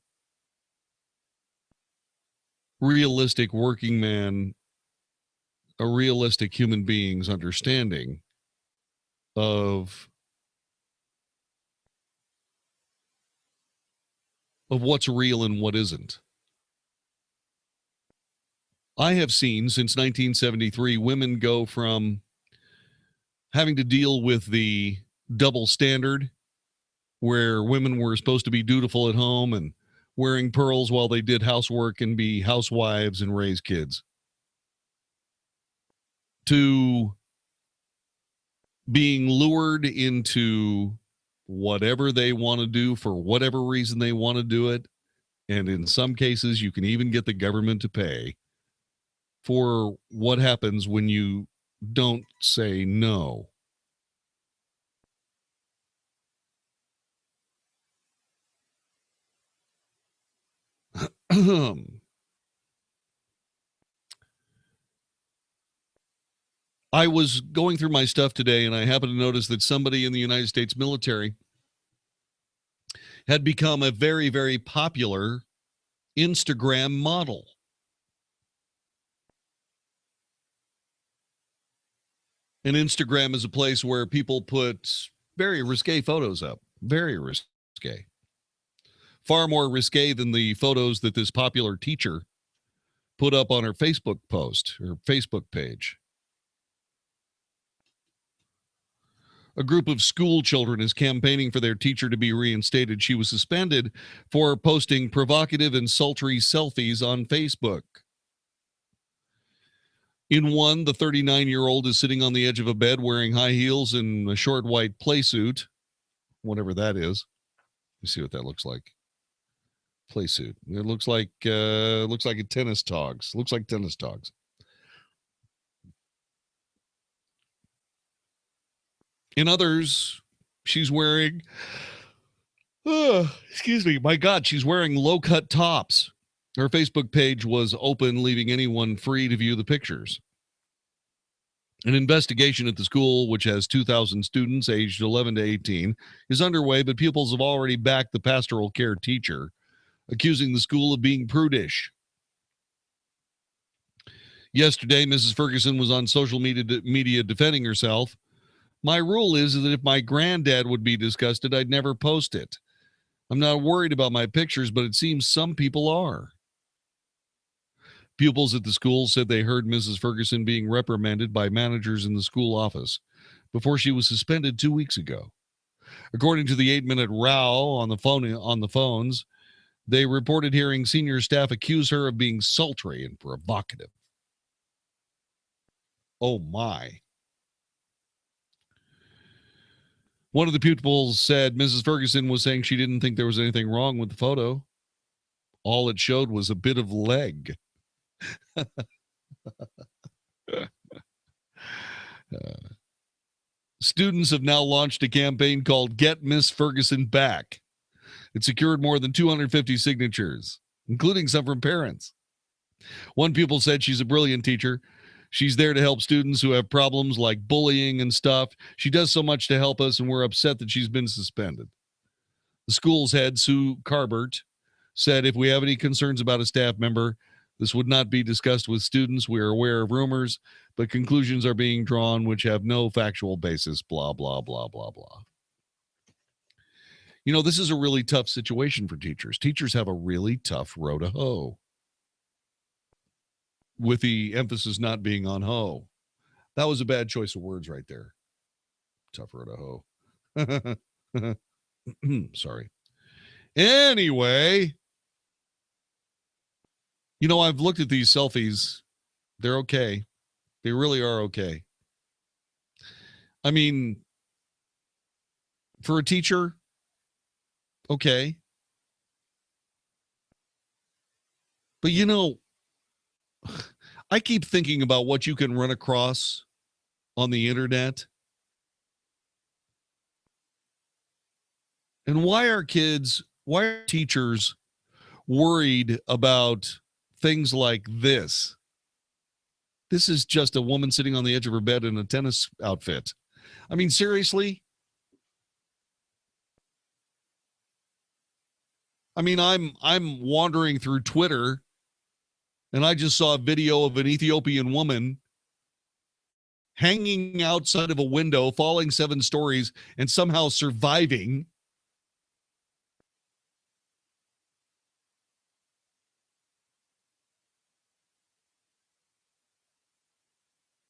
realistic working man, a realistic human being's understanding of what's real and what isn't. I have seen since 1973 women go from having to deal with the double standard where women were supposed to be dutiful at home and wearing pearls while they did housework and be housewives and raise kids, to being lured into whatever they want to do for whatever reason they want to do it. And in some cases, you can even get the government to pay for what happens when you don't say no. I was going through my stuff today and I happened to notice that somebody in the United States military had become a very, very popular Instagram model. And Instagram is a place where people put very risque photos up. Very risque. Far more risque than the photos that this popular teacher put up on her Facebook post, her Facebook page. A group of school children is campaigning for their teacher to be reinstated. She was suspended for posting provocative and sultry selfies on Facebook. In one, the 39-year-old is sitting on the edge of a bed wearing high heels and a short white playsuit, whatever that is. Let me see what that looks like. Playsuit. It looks like a tennis togs. Looks like tennis togs. In others, she's wearing, excuse me, my God, she's wearing low-cut tops. Her Facebook page was open, leaving anyone free to view the pictures. An investigation at the school, which has 2,000 students aged 11 to 18, is underway, but pupils have already backed the pastoral care teacher, accusing the school of being prudish. Yesterday, Mrs. Ferguson was on social media defending herself. My rule is that if my granddad would be disgusted, I'd never post it. I'm not worried about my pictures, but it seems some people are. Pupils at the school said they heard Mrs. Ferguson being reprimanded by managers in the school office before she was suspended 2 weeks ago. According to the 8-minute row on the phones, they reported hearing senior staff accuse her of being sultry and provocative. Oh my. One of the pupils said Mrs. Ferguson was saying she didn't think there was anything wrong with the photo. All it showed was a bit of leg. Students have now launched a campaign called Get Miss Ferguson Back. It secured more than 250 signatures, including some from parents. One pupil said she's a brilliant teacher. She's there to help students who have problems like bullying and stuff. She does so much to help us, and we're upset that she's been suspended. The school's head, Sue Carbert, said if we have any concerns about a staff member, this would not be discussed with students. We are aware of rumors, but conclusions are being drawn which have no factual basis, blah, blah, blah, blah, blah. You know, this is a really tough situation for teachers. Teachers have a really tough row to hoe, with the emphasis not being on hoe. That was a bad choice of words right there. Tough row to hoe. Sorry. Anyway, you know, I've looked at these selfies. They're okay. They really are okay. I mean, for a teacher, okay. But you know, I keep thinking about what you can run across on the internet. And why are teachers worried about things like this? This is just a woman sitting on the edge of her bed in a tennis outfit. I mean, seriously? I mean, I'm wandering through Twitter, and I just saw a video of an Ethiopian woman hanging outside of a window, falling 7 stories, and somehow surviving.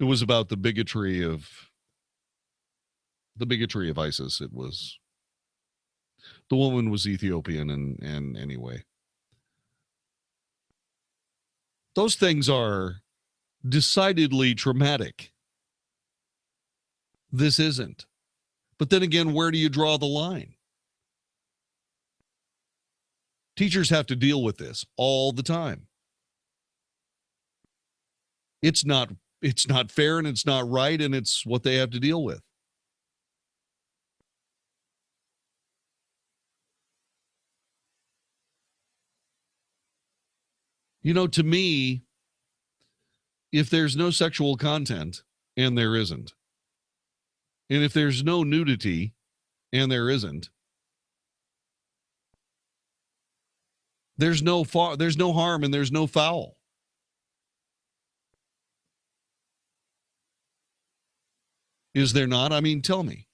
It was about the bigotry of ISIS. It was, the woman was Ethiopian, and anyway. Those things are decidedly traumatic. This isn't. But then again, where do you draw the line? Teachers have to deal with this all the time. It's not fair, and it's not right, and it's what they have to deal with. You know, to me, if there's no sexual content, and there isn't, and if there's no nudity, and there isn't, there's no harm and there's no foul. Is there not? I mean, tell me.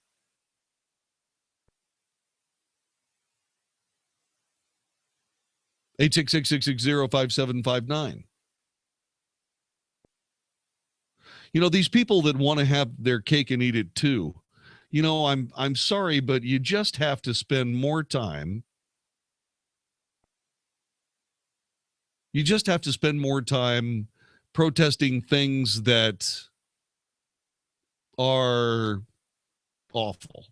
Eight 5759. You know, these people that want to have their cake and eat it too, you know, I'm sorry, but you just have to spend more time. You just have to spend more time protesting things that are awful.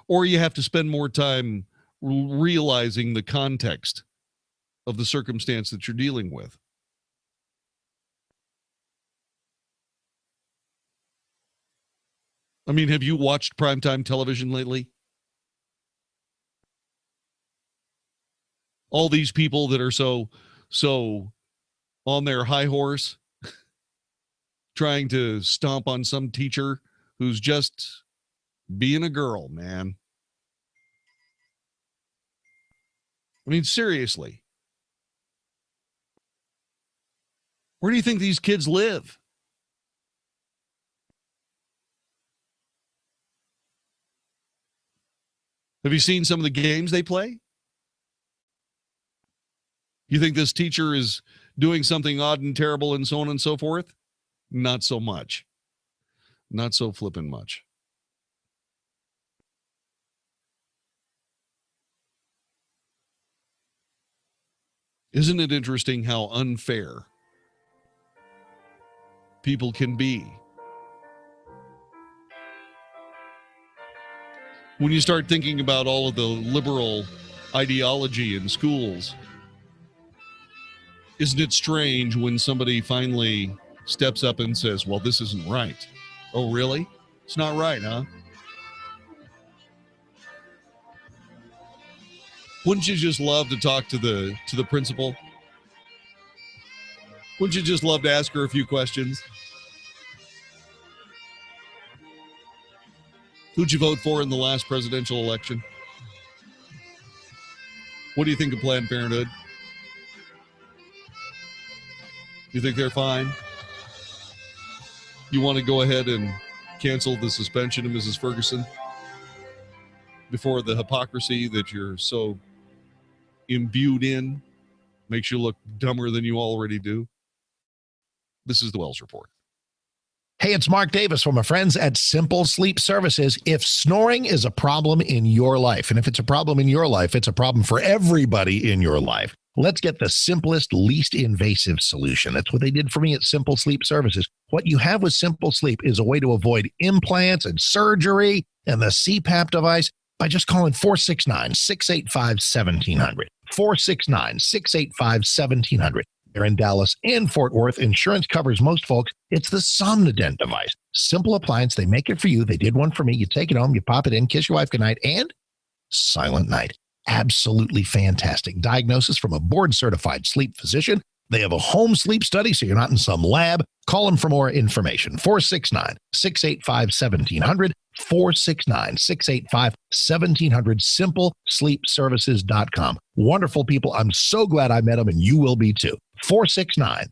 Or you have to spend more time realizing the context of the circumstance that you're dealing with. I mean, have you watched primetime television lately? All these people that are so on their high horse trying to stomp on some teacher who's just being a girl, man. I mean, seriously. Where do you think these kids live? Have you seen some of the games they play? You think this teacher is doing something odd and terrible and so on and so forth? Not so much. Not so flippin' much. Isn't it interesting how unfair people can be? When you start thinking about all of the liberal ideology in schools, Isn't it strange when somebody finally steps up and says, well, this isn't right? Oh, really? It's not right, huh? Wouldn't you just love to talk to the principal? Wouldn't you just love to ask her a few questions? Who'd you vote for in the last presidential election? What do you think of Planned Parenthood? You think they're fine? You want to go ahead and cancel the suspension of Mrs. Ferguson before the hypocrisy that you're so imbued in makes you look dumber than you already do? This is the Wells Report. Hey, it's Mark Davis from my friends at Simple Sleep Services. If snoring is a problem in your life, and if it's a problem in your life, it's a problem for everybody in your life. Let's get the simplest, least invasive solution. That's what they did for me at Simple Sleep Services. What you have with Simple Sleep is a way to avoid implants and surgery and the CPAP device by just calling 469-685-1700. 469-685-1700. They're in Dallas and Fort Worth. Insurance covers most folks. It's the Somnodent device. Simple appliance. They make it for you. They did one for me. You take it home, you pop it in, kiss your wife goodnight, and silent night. Absolutely fantastic. Diagnosis from a board-certified sleep physician. They have a home sleep study, so you're not in some lab. Call them for more information. 469-685-1700. 469-685-1700. SimpleSleepServices.com. Wonderful people. I'm so glad I met them, and you will be too. 469-685-1700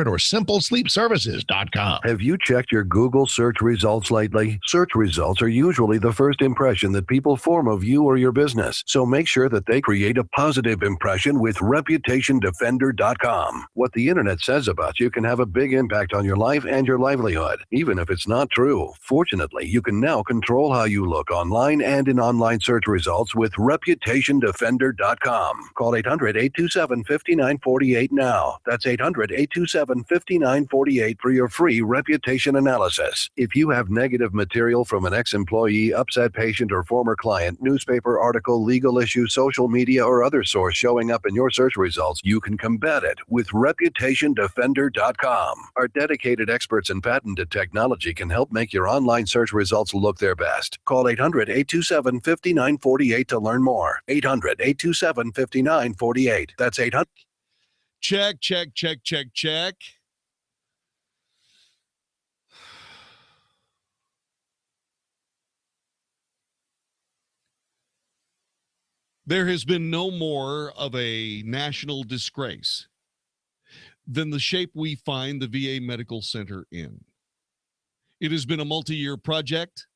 or SimpleSleepServices.com. Have you checked your Google search results lately? Search results are usually the first impression that people form of you or your business. So make sure that they create a positive impression with ReputationDefender.com. What the internet says about you can have a big impact on your life and your livelihood, even if it's not true. Fortunately, you can now control how you look online and in online search results with ReputationDefender.com. Call 800-827-5948 now. That's 800-827-5948 for your free reputation analysis. If you have negative material from an ex-employee, upset patient, or former client, newspaper article, legal issue, social media, or other source showing up in your search results, you can combat it with ReputationDefender.com. Our dedicated experts in patented technology can help make your online search results look their best. Call 800-827-5948 to learn more. 800-827-5948. That's 800. Check. There has been no more of a national disgrace than the shape we find the VA Medical Center in. It has been a multi-year project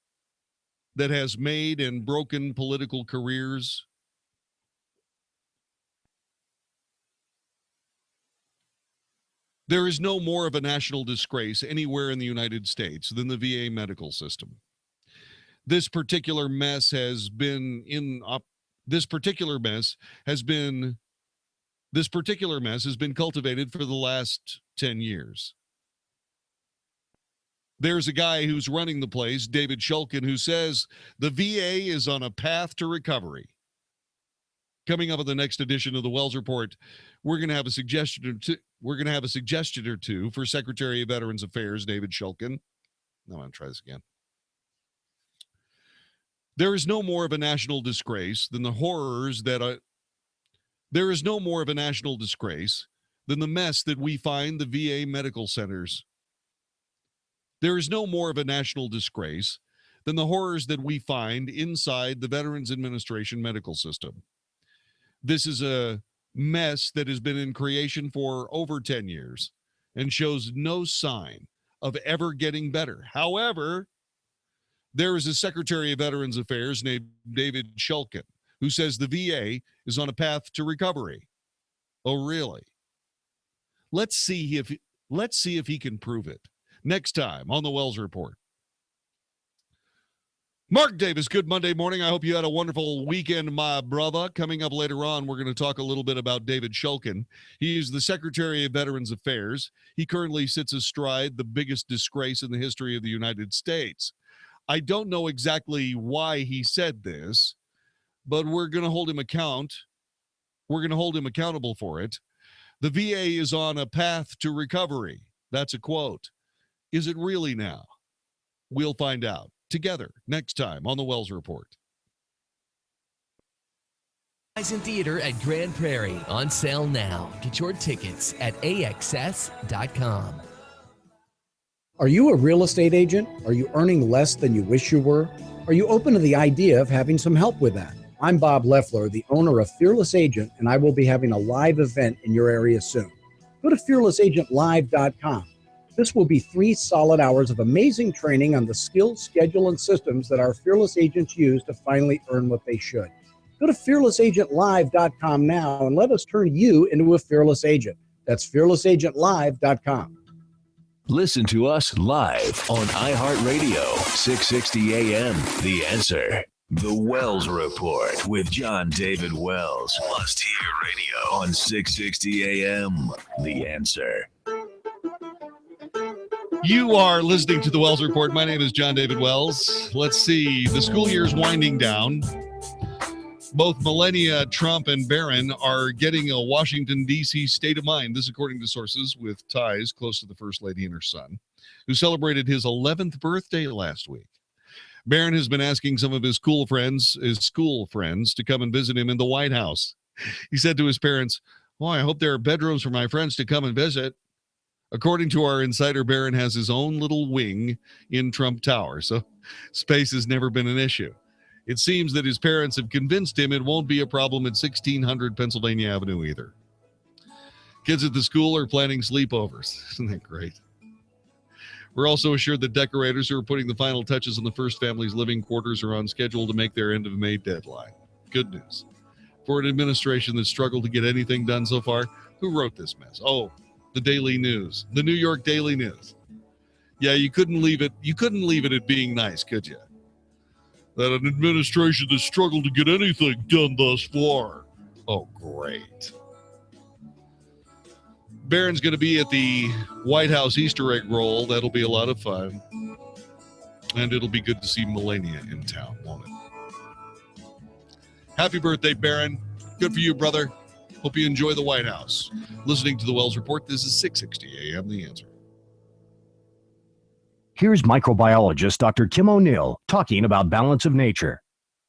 that has made and broken political careers. There is no more of a national disgrace anywhere in the United States than the VA medical system. This particular mess has been cultivated for the last 10 years. There's a guy who's running the place, David Shulkin, who says the VA is on a path to recovery. Coming up in the next edition of the Wells Report, we're going to have a suggestion or two for Secretary of Veterans Affairs, David Shulkin. I'm going to try this again. There is no more of a national disgrace than the horrors that there is no more of a national disgrace than the mess that we find the VA medical centers. There is no more of a national disgrace than the horrors that we find inside the Veterans Administration medical system. This is a mess that has been in creation for over 10 years and shows no sign of ever getting better. However, there is a Secretary of Veterans Affairs named David Shulkin who says the VA is on a path to recovery. Oh, really? Let's see if he can prove it. Next time on the Wells Report. Mark Davis, good Monday morning. I hope you had a wonderful weekend, my brother. Coming up later on, we're going to talk a little bit about David Shulkin. He is the Secretary of Veterans Affairs. He currently sits astride the biggest disgrace in the history of the United States. I don't know exactly why he said this, but we're going to hold him account We're going to hold him accountable for it. The VA is on a path to recovery. That's a quote. Is it really now? We'll find out together next time on the Wells Report. Horizon Theater at Grand Prairie on sale now. Get your tickets at AXS.com. Are you a real estate agent? Are you earning less than you wish you were? Are you open to the idea of having some help with that? I'm Bob Leffler, the owner of Fearless Agent, and I will be having a live event in your area soon. Go to fearlessagentlive.com. This will be 3 solid hours of amazing training on the skills, schedule, and systems that our Fearless Agents use to finally earn what they should. Go to fearlessagentlive.com now and let us turn you into a fearless agent. That's fearlessagentlive.com. Listen to us live on iHeartRadio, 660 AM. The Answer. The Wells Report with John David Wells. Must hear radio on 660 AM. The Answer. You are listening to the Wells Report. My name is John David Wells. Let's see. The school year is winding down. Both Melania Trump and Barron are getting a Washington, D.C. state of mind. This according to sources with ties close to the First Lady and her son, who celebrated his 11th birthday last week. Barron has been asking some of his school friends, to come and visit him in the White House. He said to his parents, "Oh, I hope there are bedrooms for my friends to come and visit." According to our insider, Barron has his own little wing in Trump Tower, so space has never been an issue. It seems that his parents have convinced him it won't be a problem at 1600 Pennsylvania Avenue either. Kids at the school are planning sleepovers. Isn't that great? We're also assured that decorators who are putting the final touches on the first family's living quarters are on schedule to make their end of May deadline. Good news. For an administration that struggled to get anything done so far, who wrote this mess? Oh, the Daily News, the New York Daily News. Yeah, you couldn't leave it at being nice, could you? That an administration that struggled to get anything done thus far. Oh, great. Barron's going to be at the White House Easter egg roll. That'll be a lot of fun. And it'll be good to see Melania in town, won't it? Happy birthday, Barron. Good for you, brother. Hope you enjoy the White House. Listening to the Wells Report, this is 660 AM The Answer. Here's microbiologist Dr. Kim O'Neill talking about balance of nature.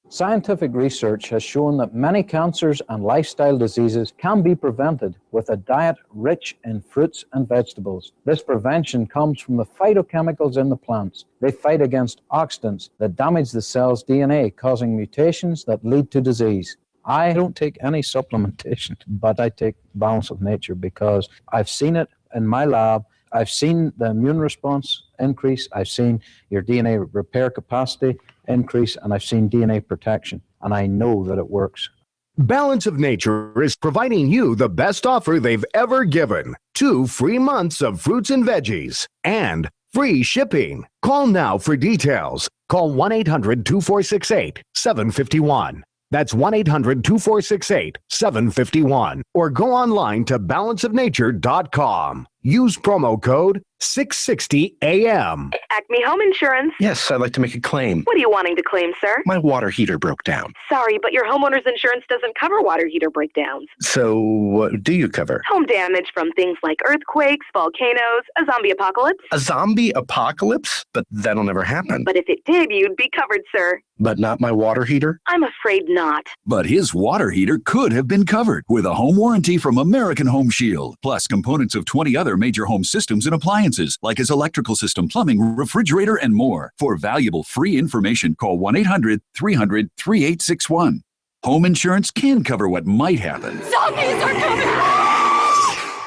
Scientific research has shown that many cancers and lifestyle diseases can be prevented with a diet rich in fruits and vegetables. This prevention comes from the phytochemicals in the plants. They fight against oxidants that damage the cell's DNA, causing mutations that lead to disease. I don't take any supplementation, but I take balance of nature because I've seen it in my lab. I've seen the immune response increase. I've seen your DNA repair capacity increase, and I've seen DNA protection, and I know that it works. Balance of Nature is providing you the best offer they've ever given. 2 free months of fruits and veggies and free shipping. Call now for details. Call 1-800-2468-751. That's 1-800-2468-751. Or go online to balanceofnature.com. Use promo code 660AM. Acme Home Insurance. Yes, I'd like to make a claim. What are you wanting to claim, sir? My water heater broke down. Sorry, but your homeowner's insurance doesn't cover water heater breakdowns. So what do you cover? Home damage from things like earthquakes, volcanoes, a zombie apocalypse. A zombie apocalypse? But that'll never happen. But if it did, you'd be covered, sir. But not my water heater? I'm afraid not. But his water heater could have been covered with a home warranty from American Home Shield, plus components of 20 other major home systems and appliances, like his electrical system, plumbing, refrigerator, and more. For valuable free information, call 1-800-300-3861. Home insurance can cover what might happen. Zombies are coming!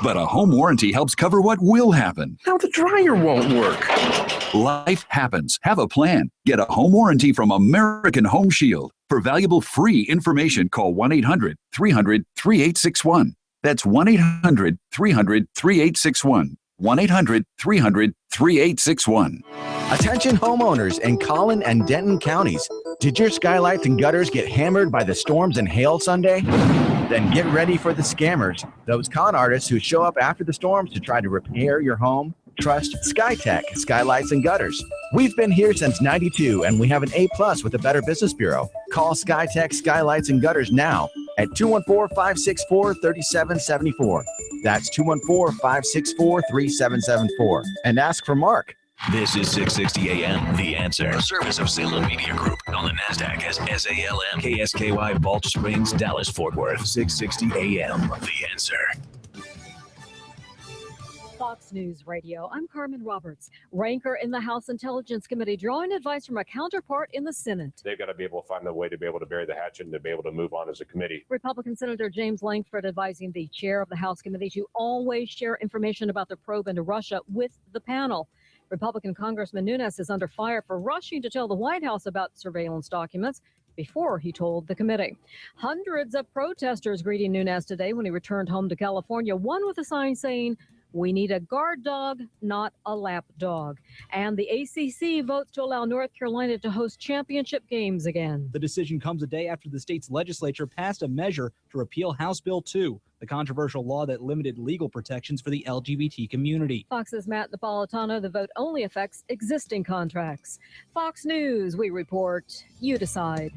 But a home warranty helps cover what will happen. Now the dryer won't work. Life happens. Have a plan. Get a home warranty from American Home Shield. For valuable free information, call 1-800-300-3861. That's 1-800-300-3861. 1-800-300-3861. Attention homeowners in Collin and Denton counties. Did your skylights and gutters get hammered by the storms and hail Sunday? Then get ready for the scammers, those con artists who show up after the storms to try to repair your home. Trust SkyTech Skylights and Gutters. We've been here since '92, and we have an A+ with the Better Business Bureau. Call SkyTech Skylights and Gutters now at 214-564-3774. That's 214-564-3774. And ask for Mark. This is 660 AM, The Answer, a service of Salem Media Group on the NASDAQ as SALM, KSKY, Balch Springs, Dallas, Fort Worth. 660 AM, The Answer. Fox News Radio. I'm Carmen Roberts. Ranker in the House Intelligence Committee drawing advice from a counterpart in the Senate. They've got to be able to find a way to be able to bury the hatchet and to be able to move on as a committee. Republican Senator James Lankford advising the chair of the House committee to always share information about the probe into Russia with the panel. Republican Congressman Nunes is under fire for rushing to tell the White House about surveillance documents before he told the committee. Hundreds of protesters greeting Nunes today when he returned home to California, one with a sign saying, "We need a guard dog, not a lap dog." And the ACC votes to allow North Carolina to host championship games again. The decision comes a day after the state's legislature passed a measure to repeal House Bill 2, the controversial law that limited legal protections for the LGBT community. Fox's Matt Napolitano, the vote only affects existing contracts. Fox News, we report, you decide.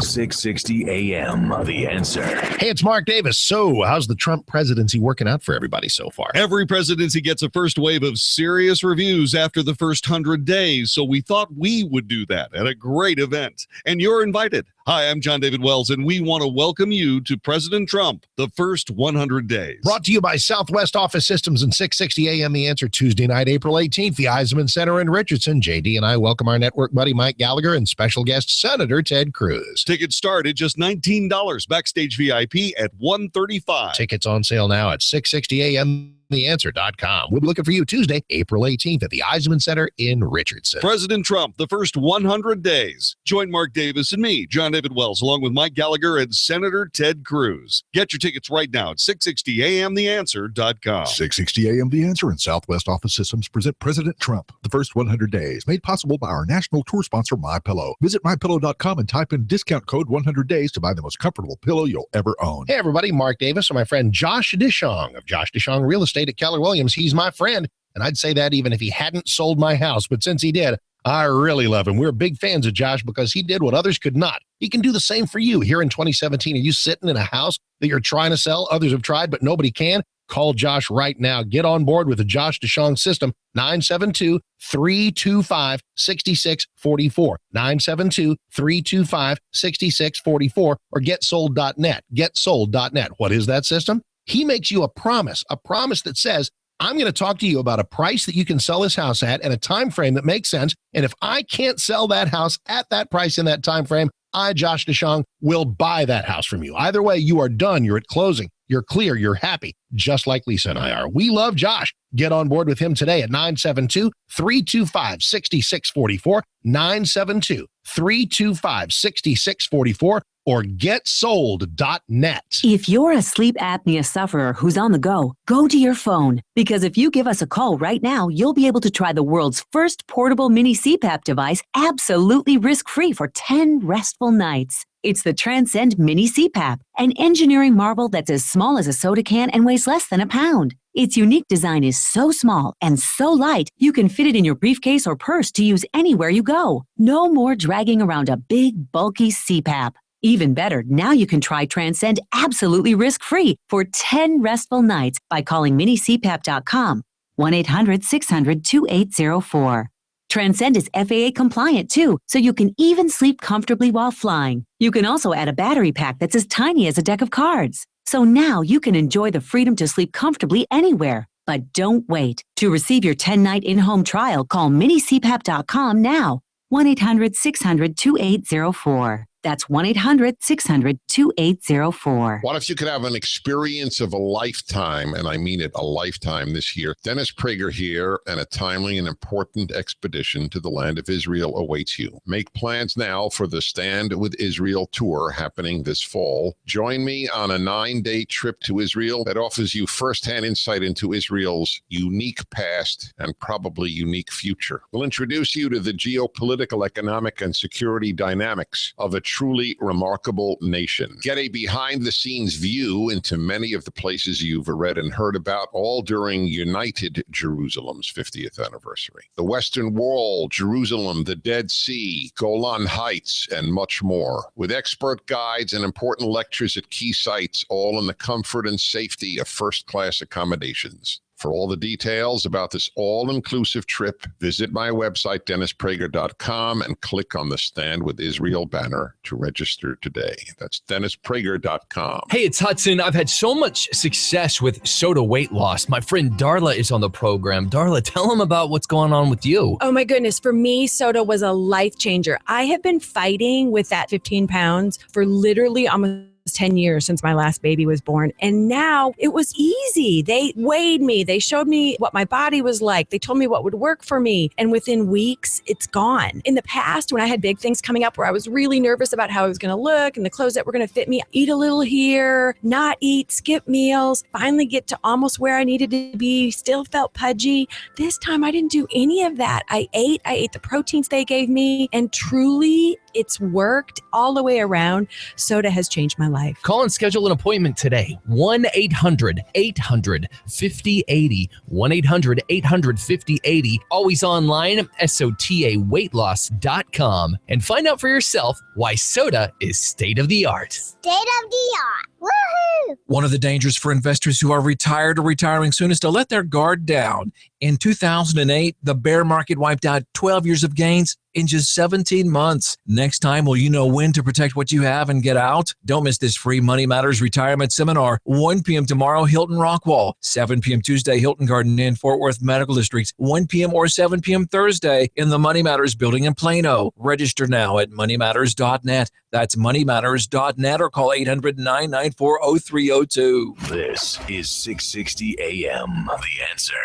660 AM, The Answer. Hey, it's Mark Davis. So, how's the Trump presidency working out for everybody so far? Every presidency gets a first wave of serious reviews after the first 100 days, so we thought we would do that at a great event. And you're invited. Hi, I'm John David Wells, and we want to welcome you to President Trump, the first 100 days. Brought to you by Southwest Office Systems and 660 AM The Answer, Tuesday night, April 18th, the Eisenman Center in Richardson. JD and I welcome our network buddy Mike Gallagher and special guest Senator Ted Cruz. Tickets start at just $19. Backstage VIP at $135. Tickets on sale now at 660amtheanswer.com. We'll be looking for you Tuesday, April 18th at the Eisenman Center in Richardson. President Trump, the first 100 days. Join Mark Davis and me, John David Wells, along with Mike Gallagher and Senator Ted Cruz. Get your tickets right now at 660amtheanswer.com. 660 AM The Answer and Southwest Office Systems present President Trump, the first 100 days, made possible by our national tour sponsor, MyPillow. Visit MyPillow.com and type in discount code 100 days to buy the most comfortable pillow you'll ever own. Hey, everybody, Mark Davis and my friend Josh Dishong of Josh Dishong Real Estate at Keller Williams. He's my friend, and I'd say that even if he hadn't sold my house, but since he did, I really love him. We're big fans of Josh because he did what others could not. He can do the same for you. Here in 2017, are you sitting in a house that you're trying to sell? Others have tried, but nobody can? Call Josh right now. Get on board with the Josh Dishong system, 972-325-6644, 972-325-6644, or getsold.net, getsold.net. What is that system? He makes you a promise that says, I'm going to talk to you about a price that you can sell this house at and a time frame that makes sense. And if I can't sell that house at that price in that time frame, I, Josh Dishong, will buy that house from you. Either way, you are done. You're at closing. You're clear. You're happy, just like Lisa and I are. We love Josh. Get on board with him today at 972-325-6644, 972-325-6644, or getsold.net. If you're a sleep apnea sufferer who's on the go, go to your phone. Because if you give us a call right now, you'll be able to try the world's first portable mini CPAP device absolutely risk-free for 10 restful nights. It's the Transcend Mini CPAP, an engineering marvel that's as small as a soda can and weighs less than a pound. Its unique design is so small and so light, you can fit it in your briefcase or purse to use anywhere you go. No more dragging around a big, bulky CPAP. Even better, now you can try Transcend absolutely risk-free for 10 restful nights by calling minicpap.com, 1-800-600-2804. Transcend is FAA compliant too, so you can even sleep comfortably while flying. You can also add a battery pack that's as tiny as a deck of cards. So now you can enjoy the freedom to sleep comfortably anywhere. But don't wait. To receive your 10-night in-home trial, call minicpap.com now, 1-800-600-2804. That's 1-800-600-2804. What if you could have an experience of a lifetime, and I mean it, a lifetime this year? Dennis Prager here, and a timely and important expedition to the land of Israel awaits you. Make plans now for the Stand with Israel tour happening this fall. Join me on a 9-day trip to Israel that offers you firsthand insight into Israel's unique past and probably unique future. We'll introduce you to the geopolitical, economic, and security dynamics of a truly remarkable nation. Get a behind-the-scenes view into many of the places you've read and heard about, all during United Jerusalem's 50th anniversary. The Western Wall, Jerusalem, the Dead Sea, Golan Heights, and much more. With expert guides and important lectures at key sites, all in the comfort and safety of first-class accommodations. For all the details about this all-inclusive trip, visit my website, DennisPrager.com, and click on the Stand with Israel banner to register today. That's DennisPrager.com. Hey, it's Hudson. I've had so much success with soda weight loss. My friend Darla is on the program. Darla, tell them about what's going on with you. Oh my goodness. For me, soda was a life changer. I have been fighting with that 15 pounds for literally almost 10 years since my last baby was born. And now it was easy. They weighed me. They showed me what my body was like. They told me what would work for me. And within weeks, it's gone. In the past, when I had big things coming up where I was really nervous about how I was going to look and the clothes that were going to fit me, eat a little here, not eat, skip meals, finally get to almost where I needed to be, still felt pudgy. This time I didn't do any of that. I ate the proteins they gave me, and truly it's worked all the way around. Soda has changed my life. Call and schedule an appointment today. 1-800-800-5080. 1-800-800-5080. Always online, SOTAweightloss.com. And find out for yourself why soda is state of the art. State of the art. Woohoo! One of the dangers for investors who are retired or retiring soon is to let their guard down. In 2008, the bear market wiped out 12 years of gains in just 17 months. Next time, will you know when to protect what you have and get out? Don't miss this free Money Matters retirement seminar. 1 p.m. tomorrow, Hilton Rockwall. 7 p.m. Tuesday, Hilton Garden Inn, Fort Worth Medical District. 1 p.m. or 7 p.m. Thursday in the Money Matters building in Plano. Register now at moneymatters.net. That's moneymatters.net or call 800-994-0302. This is 660 AM. The Answer.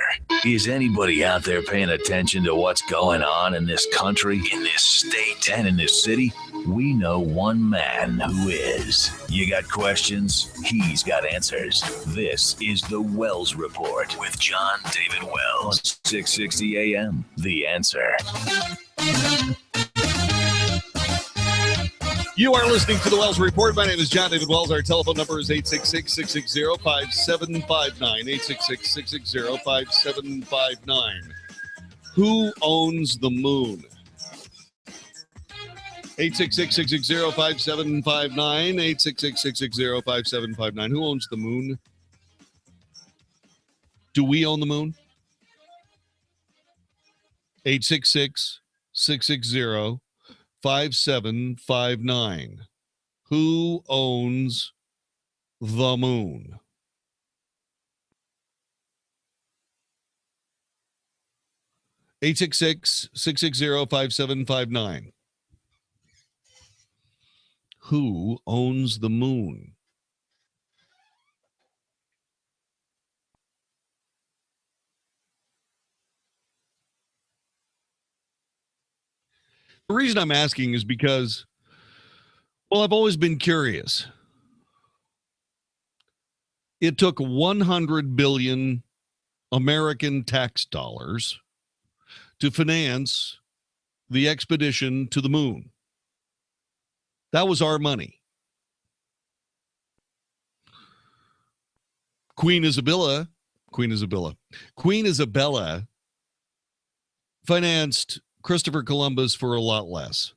Is anybody out there paying attention to what's going on in this country, in this state, and in this city? We know one man who is. You got questions? He's got answers. This is the Wells Report with John David Wells. 660 AM. The Answer. You are listening to the Wells Report. My name is John David Wells. Our telephone number is 866-660-5759. 866-660-5759. Who owns the moon? 866-660-5759. 866-660-5759. Who owns the moon? Do we own the moon? 866-660-5759. Who owns the moon? Eight 660-5759. Who owns the moon? The reason I'm asking is because, well, I've always been curious. It took 100 billion American tax dollars to finance the expedition to the moon. That was our money. Queen Isabella financed Christopher Columbus for a lot less.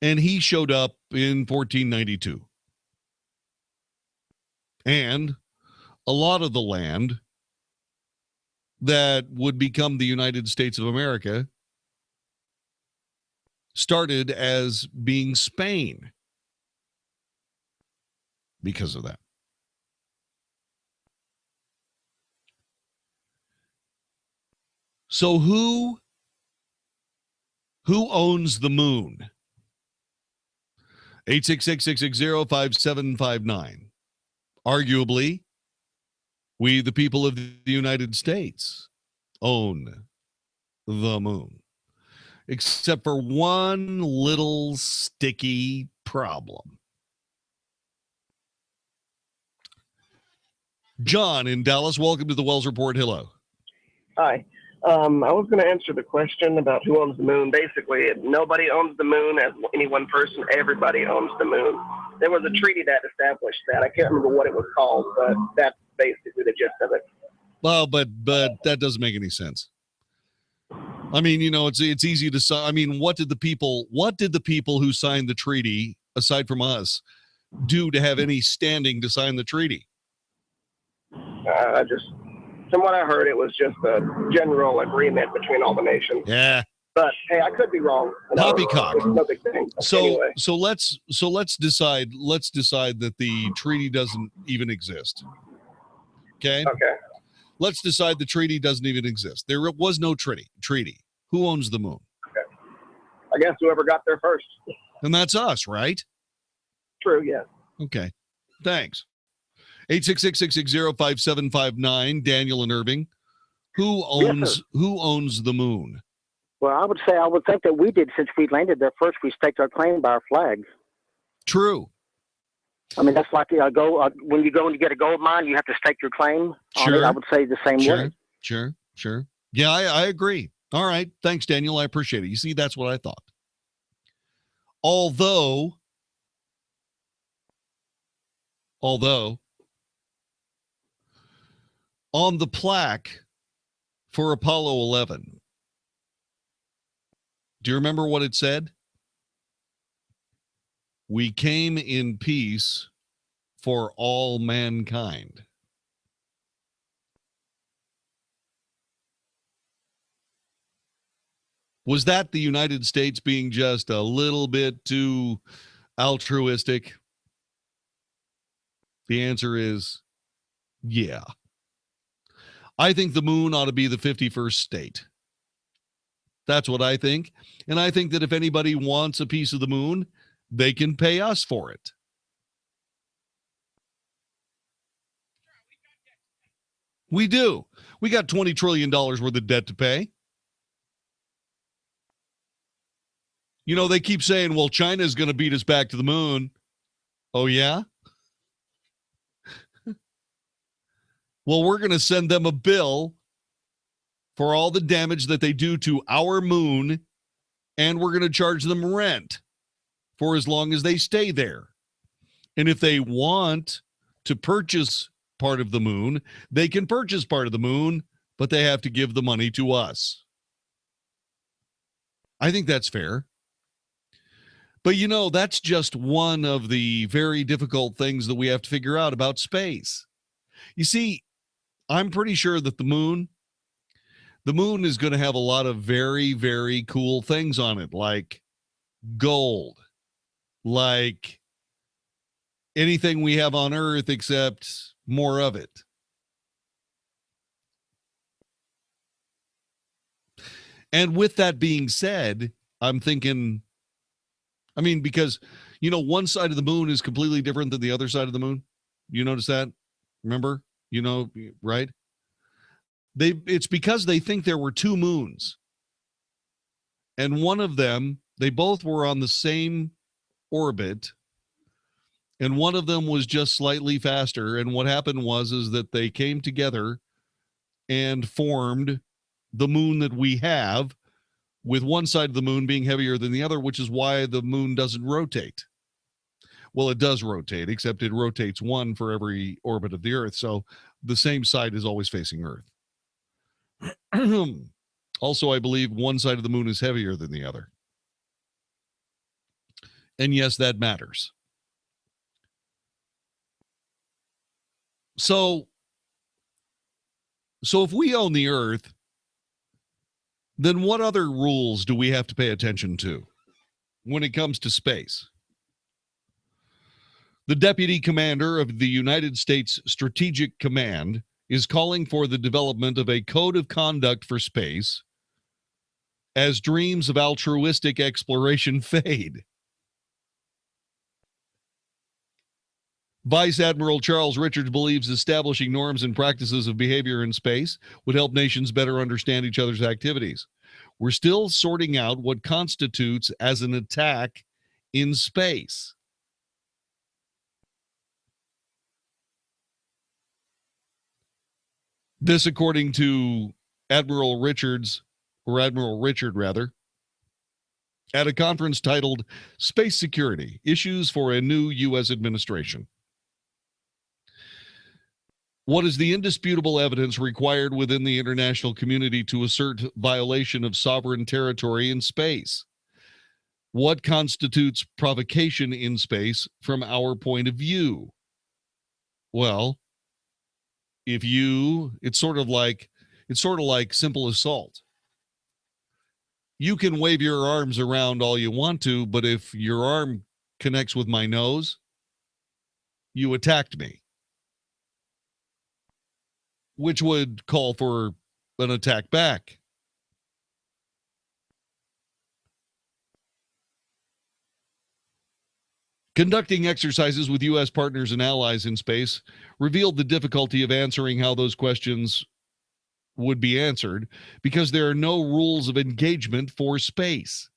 And he showed up in 1492. And a lot of the land that would become the United States of America started as being Spain because of that. So who owns the moon? 866-660-5759. Arguably, we, the people of the United States, own the moon. Except for one little sticky problem. John in Dallas, welcome to the Wells Report. Hello. Hi. I was going to answer the question about who owns the moon. Basically, nobody owns the moon as any one person. Everybody owns the moon. There was a treaty that established that. I can't remember what it was called, but that's basically the gist of it. Well, but that doesn't make any sense. I mean, it's easy to say. I mean, what did the people who signed the treaty, aside from us, do to have any standing to sign the treaty? From what I heard, it was just a general agreement between all the nations. Yeah. But hey, I could be wrong. Poppycock. It's no big thing. So Anyway. let's decide that the treaty doesn't even exist. Okay. Okay. Let's decide the treaty doesn't even exist. There was no treaty. Who owns the moon? Okay. I guess whoever got there first. And that's us, right? True. Yeah. Okay. Thanks. 866-660-5759, Daniel and Irving. Who owns the moon? Well, I would think that we did, since we landed there first. We staked our claim by our flag. True. I mean, that's like when you go and you get a gold mine, you have to stake your claim on it. I would say the same way. Sure. Yeah, I agree. All right. Thanks, Daniel. I appreciate it. You see, that's what I thought. Although on the plaque for Apollo 11, do you remember what it said? We came in peace for all mankind. Was that the United States being just a little bit too altruistic? The answer is yeah. I think the moon ought to be the 51st state. That's what I think. And I think that if anybody wants a piece of the moon, they can pay us for it. We do. We got $20 trillion worth of debt to pay. They keep saying, well, China's going to beat us back to the moon. Oh, yeah? Well, we're going to send them a bill for all the damage that they do to our moon, and we're going to charge them rent for as long as they stay there. And if they want to purchase part of the moon, they can purchase part of the moon, but they have to give the money to us. I think that's fair. But that's just one of the very difficult things that we have to figure out about space. You see, I'm pretty sure that the moon is going to have a lot of very, very cool things on it, like gold, like anything we have on Earth except more of it. And with that being said, I'm thinking, because, one side of the moon is completely different than the other side of the moon. You notice that? Remember? Right? It's because they think there were two moons. And one of them, they both were on the same orbit. And one of them was just slightly faster. And what happened is that they came together and formed the moon that we have, with one side of the moon being heavier than the other, which is why the moon doesn't rotate. Well, it does rotate, except it rotates one for every orbit of the Earth. So the same side is always facing Earth. Also, I believe one side of the moon is heavier than the other. And yes, that matters. So if we own the Earth, then what other rules do we have to pay attention to when it comes to space? The Deputy Commander of the United States Strategic Command is calling for the development of a code of conduct for space as dreams of altruistic exploration fade. Vice Admiral Charles Richards believes establishing norms and practices of behavior in space would help nations better understand each other's activities. We're still sorting out what constitutes as an attack in space. This, according to Admiral Richard rather, at a conference titled Space Security, Issues for a New U.S. Administration. What is the indisputable evidence required within the international community to assert violation of sovereign territory in space? What constitutes provocation in space from our point of view? Well, it's sort of like simple assault. You can wave your arms around all you want to, but if your arm connects with my nose, you attacked me, which would call for an attack back. Conducting exercises with U.S. partners and allies in space revealed the difficulty of answering how those questions would be answered because there are no rules of engagement for space.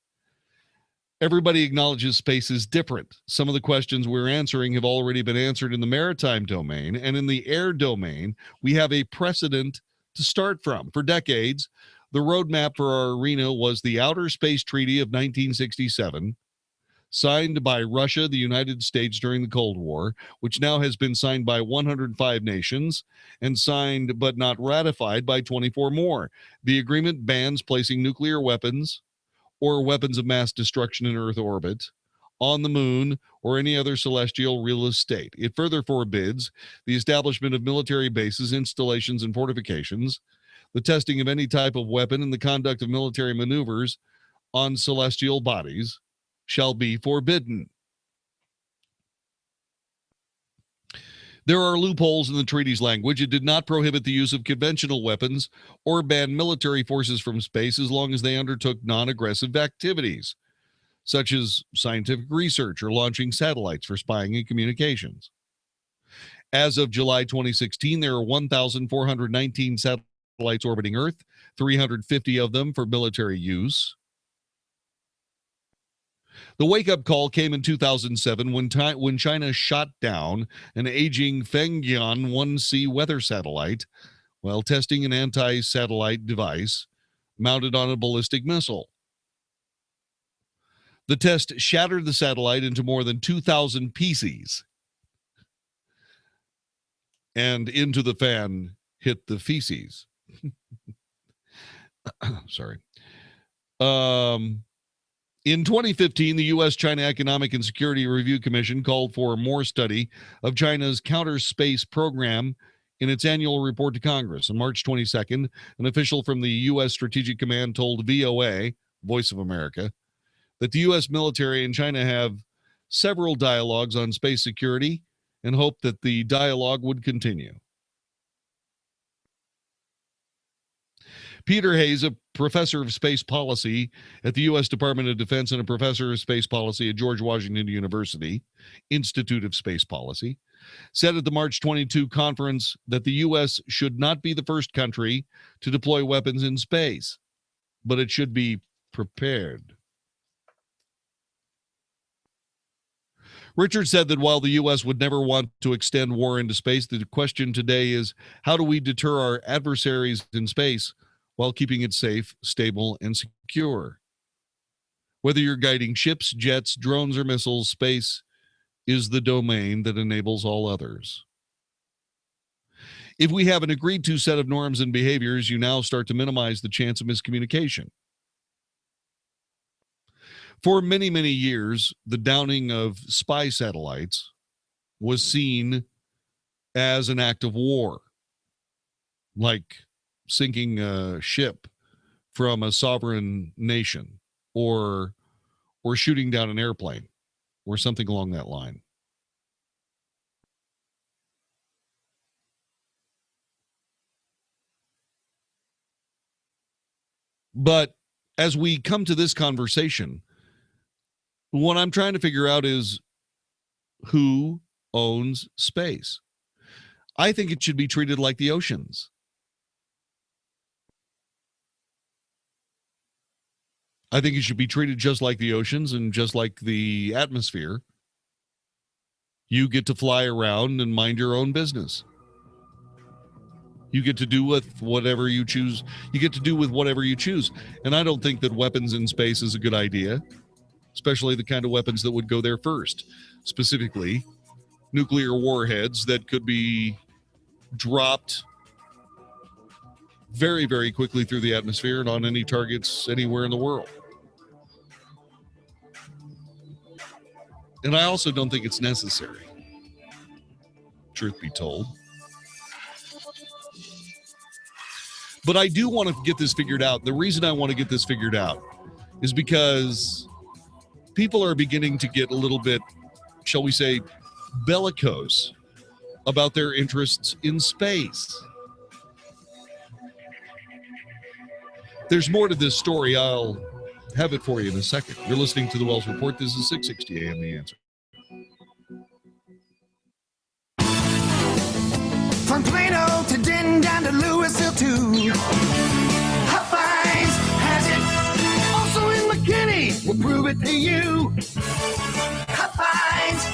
Everybody acknowledges space is different. Some of the questions we're answering have already been answered in the maritime domain, and in the air domain, we have a precedent to start from. For decades, the roadmap for our arena was the Outer Space Treaty of 1967, signed by Russia, the United States during the Cold War, which now has been signed by 105 nations and signed but not ratified by 24 more. The agreement bans placing nuclear weapons or weapons of mass destruction in Earth orbit, on the moon, or any other celestial real estate. It further forbids the establishment of military bases, installations, and fortifications, the testing of any type of weapon, and the conduct of military maneuvers on celestial bodies shall be forbidden. There are loopholes in the treaty's language. It did not prohibit the use of conventional weapons or ban military forces from space as long as they undertook non-aggressive activities, such as scientific research or launching satellites for spying and communications. As of July 2016, there are 1,419 satellites orbiting Earth, 350 of them for military use. The wake-up call came in 2007 when China shot down an aging Fengyan 1C weather satellite while testing an anti-satellite device mounted on a ballistic missile. The test shattered the satellite into more than 2,000 pieces, and into the fan hit the feces. Sorry. In 2015, the U.S.-China Economic and Security Review Commission called for more study of China's counter space program in its annual report to Congress. On March 22nd, an official from the U.S. Strategic Command told VOA, Voice of America, that the U.S. military and China have several dialogues on space security and hoped that the dialogue would continue. Peter Hayes, a professor of space policy at the U.S. Department of Defense and a professor of space policy at George Washington University, Institute of Space Policy, said at the March 22 conference that the U.S. should not be the first country to deploy weapons in space, but it should be prepared. Richard said that while the U.S. would never want to extend war into space, the question today is, how do we deter our adversaries in space while keeping it safe, stable, and secure? Whether you're guiding ships, jets, drones, or missiles, space is the domain that enables all others. If we have an agreed-to set of norms and behaviors, you now start to minimize the chance of miscommunication. For many, many years, the downing of spy satellites was seen as an act of war, like sinking a ship from a sovereign nation or shooting down an airplane or something along that line. But as we come to this conversation, what I'm trying to figure out is who owns space. I think it should be treated like the oceans. I think it should be treated just like the oceans and just like the atmosphere. You get to fly around and mind your own business. You get to do with whatever you choose. You get to do with whatever you choose. And I don't think that weapons in space is a good idea, especially the kind of weapons that would go there first, specifically nuclear warheads that could be dropped very, very quickly through the atmosphere and on any targets anywhere in the world. And I also don't think it's necessary, truth be told. But I do want to get this figured out. The reason I want to get this figured out is because people are beginning to get a little bit, shall we say, bellicose about their interests in space. There's more to this story. I'll have it for you in a second. You're listening to the Wells Report. This is 660 AM The Answer. From Plano to Denton down to Louisville too. Hot has it. Also in McKinney, we'll prove it to you. Hot has it.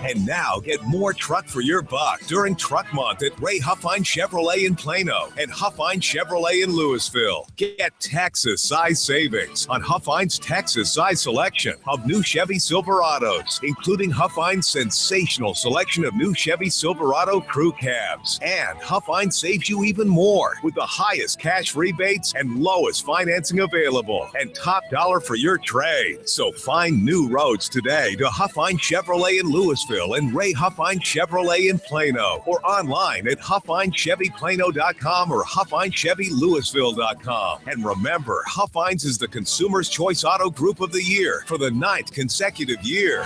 And now get more truck for your buck during Truck Month at Ray Huffine Chevrolet in Plano and Huffine Chevrolet in Louisville. Get Texas-size savings on Huffine's Texas-size selection of new Chevy Silverados, including Huffine's sensational selection of new Chevy Silverado crew cabs. And Huffine saves you even more with the highest cash rebates and lowest financing available and top dollar for your trade. So find new roads today to Huffine Chevrolet in Louisville and Ray Huffine Chevrolet in Plano, or online at HuffineChevyPlano.com or HuffineChevyLouisville.com. And remember, Huffines is the Consumer's Choice Auto Group of the Year for the 9th consecutive year.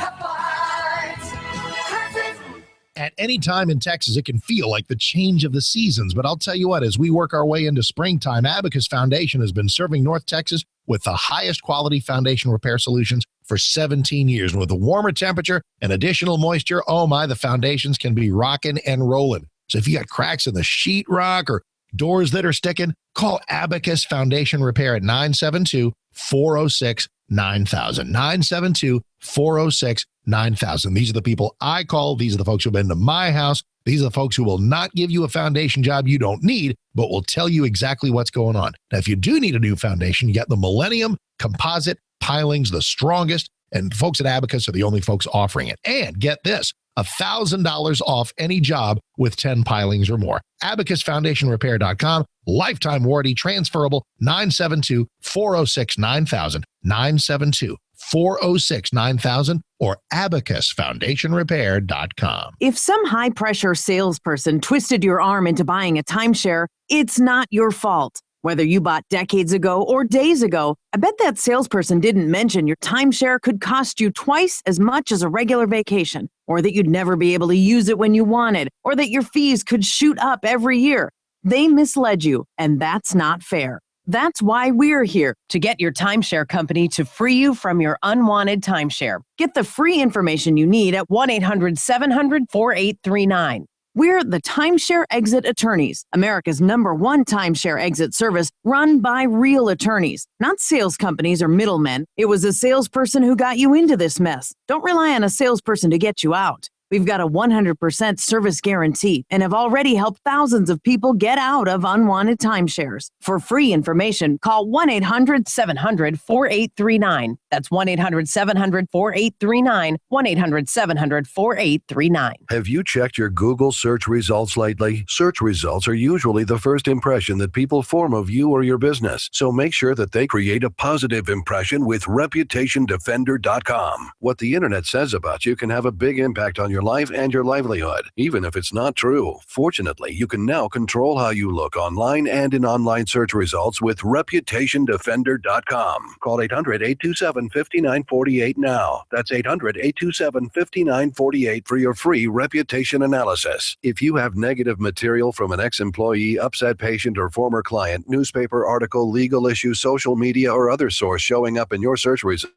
At any time in Texas, it can feel like the change of the seasons. But I'll tell you what, as we work our way into springtime, Abacus Foundation has been serving North Texas with the highest quality foundation repair solutions for 17 years. And with a warmer temperature and additional moisture, oh my, the foundations can be rocking and rolling. So if you got cracks in the sheetrock or doors that are sticking, call Abacus Foundation Repair at 972-406-9000. 972-406-9000. These are the people I call. These are the folks who have been to my house. These are the folks who will not give you a foundation job you don't need, but will tell you exactly what's going on. Now, if you do need a new foundation, you got the Millennium Composite Pilings, the strongest, and folks at Abacus are the only folks offering it. And get this, $1,000 off any job with 10 pilings or more. AbacusFoundationRepair.com. Lifetime warranty, transferable, 972-406-9000, 972-406-9000, or AbacusFoundationRepair.com. If some high-pressure salesperson twisted your arm into buying a timeshare, it's not your fault. Whether you bought decades ago or days ago, I bet that salesperson didn't mention your timeshare could cost you twice as much as a regular vacation, or that you'd never be able to use it when you wanted, or that your fees could shoot up every year. They misled you, and that's not fair. That's why we're here, to get your timeshare company to free you from your unwanted timeshare. Get the free information you need at 1-800-700-4839. We're the Timeshare Exit Attorneys, America's #1 timeshare exit service run by real attorneys, not sales companies or middlemen. It was a salesperson who got you into this mess. Don't rely on a salesperson to get you out. We've got a 100% service guarantee and have already helped thousands of people get out of unwanted timeshares. For free information, call 1-800-700-4839. That's 1-800-700-4839, 1-800-700-4839. Have you checked your Google search results lately? Search results are usually the first impression that people form of you or your business. So make sure that they create a positive impression with ReputationDefender.com. What the internet says about you can have a big impact on your life and your livelihood, even if it's not true. Fortunately, you can now control how you look online and in online search results with ReputationDefender.com. Call 800-827-5948 now. That's 800-827-5948 for your free reputation analysis. If you have negative material from an ex-employee, upset patient, or former client, newspaper article, legal issue, social media, or other source showing up in your search results,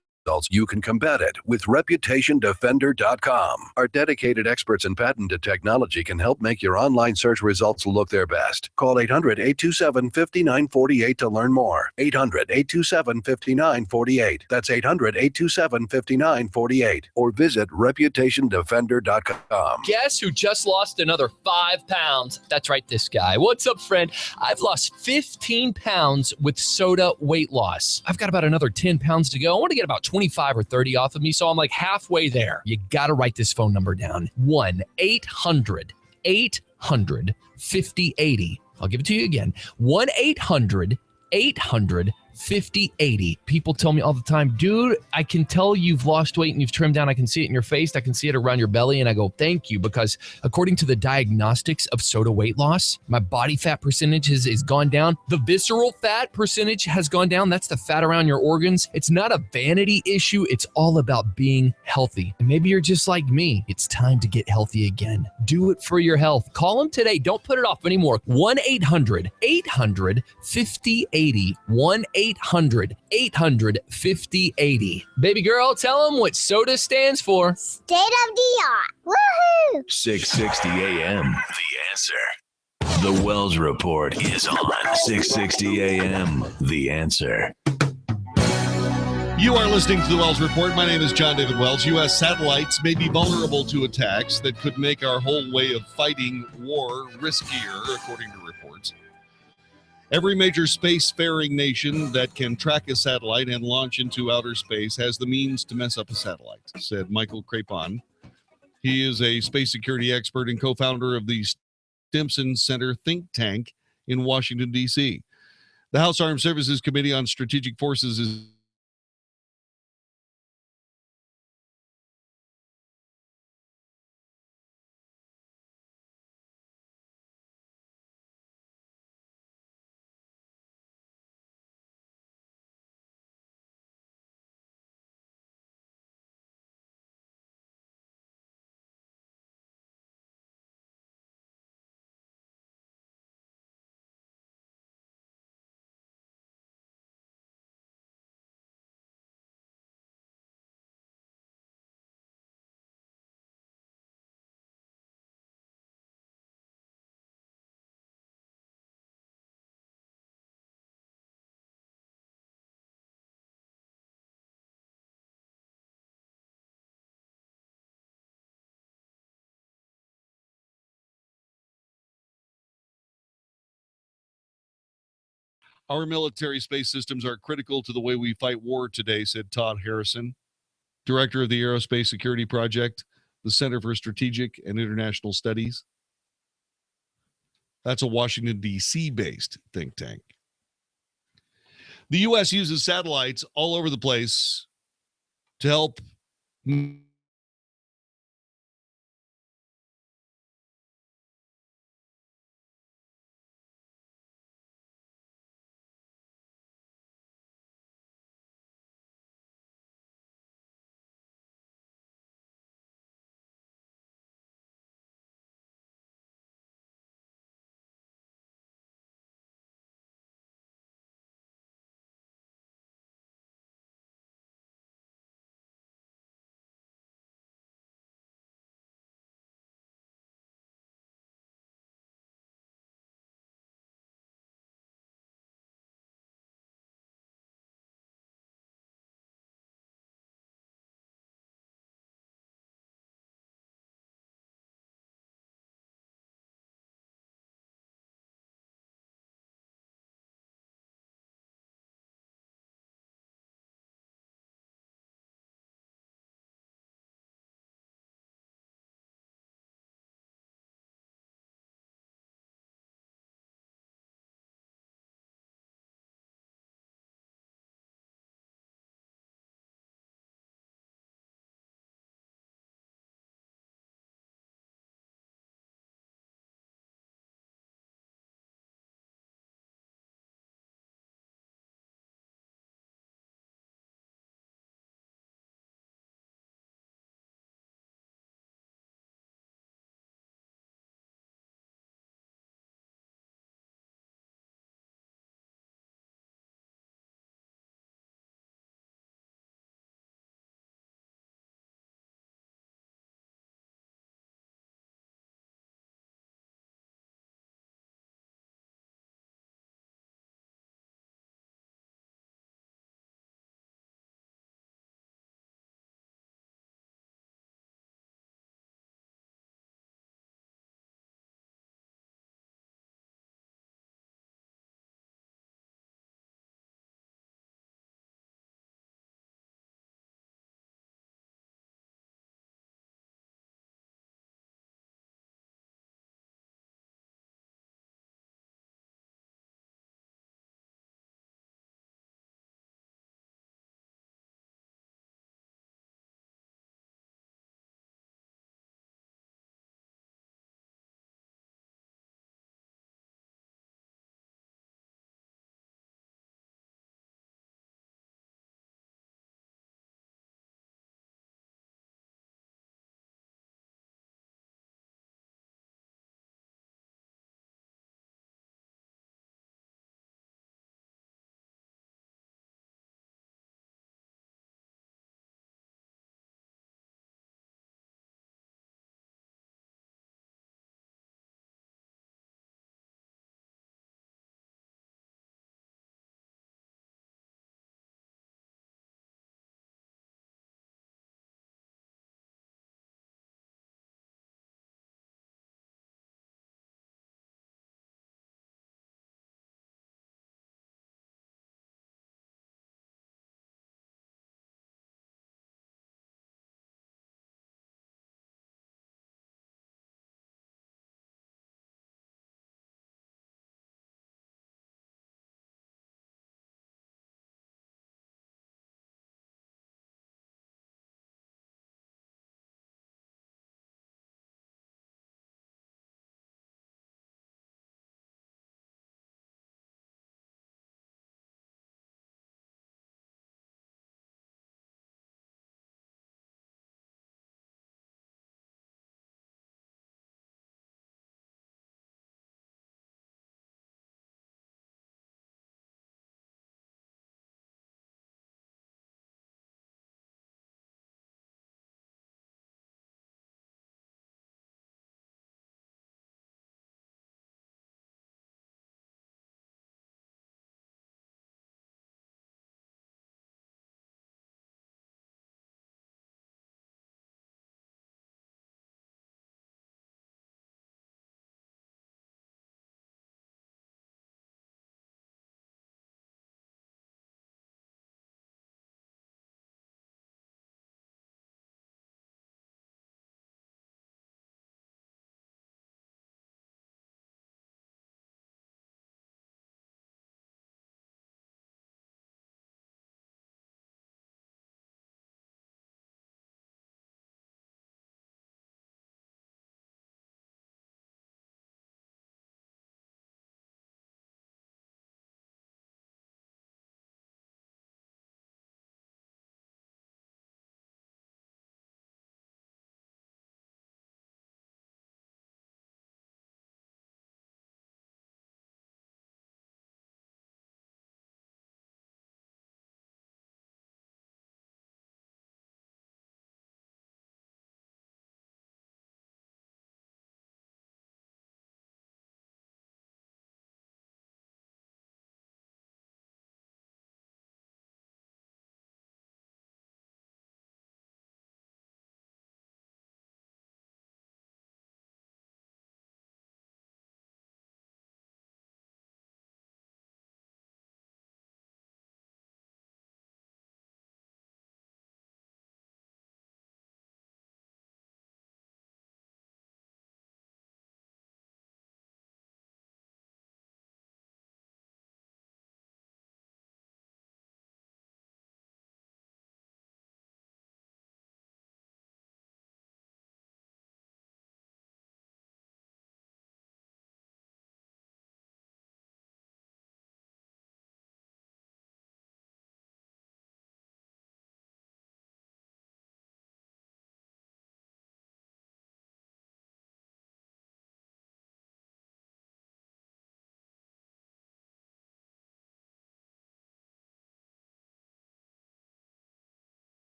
you can combat it with ReputationDefender.com. Our dedicated experts in patented technology can help make your online search results look their best. Call 800-827-5948 to learn more. 800-827-5948. That's 800-827-5948. Or visit ReputationDefender.com. Guess who just lost another 5 pounds? That's right, this guy. What's up, friend? I've lost 15 pounds with Soda weight loss. I've got about another 10 pounds to go. I want to get about 25 or 30 off of me, so I'm like halfway there. You got to write this phone number down. 1-800-800-5080. I'll give it to you again. 1-800-800-5080. People tell me all the time, dude, I can tell you've lost weight and you've trimmed down. I can see it in your face. I can see it around your belly. And I go, thank you, because according to the diagnostics of Soda weight loss, my body fat percentage is gone down. The visceral fat percentage has gone down. That's the fat around your organs. It's not a vanity issue. It's all about being healthy. And maybe you're just like me. It's time to get healthy again. Do it for your health. Call them today. Don't put it off anymore. 1-800-800-5080. 1-800-800-5080. Baby girl, tell them what Soda stands for. State of the art. Woohoo! 660 AM. The Answer. The Wells Report is on 660 AM. The Answer. You are listening to the Wells Report. My name is John David Wells. U.S. satellites may be vulnerable to attacks that could make our whole way of fighting war riskier, according to reports. Every major spacefaring nation that can track a satellite and launch into outer space has the means to mess up a satellite, said Michael Crapon. He is a space security expert and co-founder of the Stimson Center think tank in Washington, D.C. The House Armed Services Committee on Strategic Forces is Our military space systems are critical to the way we fight war today, said Todd Harrison, director of the Aerospace Security Project, the Center for Strategic and International Studies. That's a Washington, D.C. based think tank. The U.S. uses satellites all over the place to help